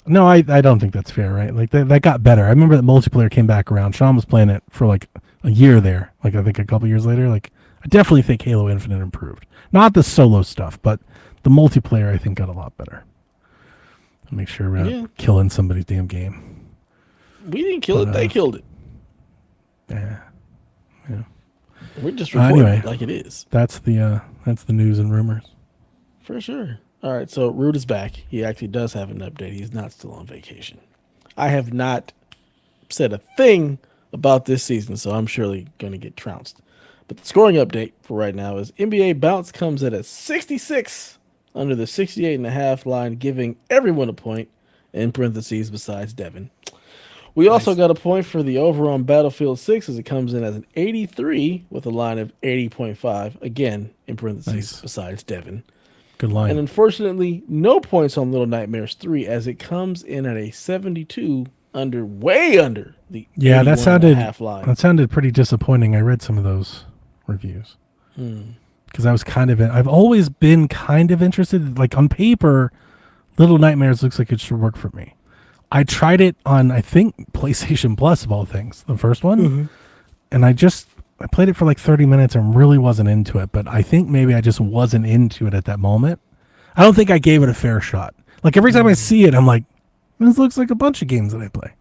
No, I don't think that's fair, right? Like that got better. I remember that multiplayer came back around. Sean was playing it for like a year there. Like I think a couple years later. Like I definitely think Halo Infinite improved. Not the solo stuff, but the multiplayer I think got a lot better. Make sure we're not killing somebody's damn game. We didn't kill it. They killed it. Yeah. Yeah. We're just reporting Anyway, it like it is. That's the news and rumors. For sure. All right, so Rude is back. He actually does have an update. He's not still on vacation. I have not said a thing about this season, so I'm surely going to get trounced. But the scoring update for right now is NBA bounce comes in at 66 under the 68.5 line, giving everyone a point in parentheses besides Devin. We also got a point for the over on Battlefield 6 as it comes in as an 83 with a line of 80.5, again in parentheses besides Devin. Good line. And unfortunately, no points on Little Nightmares 3 as it comes in at a 72 way under the that sounded half line. That sounded pretty disappointing. I read some of those reviews. Because I was I've always been kind of interested. Like on paper, Little Nightmares looks like it should work for me. I tried it on, I think, PlayStation Plus of all things, the first one. And I played it for like 30 minutes and really wasn't into it. But I think maybe I just wasn't into it at that moment. I don't think I gave it a fair shot. Like every time I see it, I'm like, this looks like a bunch of games that I play.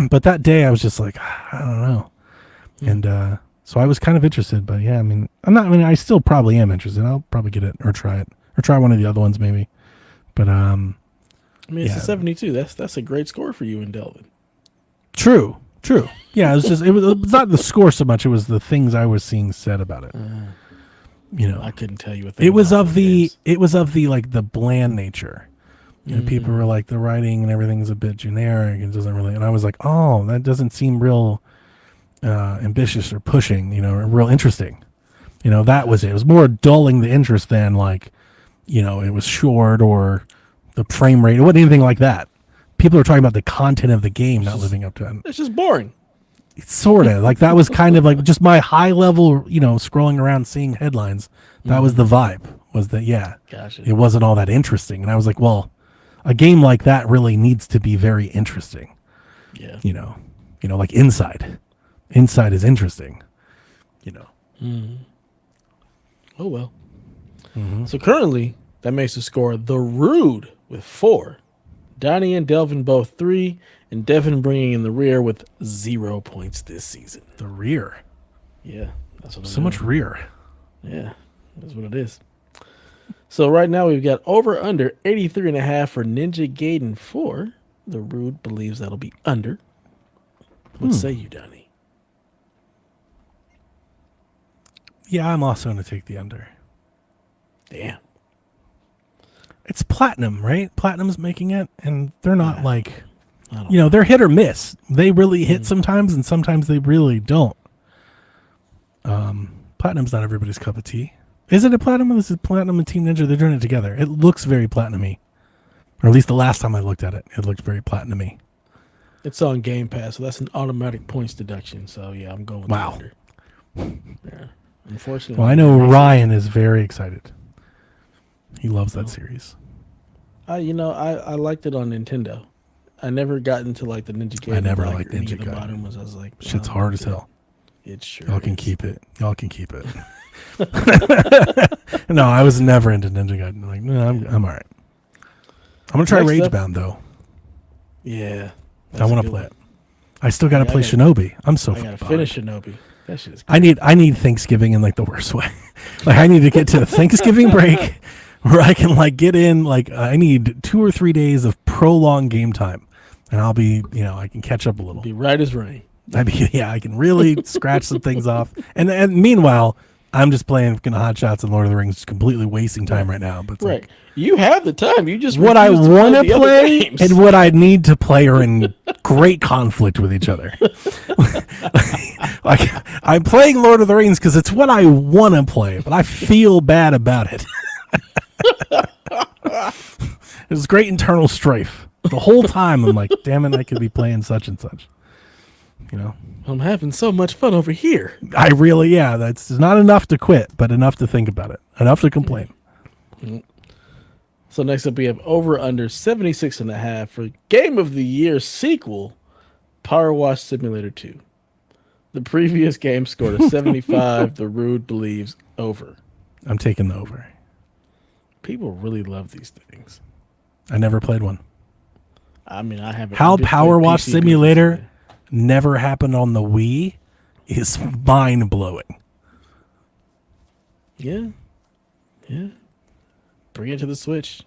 But that day I was just like, I don't know. And so I was kind of interested. But yeah, I still probably am interested. I'll probably get it or try it. Or try one of the other ones maybe. But it's a 72. That's a great score for you and Delvin. True. Yeah, it was not the score so much. It was the things I was seeing said about it. I couldn't tell you what they it was of the like the bland nature. You know, people were like the writing and everything's a bit generic. It doesn't really, and I was like, oh, that doesn't seem real ambitious or pushing. You know, or real interesting. You know, that was it. It was more dulling the interest than like, you know, it was short or the frame rate. It wasn't anything like that. People are talking about the content of the game not living up to it. It's just boring. It's sort of like that was kind of like just my high level, you know, scrolling around seeing headlines. That was the vibe. Was that Gotcha. it wasn't all that interesting, and I was like, well, a game like that really needs to be very interesting. Yeah. You know, like Inside. Inside is interesting. You know. Oh well. So currently, that makes the score the Rude with 4. Donnie and Delvin both 3, and Devin bringing in the rear with 0 points this season. The rear. Yeah, that's what. So much rear. Yeah, that's what it is. So right now we've got over under 83.5 for Ninja Gaiden 4. The Rude believes that'll be under. What say you, Donnie? Yeah, I'm also going to take the under. Damn. It's Platinum, right? Platinum's making it, and they're not like, I don't you know, they're hit or miss. They really hit sometimes, and sometimes they really don't. Platinum's not everybody's cup of tea. Is it a Platinum? This is Platinum and Team Ninja. They're doing it together. It looks very Platinum-y. Or at least the last time I looked at it, it looked very Platinum-y. It's on Game Pass, so that's an automatic points deduction. So yeah, I'm going with Wow. the under. Yeah. Unfortunately. Well, I know Ryan is very excited. He loves that series. I liked it on Nintendo. I never got into like the Ninja Gaiden. I never like, liked or any Ninja of the Gaiden. modern ones. I was like, Shit's hard as hell. It sure Y'all can is. keep it. Y'all can keep it. No, I was never into Ninja Gaiden. Like, no, I'm all right. I'm gonna try Next up- Ragebound though. Yeah. I want to play it. I still gotta play I gotta- Shinobi. I'm so. I gotta fucking finish behind. Shinobi. That shit is great. I need Thanksgiving in like the worst way. Like I need to get to the Thanksgiving break where I can like get in. Like I need 2 or 3 days of prolonged game time, and I'll be I can catch up a little. Be right as rain. I can really scratch some things off. And meanwhile, I'm just playing fucking Hot Shots and Lord of the Rings, just completely wasting time right now. But it's Right. like, You have the time. You just what I refuse to want to the other play games. and what I need to play are in great conflict with each other. Like I'm playing Lord of the Rings because it's what I want to play, but I feel bad about it. There's great internal strife the whole time. I'm like, damn it, I could be playing such and such. I'm having so much fun over here. I really, that's not enough to quit, but enough to think about it, enough to complain. So next up we have over under 76.5 for Game of the Year sequel, Power Wash Simulator 2. The previous game scored a 75. The Rude believes over. I'm taking the over. People really love these things. I never played one. I mean, I haven't. How I did play Power Wash PC Simulator never happened on the Wii is mind blowing. Yeah. Bring it to the Switch.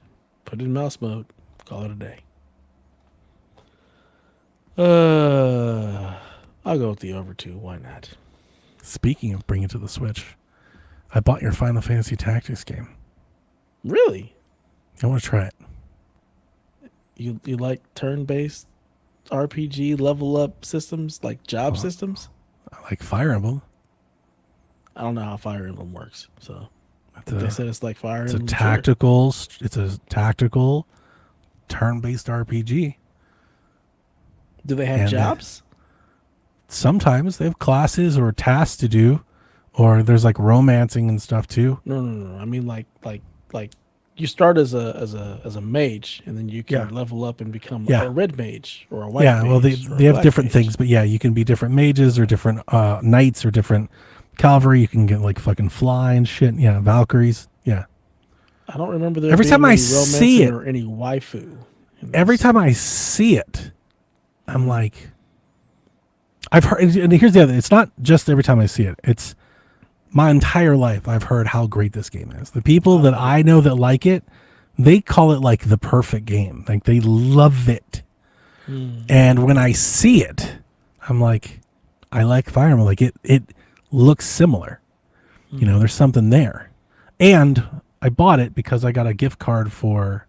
Put it in mouse mode. Call it a day. I'll go with the over 2. Why not? Speaking of bringing it to the Switch, I bought your Final Fantasy Tactics game. Really? I want to try it. You like turn-based RPG level up systems, like job systems? I like Fire Emblem. I don't know how Fire Emblem works, so It's they a, said it's like Fire it's a Emblem. sure. tactical. It's a tactical turn-based RPG. Do they have and, jobs? Sometimes they have classes or tasks to do, or there's like romancing and stuff too. No. I mean, like you start as a mage, and then you can level up and become a red mage or a white mage. Well, they or a have black different mage. things, but you can be different mages or different knights or different cavalry. You can get like fucking fly and shit. Yeah, Valkyries. Yeah. I don't remember there Every being time I any see romancing it- or any waifu. in Every this. time I see it, I'm like, I've heard, and here's the other, it's not just every time I see it, it's my entire life I've heard how great this game is. The people that I know that like it, they call it like the perfect game. Like they love it. And when I see it, I'm like, I like Fire Emblem. Like it looks similar. There's something there. And I bought it because I got a gift card for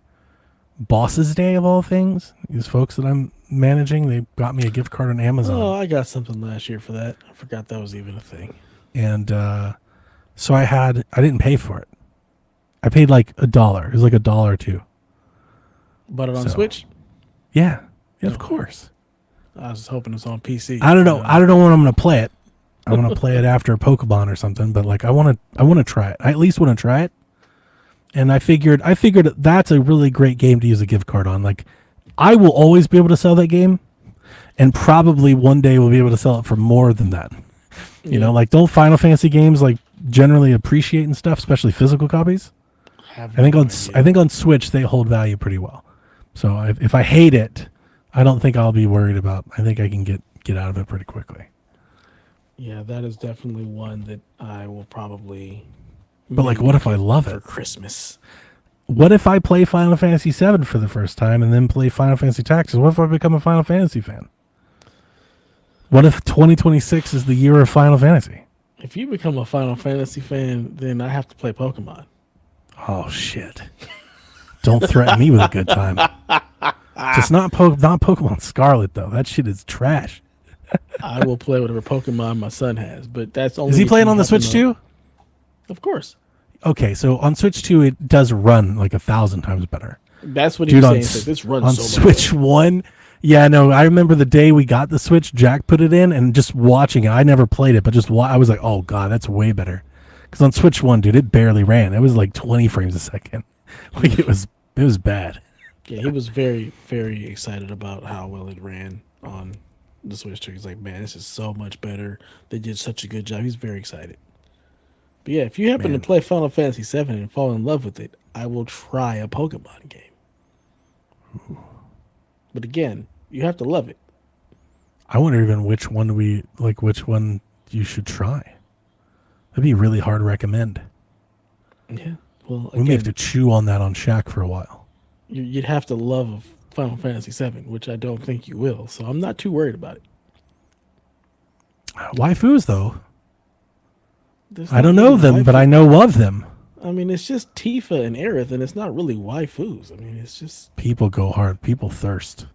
Boss's Day of all things. These folks that I'm managing, they got me a gift card on Amazon. Oh, I got something last year for that. I forgot that was even a thing. And so I didn't pay for it. I paid like $1. It was like $1 or $2. Bought it on So- Switch? Yeah, of course. I was hoping it's on PC. I don't know. I don't know when I'm going to play it. I'm going to play it after Pokemon or something. But like, I want to try it. I at least want to try it. And I figured that's a really great game to use a gift card on. Like, I will always be able to sell that game, and probably one day we'll be able to sell it for more than that. You know, like don't Final Fantasy games like generally appreciate and stuff, especially physical copies. I think on Switch they hold value pretty well. So if I hate it, I don't think I'll be worried about. I think I can get out of it pretty quickly. Yeah, that is definitely one that I will probably. But like, what if I love for it? Christmas? What if I play Final Fantasy VII for the first time and then play Final Fantasy Tactics? What if I become a Final Fantasy fan? What if 2026 is the year of Final Fantasy? If you become a Final Fantasy fan, then I have to play Pokemon. Oh shit! Don't threaten me with a good time. Just not Pokemon Scarlet though. That shit is trash. I will play whatever Pokemon my son has, but that's only. Is he if playing you on the happen Switch to- too? Of course. Okay, so on Switch 2, it does run like 1,000 times better. That's what he Dude, was on saying. He said, this runs on so much Switch better. 1, yeah, no, I remember the day we got the Switch, Jack put it in, and just watching it. I never played it, but I was like, oh god, that's way better. Because on Switch 1, dude, it barely ran. It was like 20 frames a second. Like it was bad. Yeah, he was very, very excited about how well it ran on the Switch 2. He's like, man, this is so much better. They did such a good job. He's very excited. But yeah, if you happen to Man, play Final Fantasy VII and fall in love with it, I will try a Pokemon game. But again, you have to love it. I wonder even which one you should try. That'd be really hard to recommend. Yeah. Well, We may have again, to chew on that on Shaq for a while. you'd have to love Final Fantasy VII, which I don't think you will. So I'm not too worried about it. Waifus, though. There's I not don't know really them, but waifu. I know of them. I mean, it's just Tifa and Aerith, and it's not really waifus. I mean, it's just People go hard. People thirst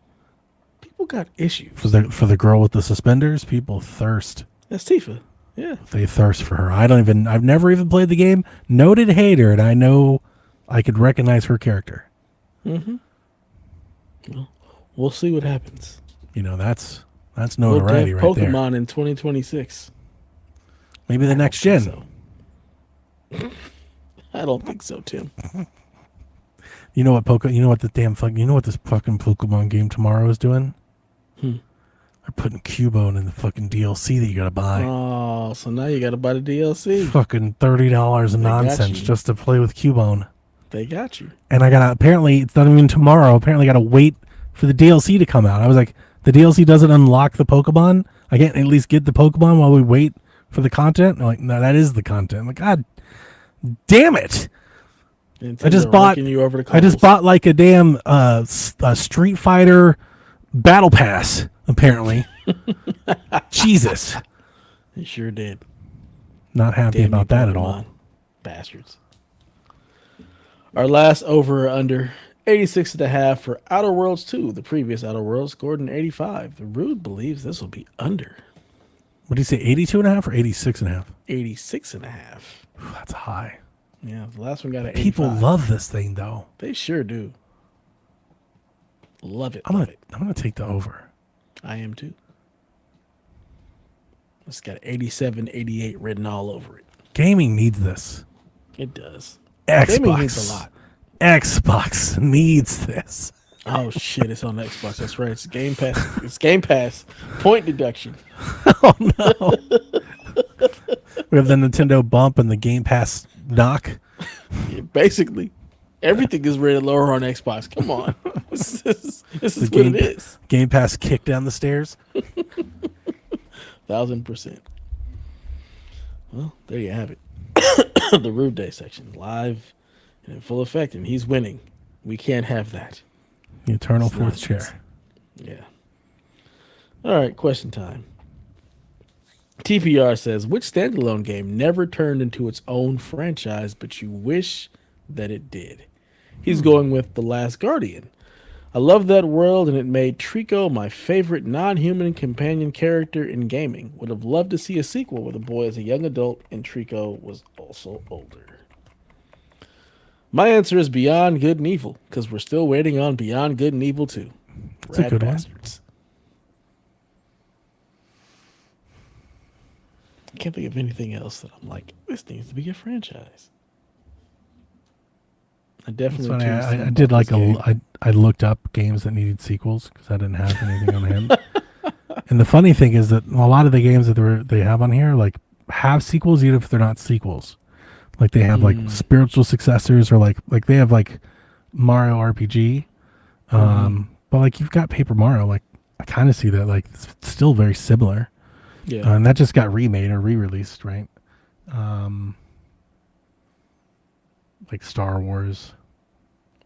people got issues. for the girl with the suspenders. People thirst. That's Tifa. Yeah. They thirst for her. I've never even played the game. Noted hater, and I know I could recognize her character. Mm-hmm. Well, we'll see what happens. You know, that's We'll notoriety have right there. Pokemon in 2026. Maybe the I next don't gen. think so. I don't think so, Tim. You know what you know what this fucking Pokemon game tomorrow is doing? Hmm. They're putting Cubone in the fucking DLC that you gotta buy. Oh, so now you got to buy the DLC. Fucking $30 They got nonsense you. just to play with Cubone. They got you. And I gotta apparently it's not even tomorrow. Apparently, I gotta wait for the DLC to come out. I was like, the DLC doesn't unlock the Pokemon. I can't at least get the Pokemon while we wait for the content. They're like, no, that is the content. I'm like, God damn it! I just Nintendo bought. raking you over the I just coals. bought like a damn Street Fighter battle pass. Apparently, Jesus, You sure did. not happy Damn you, about that at all. Pokemon. Bastards. Our last over or under 86.5 for Outer Worlds 2. The previous Outer Worlds scored an 85. The Rude believes this will be under What do you say? 82 and a half or 86 and a half? 86.5. That's high. Yeah, the last one got an 85. People love this thing though. They sure do. Love it. I'm Love gonna it. I'm gonna take the over. I am too. It's got 87, 88 written all over it. Gaming needs this. It does. Gaming needs a Xbox. lot. Xbox needs this. Oh shit! It's on Xbox. That's right. It's Game Pass. It's Game Pass. Point deduction. Oh no. We have the Nintendo bump and the Game Pass knock. Yeah, basically, everything is rated lower on Xbox. Come on, this is what it is. Game Pass kick down the stairs. 1000%. Well, there you have it. The Rude Day section live and in full effect, and he's winning. We can't have that. The eternal It's fourth nonsense. chair. Yeah. All right, question time. TPR says, which standalone game never turned into its own franchise, but you wish that it did? He's going with The Last Guardian. I love that world, and it made Trico my favorite non-human companion character in gaming. Would have loved to see a sequel where the boy is a young adult and Trico was also older. My answer is Beyond Good and Evil, because we're still waiting on Beyond Good and Evil 2. That's a good one. bastards. I can't think of anything else that I'm like, this needs to be a franchise. I It's definitely funny. tuned some I about did like this game. I looked up games that needed sequels because I didn't have anything on hand. And the funny thing is that a lot of the games that they have on here like have sequels even if they're not sequels. Like they have like spiritual successors or like they have like Mario RPG. But like you've got Paper Mario. Like I kind of see that like it's still very similar. Yeah. And that just got remade or re-released, right? Like Star Wars,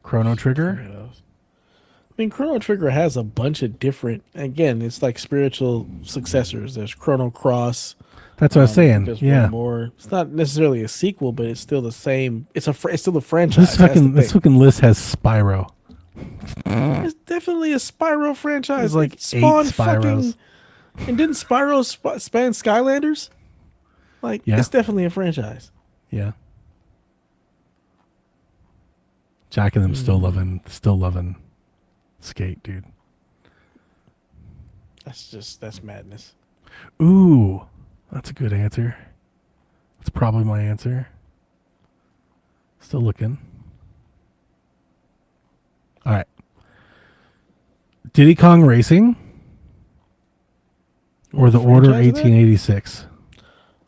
Chrono Trigger. I mean, Chrono Trigger has a bunch of different. Again, it's like spiritual successors. There's Chrono Cross. That's what I was saying. There's Yeah, one more. It's not necessarily a sequel, but it's still the same. It's still a franchise. this That's the this thing. fucking list has Spyro. It's definitely a Spyro franchise. There's like It spawned 8 Spyros. And didn't Spyro span Skylanders? Like, Yeah. it's definitely a franchise. Yeah. Jack and them still loving Skate, dude. That's madness. Ooh, that's a good answer. That's probably my answer. Still looking. All right. Diddy Kong Racing or The Order Franchise of that? 1886?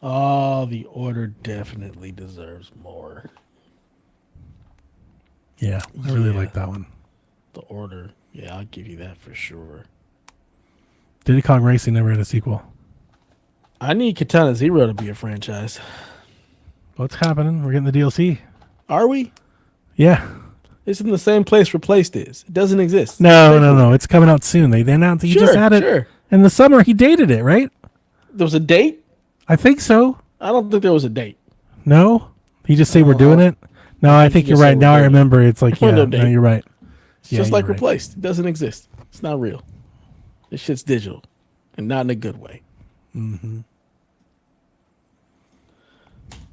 Oh, the Order definitely deserves more. Yeah, I really Yeah. like that one. The Order, yeah, I'll give you that for sure. Diddy Kong Racing never had a sequel. I need Katana Zero to be a franchise. What's happening? We're getting the DLC. Are we? Yeah. It's in the same place Replaced is. It doesn't exist. No. It's coming out soon. They announced he just had it in the summer. He dated it, right? There was a date? I think so. I don't think there was a date. No? He just say we're doing it? No, I think you're right. Now I remember. It's like, yeah, no, you're right. It's just like Replaced. It doesn't exist. It's not real. This shit's digital, and not in a good way. Mm-hmm.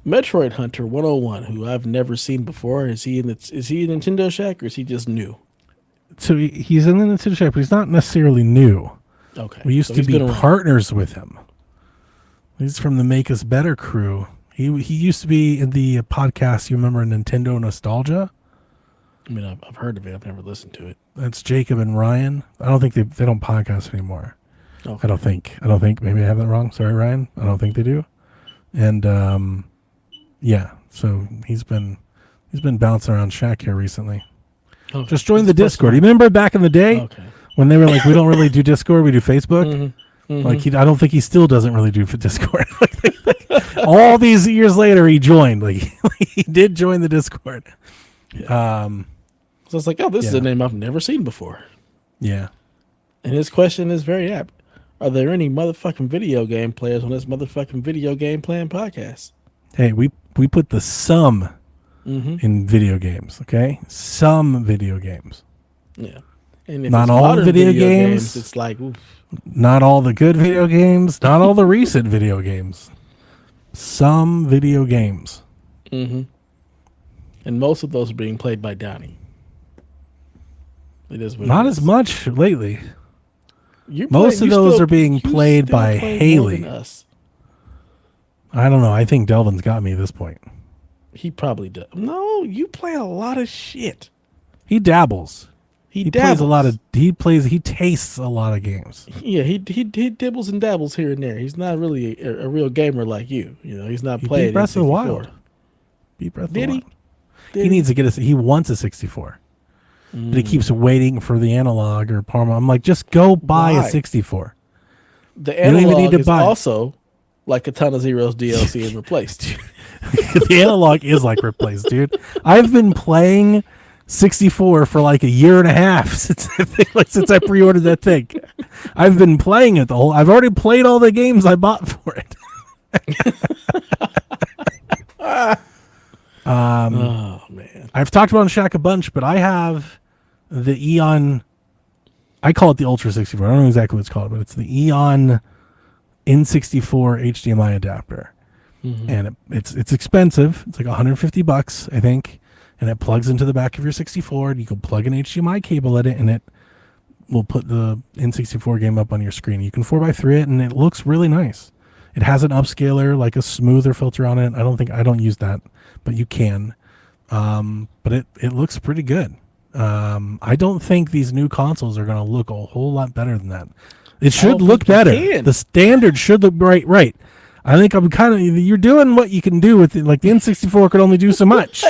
Metroid Hunter 101, who I've never seen before. Is he in Nintendo Shack, or is he just new? So he's in the Nintendo Shack, but he's not necessarily new. Okay. We used to be partners with him. He's from the Make Us Better crew. He used to be in the podcast, you remember, Nintendo Nostalgia? I mean, I've heard of it. I've never listened to it. That's Jacob and Ryan. I don't think they don't podcast anymore. Okay. I don't think. Maybe I have that wrong. Sorry, Ryan. I don't think they do. And yeah, so he's been bouncing around Shaq here recently. Okay. Just join the Discord. You remember back in the day when they were like, we don't really do Discord, we do Facebook? Mm-hmm. Mm-hmm. Like I don't think he still doesn't really do for Discord. All these years later, he joined. Like he did join the Discord. Yeah. So it's like, oh, this is a name I've never seen before. Yeah. And his question is very apt. Are there any motherfucking video game players on this motherfucking video game playing podcast? Hey, we put the sum in video games, okay? Some video games. Yeah. And if not all video games. It's like, oof. Not all the good video games. Not all the recent video games. Some video games. Mm-hmm. And most of those are being played by Donnie. It is what not it as is. Much lately. Most of those are being played by Haley. I don't know. I think Delvin's got me at this point. He probably does. No, you play a lot of shit. He dabbles. He plays a lot of. He tastes a lot of games. Yeah, he dibbles and dabbles here and there. He's not really a real gamer like you. You know, he's not playing. Beat Breath of the Wild. Beat Breath of the Wild. Did he needs to get a. He wants a 64, but he keeps waiting for the analog or Parma. I'm like, just go buy a 64. The analog is also like Katana Zero's DLC and Replaced. The analog is like Replaced, dude. I've been playing 64 for like a year and a half since I pre-ordered that thing. I've been playing it I've already played all the games I bought for it. Oh man, I've talked about Shaq a bunch, but I have the Eon. I call it the Ultra 64. I don't know exactly what it's called, but it's the Eon N64 HDMI adapter, and it's expensive. It's like $150, I think. And it plugs into the back of your 64, and you can plug an HDMI cable at it, and it will put the N64 game up on your screen. You can 4x3 it, and it looks really nice. It has an upscaler, like a smoother filter on it. I don't use that, but you can. But it looks pretty good. I don't think these new consoles are going to look a whole lot better than that. It should look better. The standard should look right. I think you're doing what you can do with it. Like the N64 could only do so much.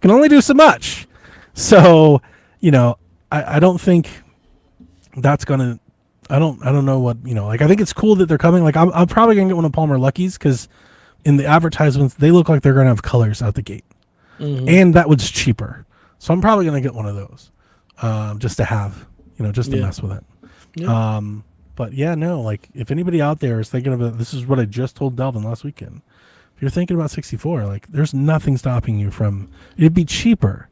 Can only do so much. So, I don't think that's gonna. I don't know what like. I think it's cool that they're coming. Like I'm probably gonna get one of Palmer Lucky's because in the advertisements they look like they're gonna have colors out the gate, and that was cheaper. So I'm probably gonna get one of those, just to have, just to mess with it. Yeah. But yeah, no. Like if anybody out there is thinking of it, this is what I just told Delvin last weekend. If you're thinking about 64, like there's nothing stopping you from. It'd be cheaper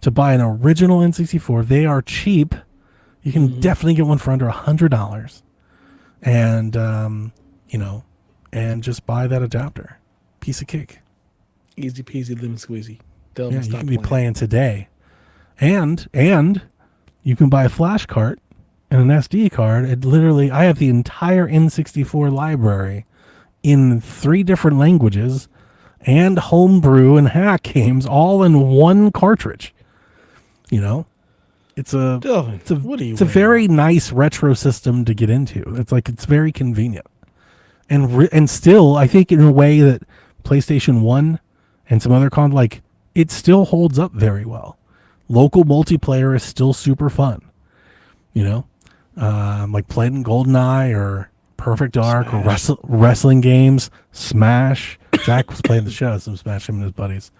to buy an original N64. They are cheap. You can definitely get one for under $100, and and just buy that adapter. Piece of cake. Easy peasy lemon squeezy. Delvin, Yeah, you stop can be playing. playing today, and you can buy a flash cart and an SD card. It literally, I have the entire N64 library in 3 different languages and homebrew and hack games all in one cartridge. You know, it's a Delvin, it's a what are you it's a waiting very on? nice retro system to get into. It's very convenient and still I think in a way that PlayStation 1 and some other like it still holds up very well. Local multiplayer is still super fun. You know, like playing GoldenEye or Perfect Dark or Smash. wrestling games, Smash. Jack was playing the show, some Smash, him and his buddies.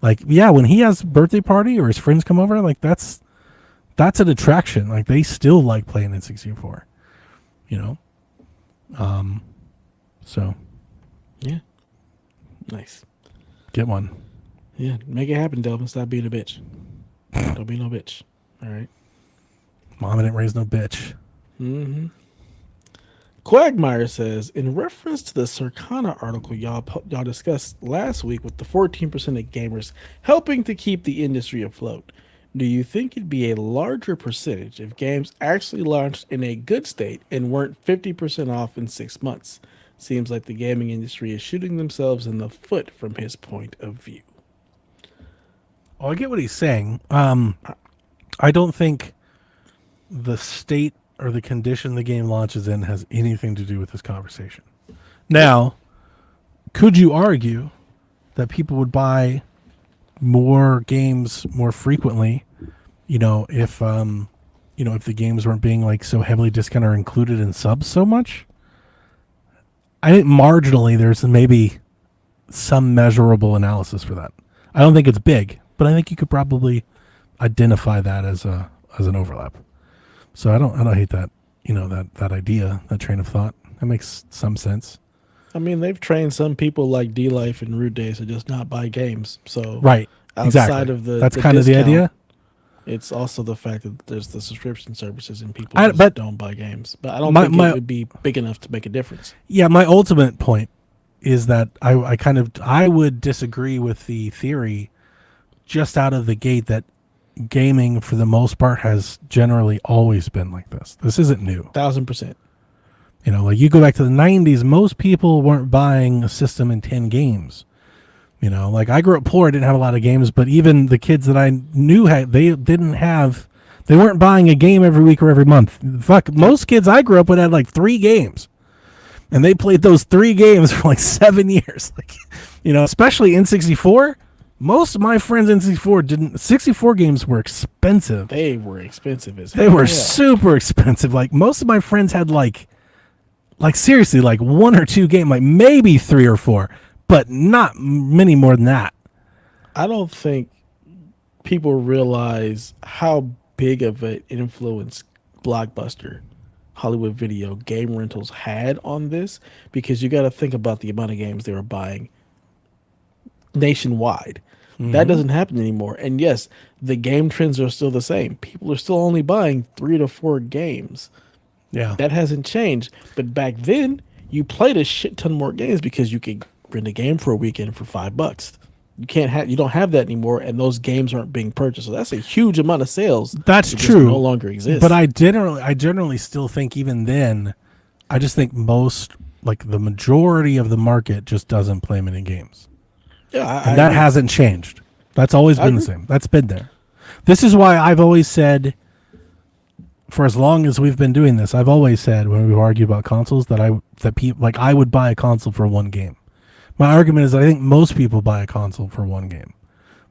Like, yeah, when he has a birthday party or his friends come over, like that's an attraction. Like they still like playing in 64. You know, so Yeah. Nice. get one. Yeah. Make it happen, Delvin. Stop being a bitch. Don't be no bitch. All right. Mom didn't raise no bitch. Mm-hmm. Quagmire says, in reference to the Circana article y'all discussed last week with the 14% of gamers helping to keep the industry afloat, do you think it'd be a larger percentage if games actually launched in a good state and weren't 50% off in 6 months? Seems like the gaming industry is shooting themselves in the foot from his point of view. Oh, I get what he's saying. I don't think the state or the condition the game launches in has anything to do with this conversation. Now, could you argue that people would buy more games more frequently, if the games weren't being like so heavily discounted or included in subs so much? I think marginally there's maybe some measurable analysis for that. I don't think it's big, but I think you could probably identify that as an overlap. So I don't hate that, that idea, that train of thought. That makes some sense. I mean, they've trained some people like D Life and Root Days to just not buy games. So Right. outside Exactly. of That's the kind of the discount, idea. it's also the fact that there's the subscription services and people I just but don't buy games. But I don't my think it my would be big enough to make a difference. yeah, my ultimate point is that I would disagree with the theory just out of the gate that gaming for the most part has generally always been like this. This isn't new. 1000%. Like you go back to the 90s, most people weren't buying a system in 10 games. Like I grew up poor, I didn't have a lot of games, but even the kids that I knew they weren't buying a game every week or every month. Fuck, most kids I grew up with had like 3 games. And they played those 3 games for like 7 years. Like, especially N64. Most of my friends N64 didn't. 64 games were expensive. They were expensive as They were hell. super expensive. Like most of my friends had like seriously like 1 or 2 games, like maybe 3 or 4, but not many more than that. I don't think people realize how big of an influence Blockbuster, Hollywood Video, game rentals had on this, because you got to think about the amount of games they were buying nationwide. That doesn't happen anymore. And yes, the game trends are still the same. People are still only buying 3 to 4 games. Yeah. That hasn't changed. But back then, you played a shit ton more games because you could rent a game for a weekend for $5. You don't have that anymore, and those games aren't being purchased. So that's a huge amount of sales. That's that just true. no longer exist. But I generally still think even then, I just think the majority of the market just doesn't play many games. yeah, And that agree. hasn't changed. That's always I been the agree. same. That's been there. This is why I've always said, for as long as we've been doing this, I've always said when we've argued about consoles that I would buy a console for 1 game. My argument is that I think most people buy a console for 1 game.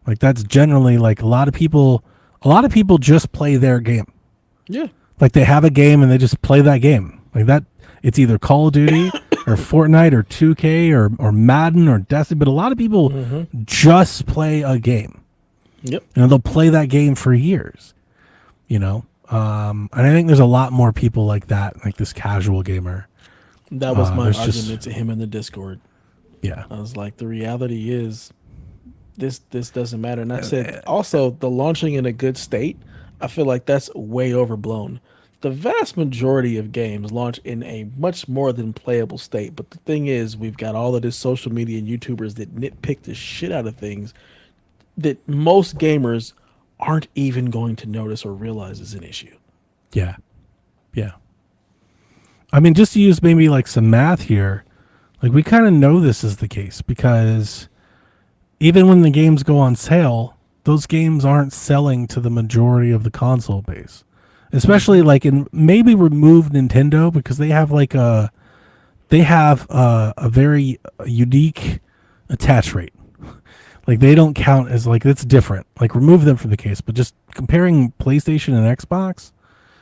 Like that's generally like a lot of people just play their game. Yeah. Like they have a game and they just play that game. Like that it's either Call of Duty or Fortnite or 2K or Madden or Destiny, but a lot of people just play a game. Yep. They'll play that game for years. And I think there's a lot more people like that, like this casual gamer. That was my there's argument just- to him in the Discord. Yeah. I was like, the reality is this doesn't matter. And I said also the launching in a good state, I feel like that's way overblown. the vast majority of games launch in a much more than playable state. But the thing is, we've got all of this social media and YouTubers that nitpick the shit out of things that most gamers aren't even going to notice or realize is an issue. Yeah. Yeah. I mean, just to use maybe like some math here, like we kind of know this is the case because even when the games go on sale, those games aren't selling to the majority of the console base. Especially like in maybe remove Nintendo because they have a very unique attach rate. Like they don't count as like it's different. Like remove them from the case, but just comparing PlayStation and Xbox,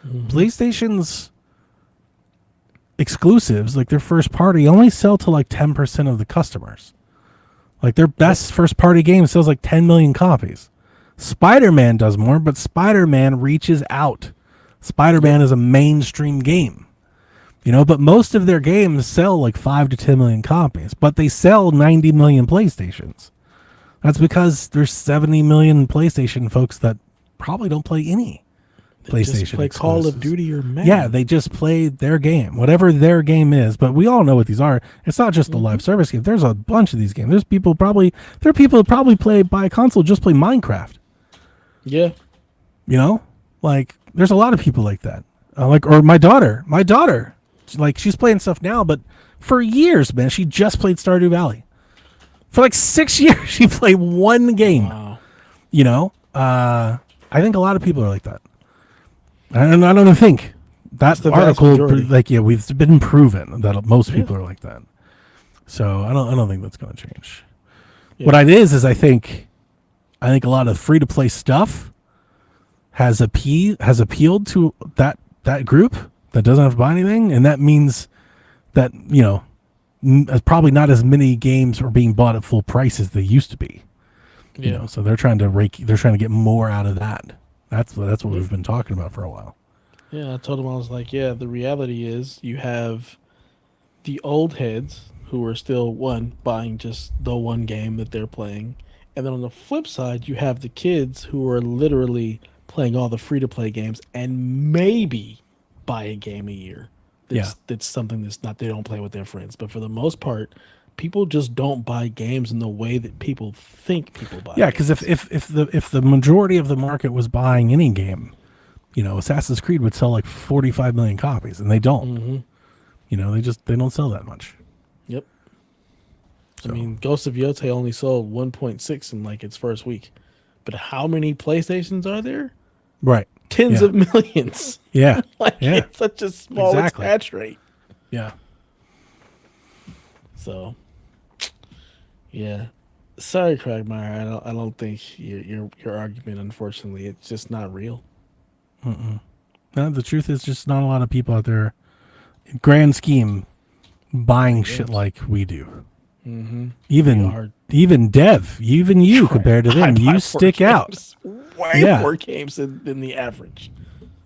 PlayStation's exclusives, like their first party, only sell to like 10% of the customers. Like their best first party game sells like 10 million copies. Spider-Man does more, but Spider-Man reaches out. Spider-Man is a mainstream game. You know, but most of their games sell like 5 to 10 million copies, but they sell 90 million PlayStations. That's because there's 70 million PlayStation folks that probably don't play any PlayStation Just play exclusives. Call of Duty or Madden. Yeah, they just play their game, whatever their game is. But we all know what these are. It's not just the live service game. There's a bunch of these games. There are people who probably buy a console just play Minecraft. Yeah. You know, like there's a lot of people like that. Or my daughter, like she's playing stuff now, but for years, man, she just played Stardew Valley. For like 6 years, she played one game. Wow. You know, I think a lot of people are like that. And I don't think that's the article. Like, yeah, we've been proven that most people are like that. So I don't think that's going to change. Yeah. What it is I think a lot of free to play stuff has appealed to that group that doesn't have to buy anything, and that means that probably not as many games are being bought at full price as they used to be. Yeah. You know, so they're trying to get more out of that. That's what we've been talking about for a while. Yeah, I told him, I was like, yeah, the reality is you have the old heads who are still buying just the one game that they're playing. And then on the flip side, you have the kids who are literally playing all the free to play games and maybe buy a game a year. That's something that's not, they don't play with their friends. But for the most part, people just don't buy games in the way that people think people buy. Yeah, because if the majority of the market was buying any game, Assassin's Creed would sell like 45 million copies, and they don't. They don't sell that much. Yep. So. I mean, Ghost of Yotei only sold 1.6 in like its first week, but how many PlayStations are there? Right. Tens of millions. Yeah. It's such a small attach rate. Yeah. So, yeah. Sorry, Cragmire. I don't think your argument, unfortunately, it's just not real. No, the truth is just not a lot of people out there, in grand scheme, buying shit like we do. Even Dev, even you compared to them, you stick out. Way more games than the average.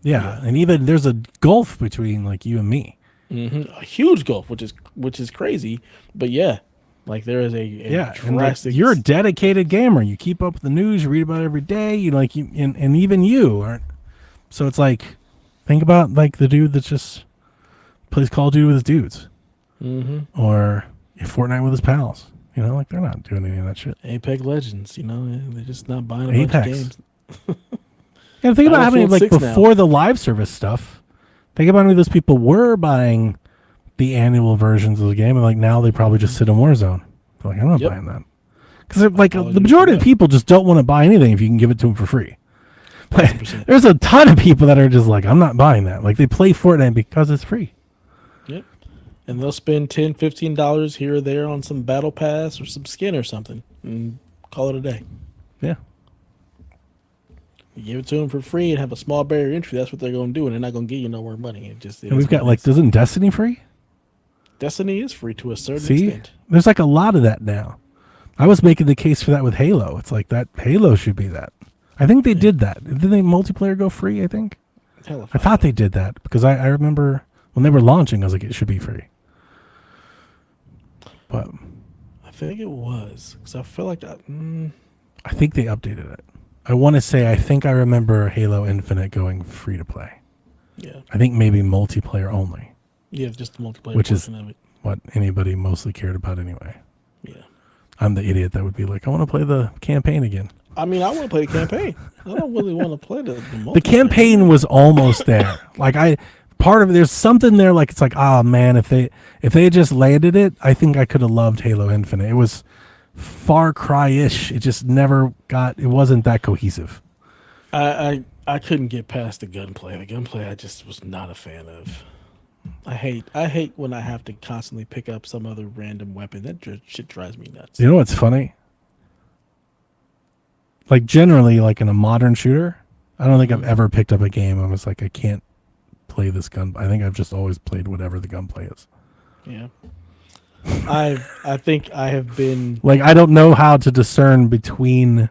Yeah, and even there's a gulf between like you and me. A huge gulf, which is crazy. But yeah, like there is a drastic. Like, you're a dedicated gamer. You keep up with the news. You read about it every day. And even you aren't. So it's like, think about like the dude that just plays Call of Duty with his dudes, or Fortnite with his pals. Like they're not doing any of that shit. Apex Legends, they're just not buying a bunch of games. Yeah, think about how many before the live service stuff. Think about how many of those people were buying the annual versions of the game, and like now they probably just sit in Warzone. They're like, I'm not buying that because like the majority of people just don't want to buy anything if you can give it to them for free. There's a ton of people that are just like, I'm not buying that. Like they play Fortnite because it's free. Yep. And they'll spend $10, $15 here or there on some battle pass or some skin or something and call it a day. Yeah. You give it to them for free and have a small barrier to entry. That's what they're going to do, and they're not going to give you no more money. And we've got isn't Destiny free? Destiny is free to a certain extent. There's like a lot of that now. I was making the case for that with Halo. It's like that Halo should be that. I think they did that. Didn't they multiplayer go free, I think? I thought they did that because I remember when they were launching, I was like, it should be free. But I think it was because I feel like I think they updated it. I want to say I think I remember Halo Infinite going free to play. Yeah. I think maybe multiplayer only, Yeah, just the multiplayer which is portion of it. what anybody mostly cared about anyway. Yeah. I'm the idiot that would be like, I want to play the campaign again. I mean, I want to play the campaign. I don't really want to play the The multiplayer. campaign was almost there. Part of it, there's something there. Like it's like, oh man, if they had just landed it, I think I could have loved Halo Infinite. It was Far Cry-ish. It just never got. It wasn't that cohesive. I couldn't get past the gunplay. The gunplay I just was not a fan of. I hate when I have to constantly pick up some other random weapon. That shit drives me nuts. You know what's funny? Like generally, like in a modern shooter, I don't think I've ever picked up a game and was like, I can't play this gun. I think I've just always played whatever the gunplay is. Yeah. I think I have been Like I don't know how to discern between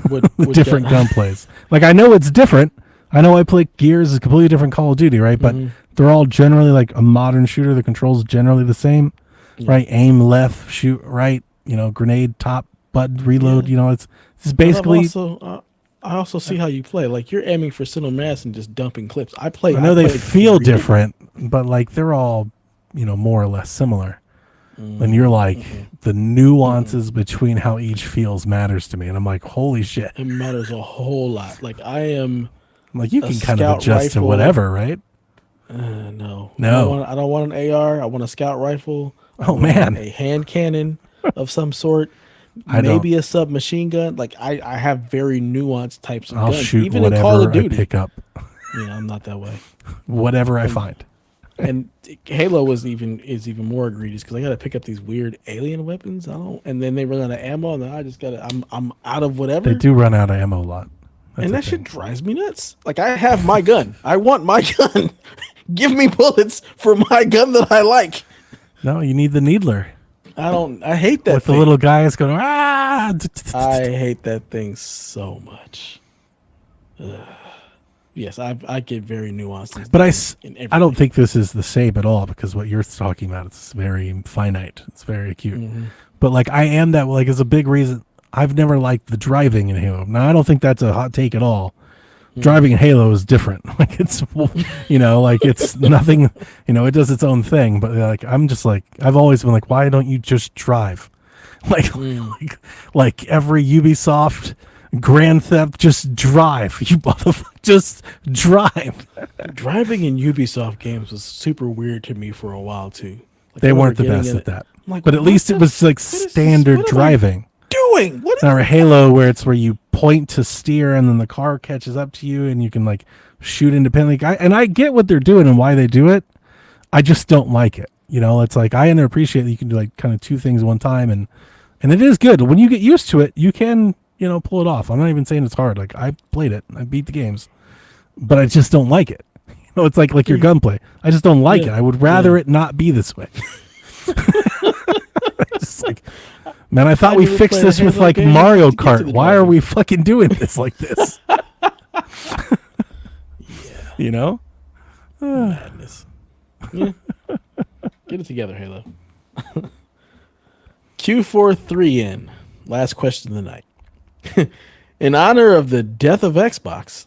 with different gunplays. Like I know it's different. I know I play Gears is a completely different Call of Duty, right? But they're all generally like a modern shooter. The controls generally the same, right? Aim left, shoot right. Grenade top button, reload. Yeah. It's basically. I also see how you play. Like you're aiming for center mass and just dumping clips. I know they feel different, but like they're all, more or less similar. And you're like the nuances between how each feels matters to me, and I'm like, holy shit! It matters a whole lot. Like I am. Like you can kind of adjust to whatever, right? No. I don't want an AR. I want a scout rifle. Oh man, a hand cannon of some sort. Maybe a submachine gun. Like I have very nuanced types of I'll guns. shoot Even whatever in Call of Duty. I pick up. Yeah, I'm not that way. Whatever I find. And Halo is even more egregious because I got to pick up these weird alien weapons. And then they run out of ammo, and then I just I'm out of whatever. They do run out of ammo a lot. And that shit drives me nuts. Like I have my gun. I want my gun. Give me bullets for my gun that I like. No, you need the needler. I hate that with thing. the little guys going, ah! I hate that thing so much. Yes, I get very nuanced. But I don't think this is the same at all because what you're talking about is very finite. It's very acute. Mm-hmm. But like I am that like is a big reason I've never liked the driving in Halo. Now I don't think that's a hot take at all. Mm-hmm. Driving in Halo is different. Like it's like it's nothing, it does its own thing. But like I'm just like I've always been like, why don't you just drive? Like every Ubisoft Grand Theft, just drive. You motherfucker, just drive. Driving in Ubisoft games was super weird to me for a while too. Like they weren't the best at that. Like, but at least it was like standard driving. Doing what? Or Halo, where it's where you point to steer and then the car catches up to you and you can like shoot independently. And I get what they're doing and why they do it. I just don't like it. It's like I appreciate that you can do like kind of two things at one time, and it is good when you get used to it. You can pull it off. I'm not even saying it's hard. Like I played it, I beat the games, but I just don't like it. It's like your gunplay. I just don't like it. I would rather it not be this way. Just like, man, I thought we fixed this with like Mario Kart. Why are we fucking doing this like this? Madness. Yeah. Get it together, Halo. Q43N. Last question of the night. In honor of the death of Xbox,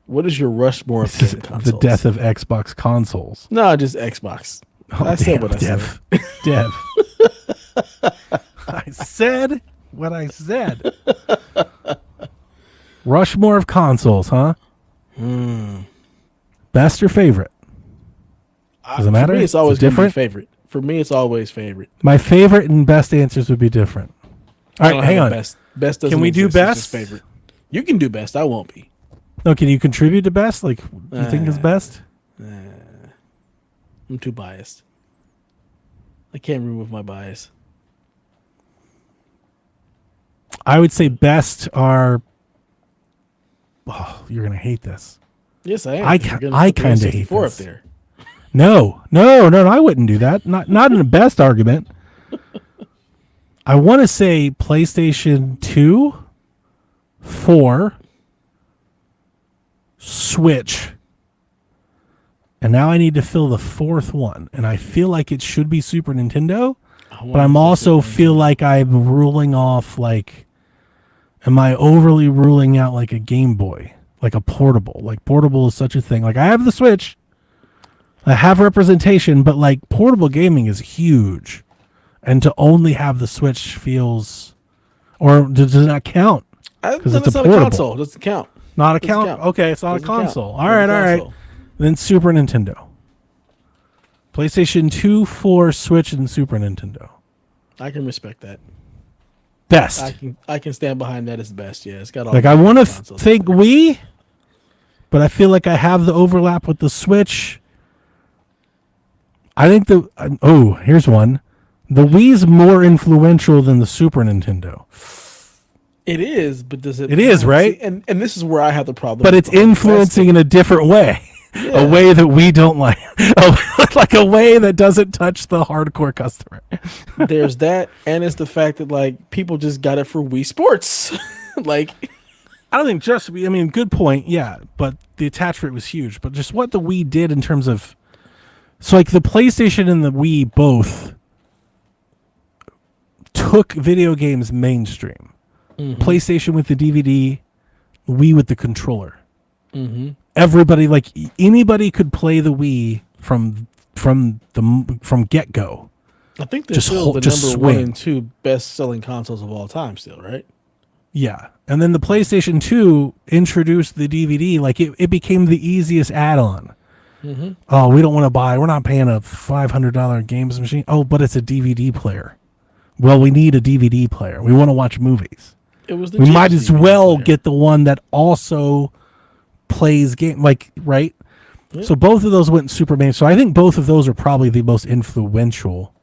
what is your Rushmore of game consoles? The death of Xbox consoles. No, just Xbox. I said what I said. Dev. I said what I said. Rushmore of consoles, huh? Best or favorite? Does it matter? For me, it's always different. Favorite. For me, it's always favorite. My favorite and best answers would be different. All right, hang on. Best doesn't can we do best? Favorite. You can do best. I won't be. No, can you contribute to best? Like, do you think is best? I'm too biased. I can't remove my bias. I would say best are. Oh, you're gonna hate this. Yes, I am. I kind of hate this. Up there. No, I wouldn't do that. Not in the best argument. I want to say PlayStation 2, 4, Switch, and now I need to fill the fourth one. And I feel like it should be Super Nintendo, but I'm also feel like I'm ruling off like, am I overly ruling out like a Game Boy? like a portable. Like portable is such a thing. Like I have the Switch, I have representation, but like portable gaming is huge, and to only have the Switch feels, or does it not count? Because it's a not portable. a console. Doesn't count. Not a Doesn't count. count. Okay, it's not Doesn't a console. count. All right, Not a all right. console. Then Super Nintendo, PlayStation 2, 4, Switch, and Super Nintendo. I can respect that. Best. I can stand behind that as best. Yeah, it's got all. Like I want to think Wii, but I feel like I have the overlap with the Switch. I think here's one. The Wii's more influential than the Super Nintendo. It is, but does it? It is, right? See, and this is where I have the problem. But it's influencing in a different way. Yeah. A way that we don't like. Like a way that doesn't touch the hardcore customer. There's that, and it's the fact that like people just got it for Wii Sports. Like, I don't think just Wii. I mean, good point. Yeah, but the attach rate was huge. But just what the Wii did in terms of, so like the PlayStation and the Wii both took video games mainstream. PlayStation with the DVD, Wii with the controller. Everybody, like anybody, could play the Wii from get go. I think they're Just still the just number 1 swing. and 2 best selling consoles of all time. Still, right? Yeah, and then the PlayStation 2 introduced the DVD. Like it became the easiest add-on. Oh, we don't want to buy. We're not paying a $500 games machine. Oh, but it's a DVD player. Well, we need a DVD player. We want to watch movies. It was. The We might cheapest as DVD well player. get the one that also plays game, like, right? Yeah. So both of those went super main. So I think both of those are probably the most influential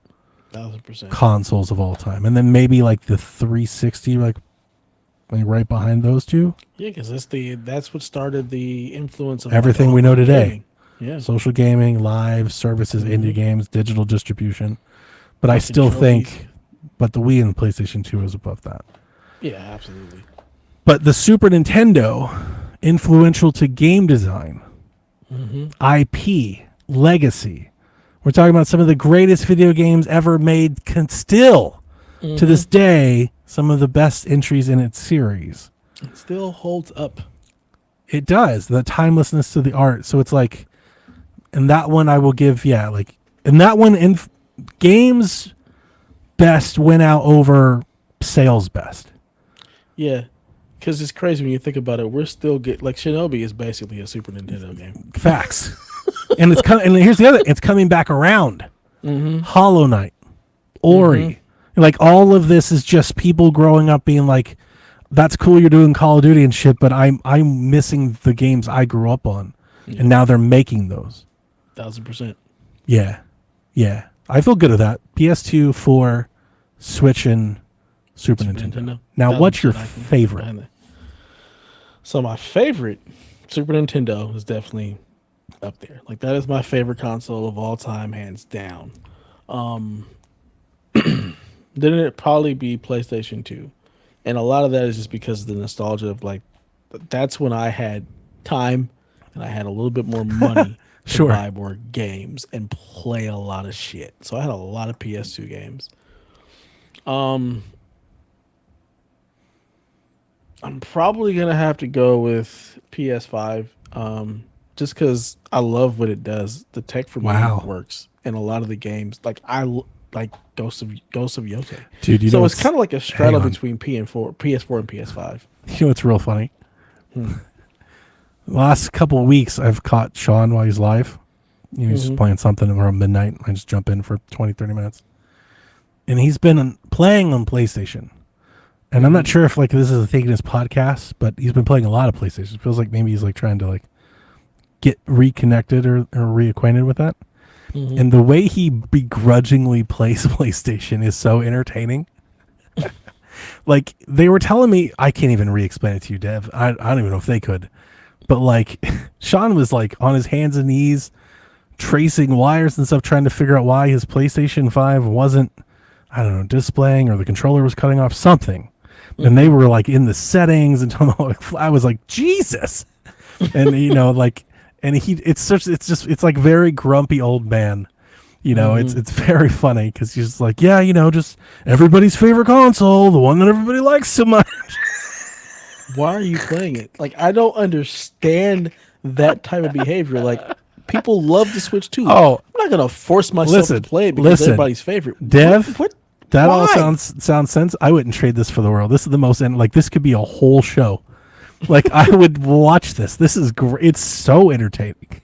1000%. consoles of all time. And then maybe like the 360, like right behind those two. Yeah, because that's what started the influence of Everything like, we know online today. gaming. Yeah. Social gaming, live services, indie games, digital distribution. But I Fucking still trophies. think, but the Wii and the PlayStation 2 is above that. Yeah, absolutely. But the Super Nintendo, influential to game design, IP, legacy. We're talking about some of the greatest video games ever made, still, to this day, some of the best entries in its series. It still holds up. It does. The timelessness to the art. So it's like, and that one I will give, and that one, games best went out over sales best. Yeah, because it's crazy when you think about it. We're still like Shinobi is basically a Super Nintendo game. Facts. And it's coming. And here's the other. It's coming back around. Hollow Knight, Ori, like all of this is just people growing up being like, "That's cool, you're doing Call of Duty and shit," but I'm missing the games I grew up on, and now they're making those. 1000%. Yeah, I feel good at that. PS2, 4, Switch, and Super Nintendo. Now, what's your 1000% I can get favorite? behind that. So my favorite Super Nintendo is definitely up there. Like that is my favorite console of all time, hands down. Then it'd probably be PlayStation 2. And a lot of that is just because of the nostalgia of like that's when I had time and I had a little bit more money Sure. to buy more games and play a lot of shit. So I had a lot of PS2 games. I'm probably gonna have to go with PS5, just because I love what it does. The tech for me Wow. works, and a lot of the games, like like Ghost of Yote. Dude, you So know it's kind of like a straddle on. between PS4 and PS5. You know what's real funny? The last couple of weeks, I've caught Sean while he's live. He's just playing something around midnight. I just jump in for 20, 30 minutes. And he's been playing on PlayStation. And I'm not sure if like this is a thing in his podcast, but he's been playing a lot of PlayStation. It feels like maybe he's like trying to like get reconnected or reacquainted with that. And the way he begrudgingly plays PlayStation is so entertaining. Like they were telling me, I can't even re-explain it to you, Dev. I don't even know if they could. But like Sean was like on his hands and knees tracing wires and stuff, trying to figure out why his PlayStation 5 wasn't, I don't know, displaying, or the controller was cutting off something. And they were like in the settings and I was like, Jesus. And you know, like, and it's like very grumpy old man. You know, it's very funny because he's just like, yeah, you know, just everybody's favorite console, the one that everybody likes so much. Why are you playing it? Like, I don't understand that type of behavior. Like, people love the Switch too. Oh, I'm not gonna force myself to listen, play it because listen, everybody's favorite. Dev. What? That all Why? sounds sense. I wouldn't trade this for the world. This is the most, and like this could be a whole show. Like I would watch this. This is great. It's so entertaining.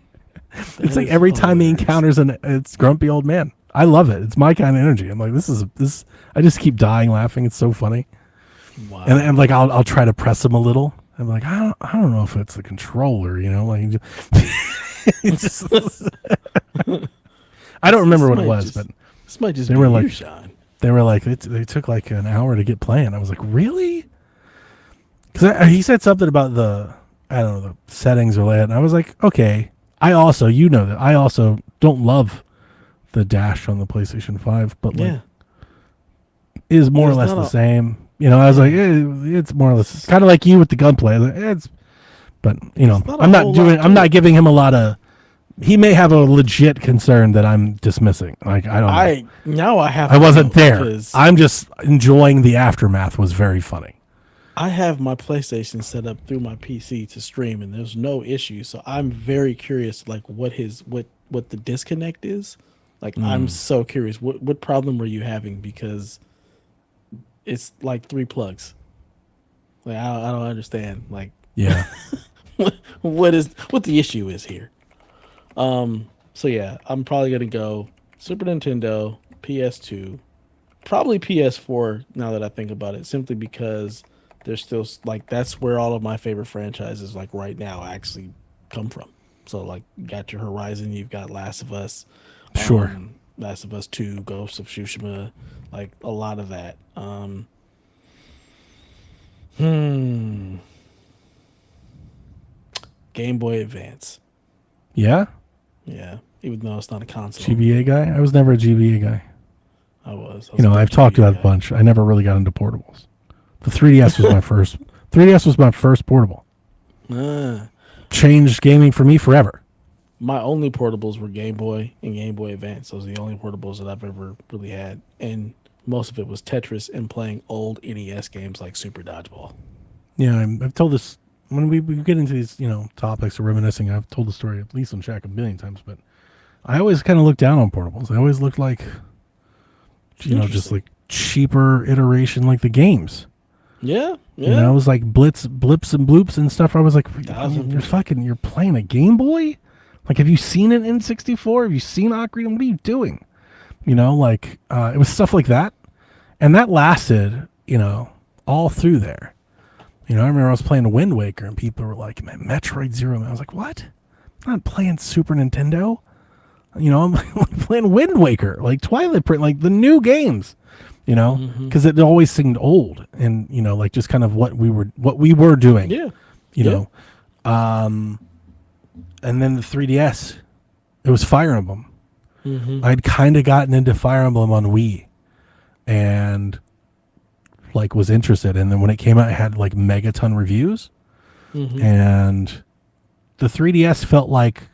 It's like That is every time he hilarious. encounters an it's grumpy old man. I love it. It's my kind of energy. I'm like this. I just keep dying laughing. It's so funny. And Wow. like I'll try to press him a little. I'm like I don't know if it's the controller. You know, like it's just, I don't remember what it was, but This might just they be were you, like Sean. they were like they took like an hour to get playing. I was like really? Because he said something about the I don't know the settings or that, and I was like okay. I also that I also don't love the dash on the PlayStation 5, but like Yeah. is more or There's less not the a same. You know, I was like, it's more or less kind of like you with the gunplay. Like, it's, but you know, There's not a whole lot I'm to not it. giving him a lot of. He may have a legit concern that I'm dismissing. Like I don't know. I have I to wasn't know there. because I'm just enjoying the aftermath. Was very funny. I have my PlayStation set up through my PC to stream, and there's no issue. So I'm very curious, like what the disconnect is. Like I'm so curious. What problem were you having? Because it's like three plugs. Like I don't understand. Like Yeah. what the issue is here. So yeah, I'm probably gonna go Super Nintendo, PS2, probably PS4. Now that I think about it, simply because there's still like that's where all of my favorite franchises like right now actually come from. So like, you got your Horizon, you've got Last of Us, Sure. Last of Us 2, Ghost of Tsushima, like a lot of that. Hmm, Game Boy Advance. Yeah. Yeah, even though it's not a console, GBA guy. I was never a GBA guy. I You was a know, big I've talked GBA about a guy. bunch. I never really got into portables. The 3DS was my first. 3DS was my first portable. Ah. Changed gaming for me forever. My only portables were Game Boy and Game Boy Advance. Those are the only portables that I've ever really had, and most of it was Tetris and playing old NES games like Super Dodgeball. Yeah, I've told this when we get into these topics of reminiscing. I've told the story at least on Shack a billion times, but I always kind of looked down on portables. I always looked like just Interesting. like cheaper iteration like the games. Yeah, You know, yeah. it was like blips and bloops and stuff. I was like, Thousand you're percent. you're playing a Game Boy? Like, have you seen an N64? Have you seen Ocarina? What are you doing? Like, it was stuff like that. And that lasted, all through there. I remember I was playing Wind Waker and people were like, man, Metroid Zero. And I was like, what? I'm not playing Super Nintendo. I'm playing Wind Waker, like Twilight Print, like the new games, Hmm. because it always seemed old and, like just kind of what we were doing, Yeah, you yeah. know. And then the 3DS, it was Fire Emblem. Hmm. I'd kind of gotten into Fire Emblem on Wii and like was interested. And then when it came out, it had like megaton reviews. Hmm. And the 3DS felt like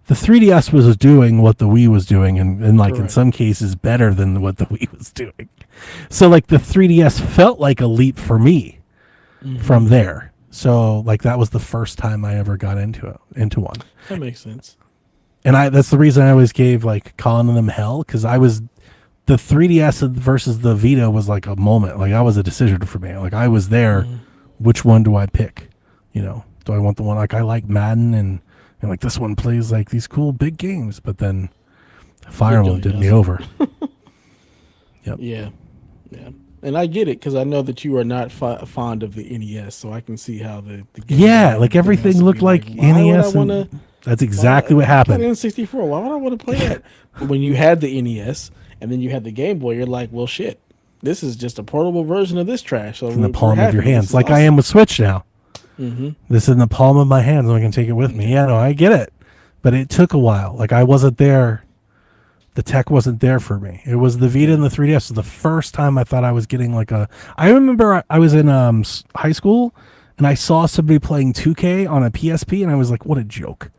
the 3DS was doing what the Wii was doing, and like in Correct. some cases better than what the Wii was doing. So like the 3DS felt like a leap for me from there. So like that was the first time I ever got into one. That makes sense. And that's the reason I always gave like calling them hell, because I was the 3DS versus the Vita was like a moment. Like that was a decision for me. Like I was there. Which one do I pick? Do I want the one like I like Madden and like this one plays like these cool big games, but then Fire It Emblem really did me doesn't. over. Yep. Yeah, yeah. And I get it because I know that you are not fond of the NES, so I can see how the Game Yeah, Boy like and everything else everything would looked be like, like why would I NES, want to? and that's exactly what I got happened. N64. Why would I want to play that? But when you had the NES and then you had the Game Boy, you're like, well, shit. This is just a portable version of this trash. So In the we're palm of your happy. This hands, is like I awesome. am with Switch now. Mm-hmm. This is in the palm of my hands, and I can take it with me. Yeah, no, I get it, but it took a while. Like I wasn't there. The tech wasn't there for me. It was the Vita and the 3DS. Was the first time I thought I was getting like a. I remember I was in high school, and I saw somebody playing 2K on a PSP, and I was like, "What a joke!"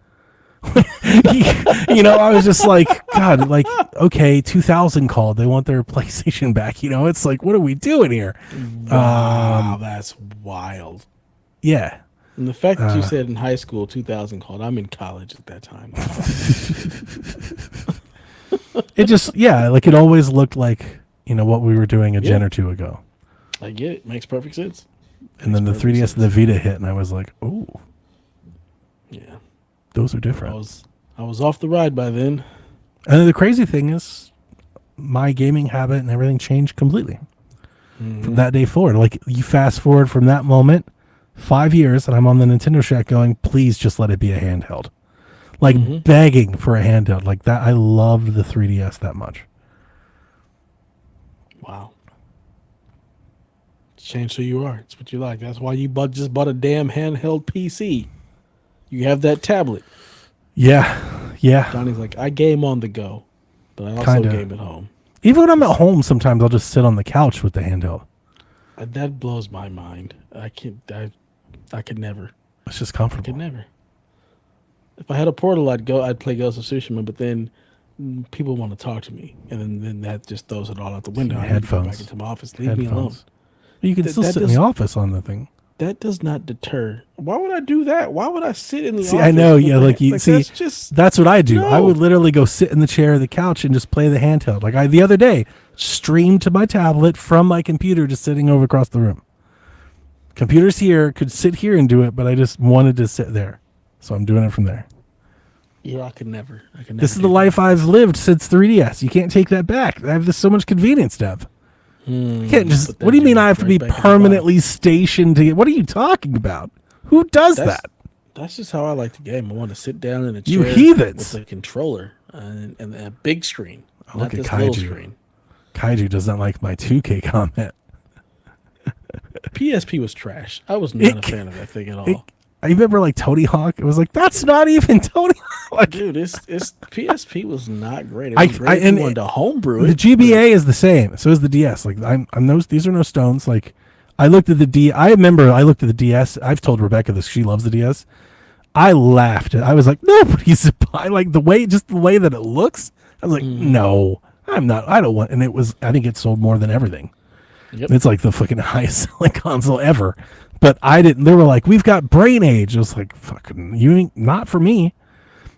I was just like, God, like, okay, 2000 called. They want their PlayStation back. It's like, what are we doing here? Wow, that's wild. Yeah. And the fact that you said in high school 2000 called, I'm in college at that time. It just, yeah, like it always looked like, what we were doing a gen or two ago. I get it. Makes perfect sense. And then the 3DS and the Vita hit, and I was like, oh. Yeah. Those are different. I was off the ride by then. And then the crazy thing is, my gaming habit and everything changed completely from that day forward. Like, you fast forward from that moment, 5 years, and I'm on the Nintendo Shack going, please just let it be a handheld. Like, begging for a handheld. Like that. I loved the 3DS that much. Wow. It's changed who you are. It's what you like. That's why you just bought a damn handheld PC. You have that tablet. Yeah. Yeah. Johnny's like, I game on the go, but I also game at home. Even when I'm at home, sometimes I'll just sit on the couch with the handheld. That blows my mind. I could never. It's just comfortable. I could never. If I had a portal, I'd play Ghost of Tsushima, but then people want to talk to me, and then that just throws it all out the window. I need to go back into my office. Leave me alone. You can still sit in the office on the thing. That does not deter. Why would I do that? Why would I sit in the office? See, I know, yeah, that's what I do. No. I would literally go sit in the chair or the couch and just play the handheld. Like the other day, streamed to my tablet from my computer, just sitting over across the room. Computers here, could sit here and do it, but I just wanted to sit there. So I'm doing it from there. Yeah, I could never. This is the life I've lived since 3DS. You can't take that back. I have so much convenience to have. You can't just. What do you mean I have to be permanently stationed to get? What are you talking about? Who does that? That's just how I like the game. I want to sit down in a chair you heathens. with a controller and a big screen, not this Kaiju. little screen. Kaiju does not like my 2K comment. PSP was trash. I was not a fan of that thing at all. I remember like Tony Hawk. It was like, that's not even Tony Hawk. Dude, it's PSP was not great. It was great if you wanted to homebrew it. The GBA is the same. So is the DS. Like these are no stones. Like I looked at I remember I looked at the DS. I've told Rebecca this. She loves the DS. I laughed. I was like, nobody's buying like the way that it looks. I was like, no, I'm not. I don't want. And I think it sold more than everything. Yep. It's like the fucking highest selling console ever. But I didn't. They were like, "We've got Brain Age." I was like, "Fucking, you ain't not for me."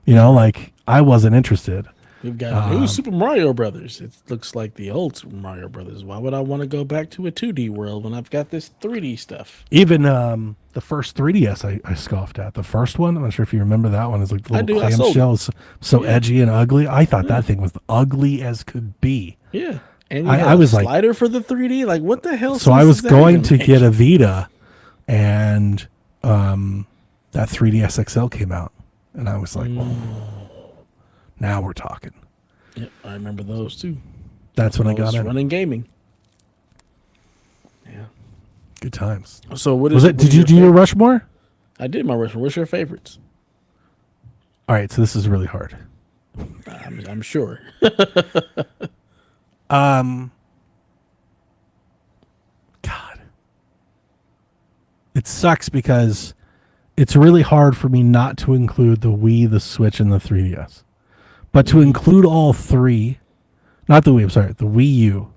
Like I wasn't interested. We've got new Super Mario Brothers. It looks like the old Super Mario Brothers. Why would I want to go back to a 2D world when I've got this 3D stuff? Even the first 3DS, I scoffed at. The first one, I'm not sure if you remember that one. It's like the little clamshell, so edgy and ugly. I thought that thing was ugly as could be. Yeah, and I was slider for the 3D. Like, what the hell? So I was going to get a Vita. And that 3DS XL came out, and I was like, now we're talking. Yep, I remember those too. That's when I got it. Running gaming. Yeah. Good times. So what was it? Did you do your Rushmore? I did my Rushmore. What's your favorites? All right, so this is really hard. I'm sure. It sucks because it's really hard for me not to include the Wii, the Switch, and the 3DS. But to include all three, not the Wii, I'm sorry, the Wii U,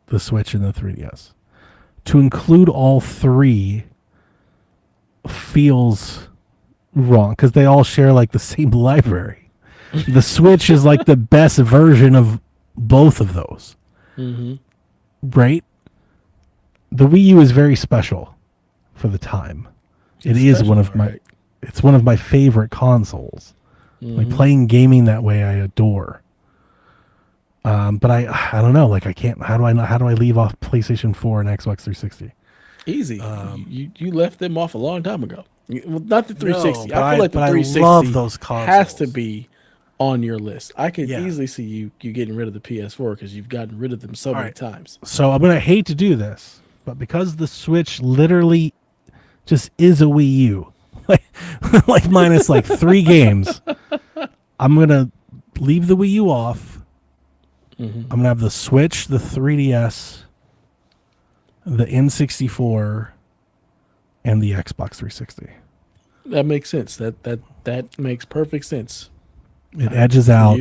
the Switch, and the 3DS. To include all three feels wrong because they all share like the same library. The Switch is like the best version of both of those. Right? The Wii U is very special. For the time, it's one of my favorite consoles. Like playing gaming that way, I adore. But I don't know. Like I can't. How do I leave off PlayStation 4 and Xbox 360? Easy. You left them off a long time ago. Not the 360. No, I feel like the 360 love those consoles. Has to be on your list. I could easily see you getting rid of the PS4 because you've gotten rid of them so many times. So I'm gonna hate to do this, but because the Switch literally just is a Wii U, like minus like 3 games. I'm gonna leave the Wii U off. I'm gonna have the Switch, the 3DS, the N64, and the Xbox 360. That makes sense. That makes perfect sense. It edges out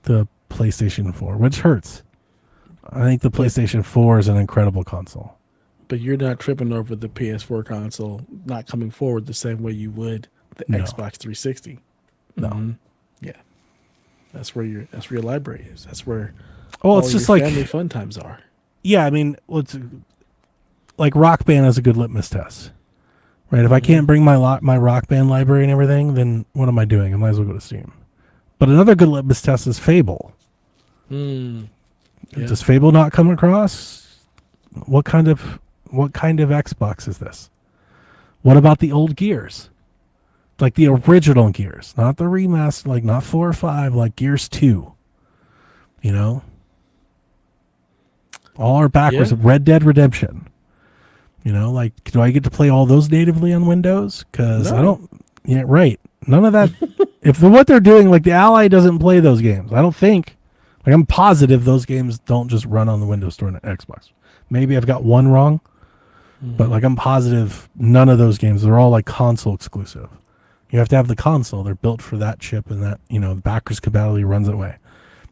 the PlayStation 4, which hurts. I think the PlayStation 4 is an incredible console. But you're not tripping over the PS4 console not coming forward the same way you would the No. Xbox 360. No. Yeah, that's where your library is. That's where Well, all it's your just like, family fun times are. yeah, I mean, it's like Rock Band is a good litmus test, right? If I can't bring my Rock Band library and everything, then what am I doing? I might as well go to Steam. But another good litmus test is Fable. Yeah. Does Fable not come across? What kind of Xbox is this? What about the old Gears? Like the original Gears, not the remaster, like not 4 or 5, like Gears 2. You know? All are backwards. Yeah. Red Dead Redemption. You know, like, do I get to play all those natively on Windows? Because No. I don't. Yeah, right. None of that. What they're doing, like the Ally doesn't play those games. I don't think. Like, I'm positive those games don't just run on the Windows Store and Xbox. Maybe I've got one wrong, but like I'm positive none of those games. They're all like console exclusive. You have to have the console. They're built for that chip, and that, you know, backwards compatibility runs that way.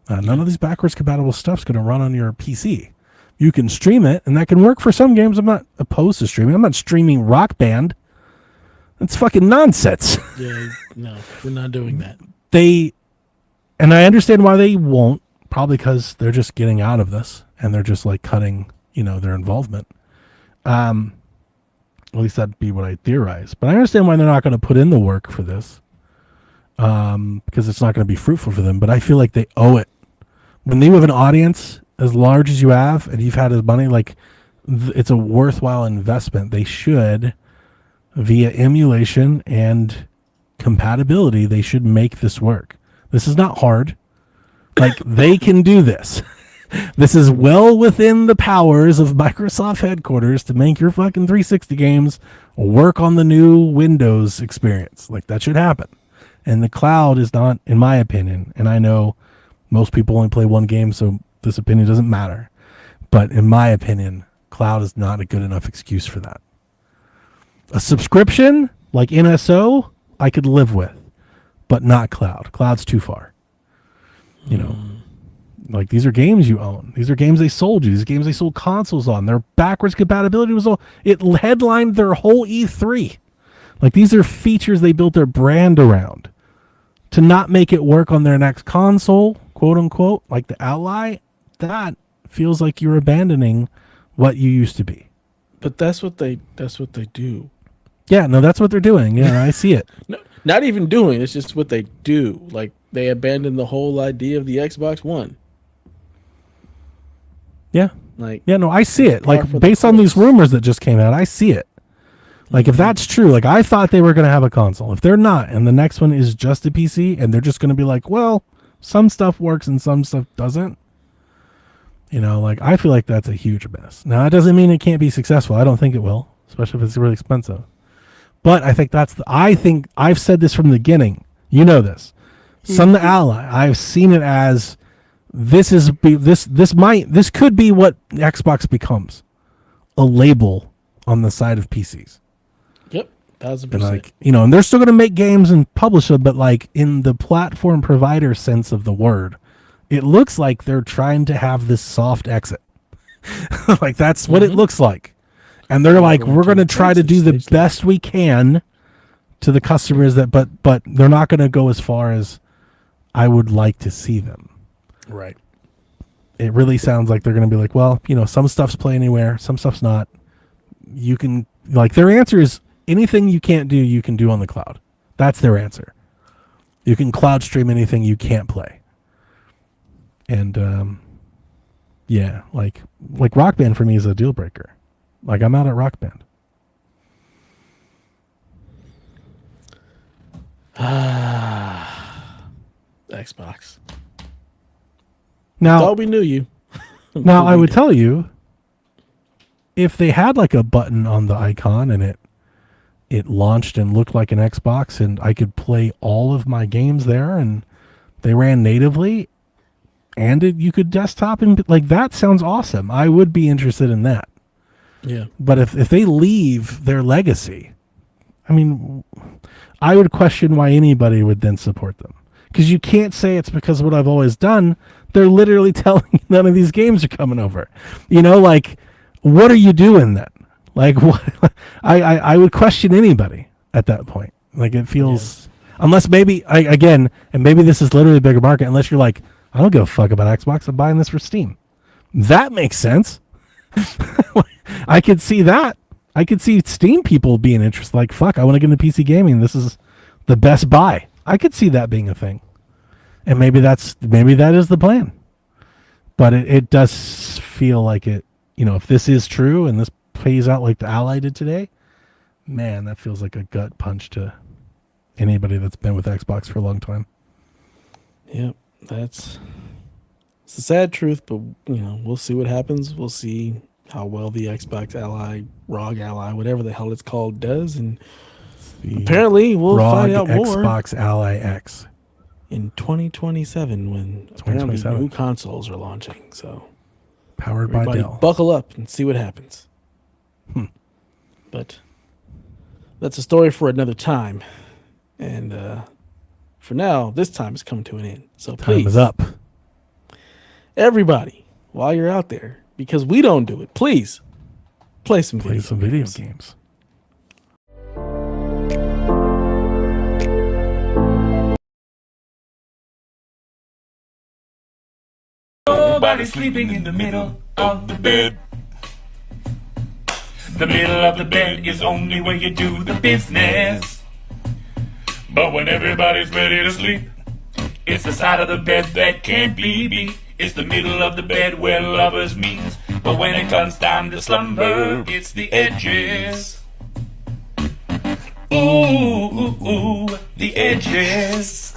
None of these backwards compatible stuff's going to run on your PC. You can stream it, and that can work for some games. I'm not opposed to streaming. I'm not streaming Rock Band. That's fucking nonsense. Yeah, no, we're not doing that. And I understand why they won't, probably because they're just getting out of this, and they're just like cutting, you know, their involvement. At least that'd be what I theorize. But I understand why they're not going to put in the work for this, because it's not going to be fruitful for them. But I feel like they owe it. When you have an audience as large as you have, and you've had as money, like it's a worthwhile investment. They should, via emulation and compatibility, they should make this work. This is not hard. Like, they can do this. This is well within the powers of Microsoft headquarters to make your fucking 360 games work on the new Windows experience. Like, that should happen. And the cloud is not, in my opinion, and I know most people only play one game, so this opinion doesn't matter. But in my opinion, cloud is not a good enough excuse for that. A subscription, like NSO, I could live with, but not cloud. Cloud's too far. You know, like, these are games you own. These are games they sold you. These are games they sold consoles on. Their backwards compatibility was all, it headlined their whole E3. Like, these are features they built their brand around. To not make it work on their next console, quote unquote, like the Ally, that feels like you're abandoning what you used to be. But that's what they do. Yeah, no, that's what they're doing. Yeah, I see it. No, not even doing. It's just what they do. Like, they abandoned the whole idea of the Xbox One. Yeah. Like, yeah, no, I see it. par Like, for the based on these course. rumors that just came out, I see it. Like, if that's true, like, I thought they were going to have a console. If they're not, and the next one is just a PC, and they're just going to be like, well, some stuff works and some stuff doesn't. You know, like, I feel like that's a huge mess. Now, that doesn't mean it can't be successful. I don't think it will, especially if it's really expensive. But I think I think I've said this from the beginning. You know this. Son the Ally, I've seen it as this could be what Xbox becomes. A label on the side of PCs. Yep, 1000%. And like, you know, and they're still going to make games and publish them, but like in the platform provider sense of the word, it looks like they're trying to have this soft exit. Like, that's what it looks like. And they're like, we're going to try to do the best we can to the customers but they're not going to go as far as I would like to see them. Right. It really sounds like they're going to be like, well, you know, some stuff's play anywhere, some stuff's not. You can, like, their answer is anything you can't do, you can do on the cloud. That's their answer. You can cloud stream anything you can't play. And, yeah, like Rock Band for me is a deal breaker. Like, I'm out at Rock Band. Xbox. Now, Thought we knew you. now I would tell you, if they had like a button on the icon and it launched and looked like an Xbox and I could play all of my games there and they ran natively and you could desktop and, like, that sounds awesome. I would be interested in that. Yeah. But if they leave their legacy, I mean, I would question why anybody would then support them. Because you can't say it's because of what I've always done. They're literally telling you none of these games are coming over. You know, like, what are you doing then? Like what? I would question anybody at that point. Like it feels, unless maybe again, and maybe this is literally a bigger market. Unless you're like, I don't give a fuck about Xbox. I'm buying this for Steam. That makes sense. I could see that. I could see Steam people being interested. Like, fuck, I want to get into PC gaming. This is the best buy. I could see that being a thing, and maybe that is the plan. But it does feel like it. You know, if this is true and this plays out like the Ally did today, man, that feels like a gut punch to anybody that's been with Xbox for a long time. Yep, it's the sad truth, but we'll see what happens. We'll see how well the Xbox Ally, ROG Ally, whatever the hell it's called, does, and apparently we'll find out more. Xbox Ally X in 2027 when apparently new consoles are launching. So powered by Dell. Buckle up and see what happens. But that's a story for another time. And for now, this time is coming to an end. So please, time is up. Everybody, while you're out there, because we don't do it, please play some video games. Nobody's sleeping in the middle of the bed. The middle of the bed is only where you do the business. But when everybody's ready to sleep, it's the side of the bed that can't be beat. It's the middle of the bed where lovers meet. But when it comes time to slumber, it's the edges. Ooh, ooh, ooh, the edges.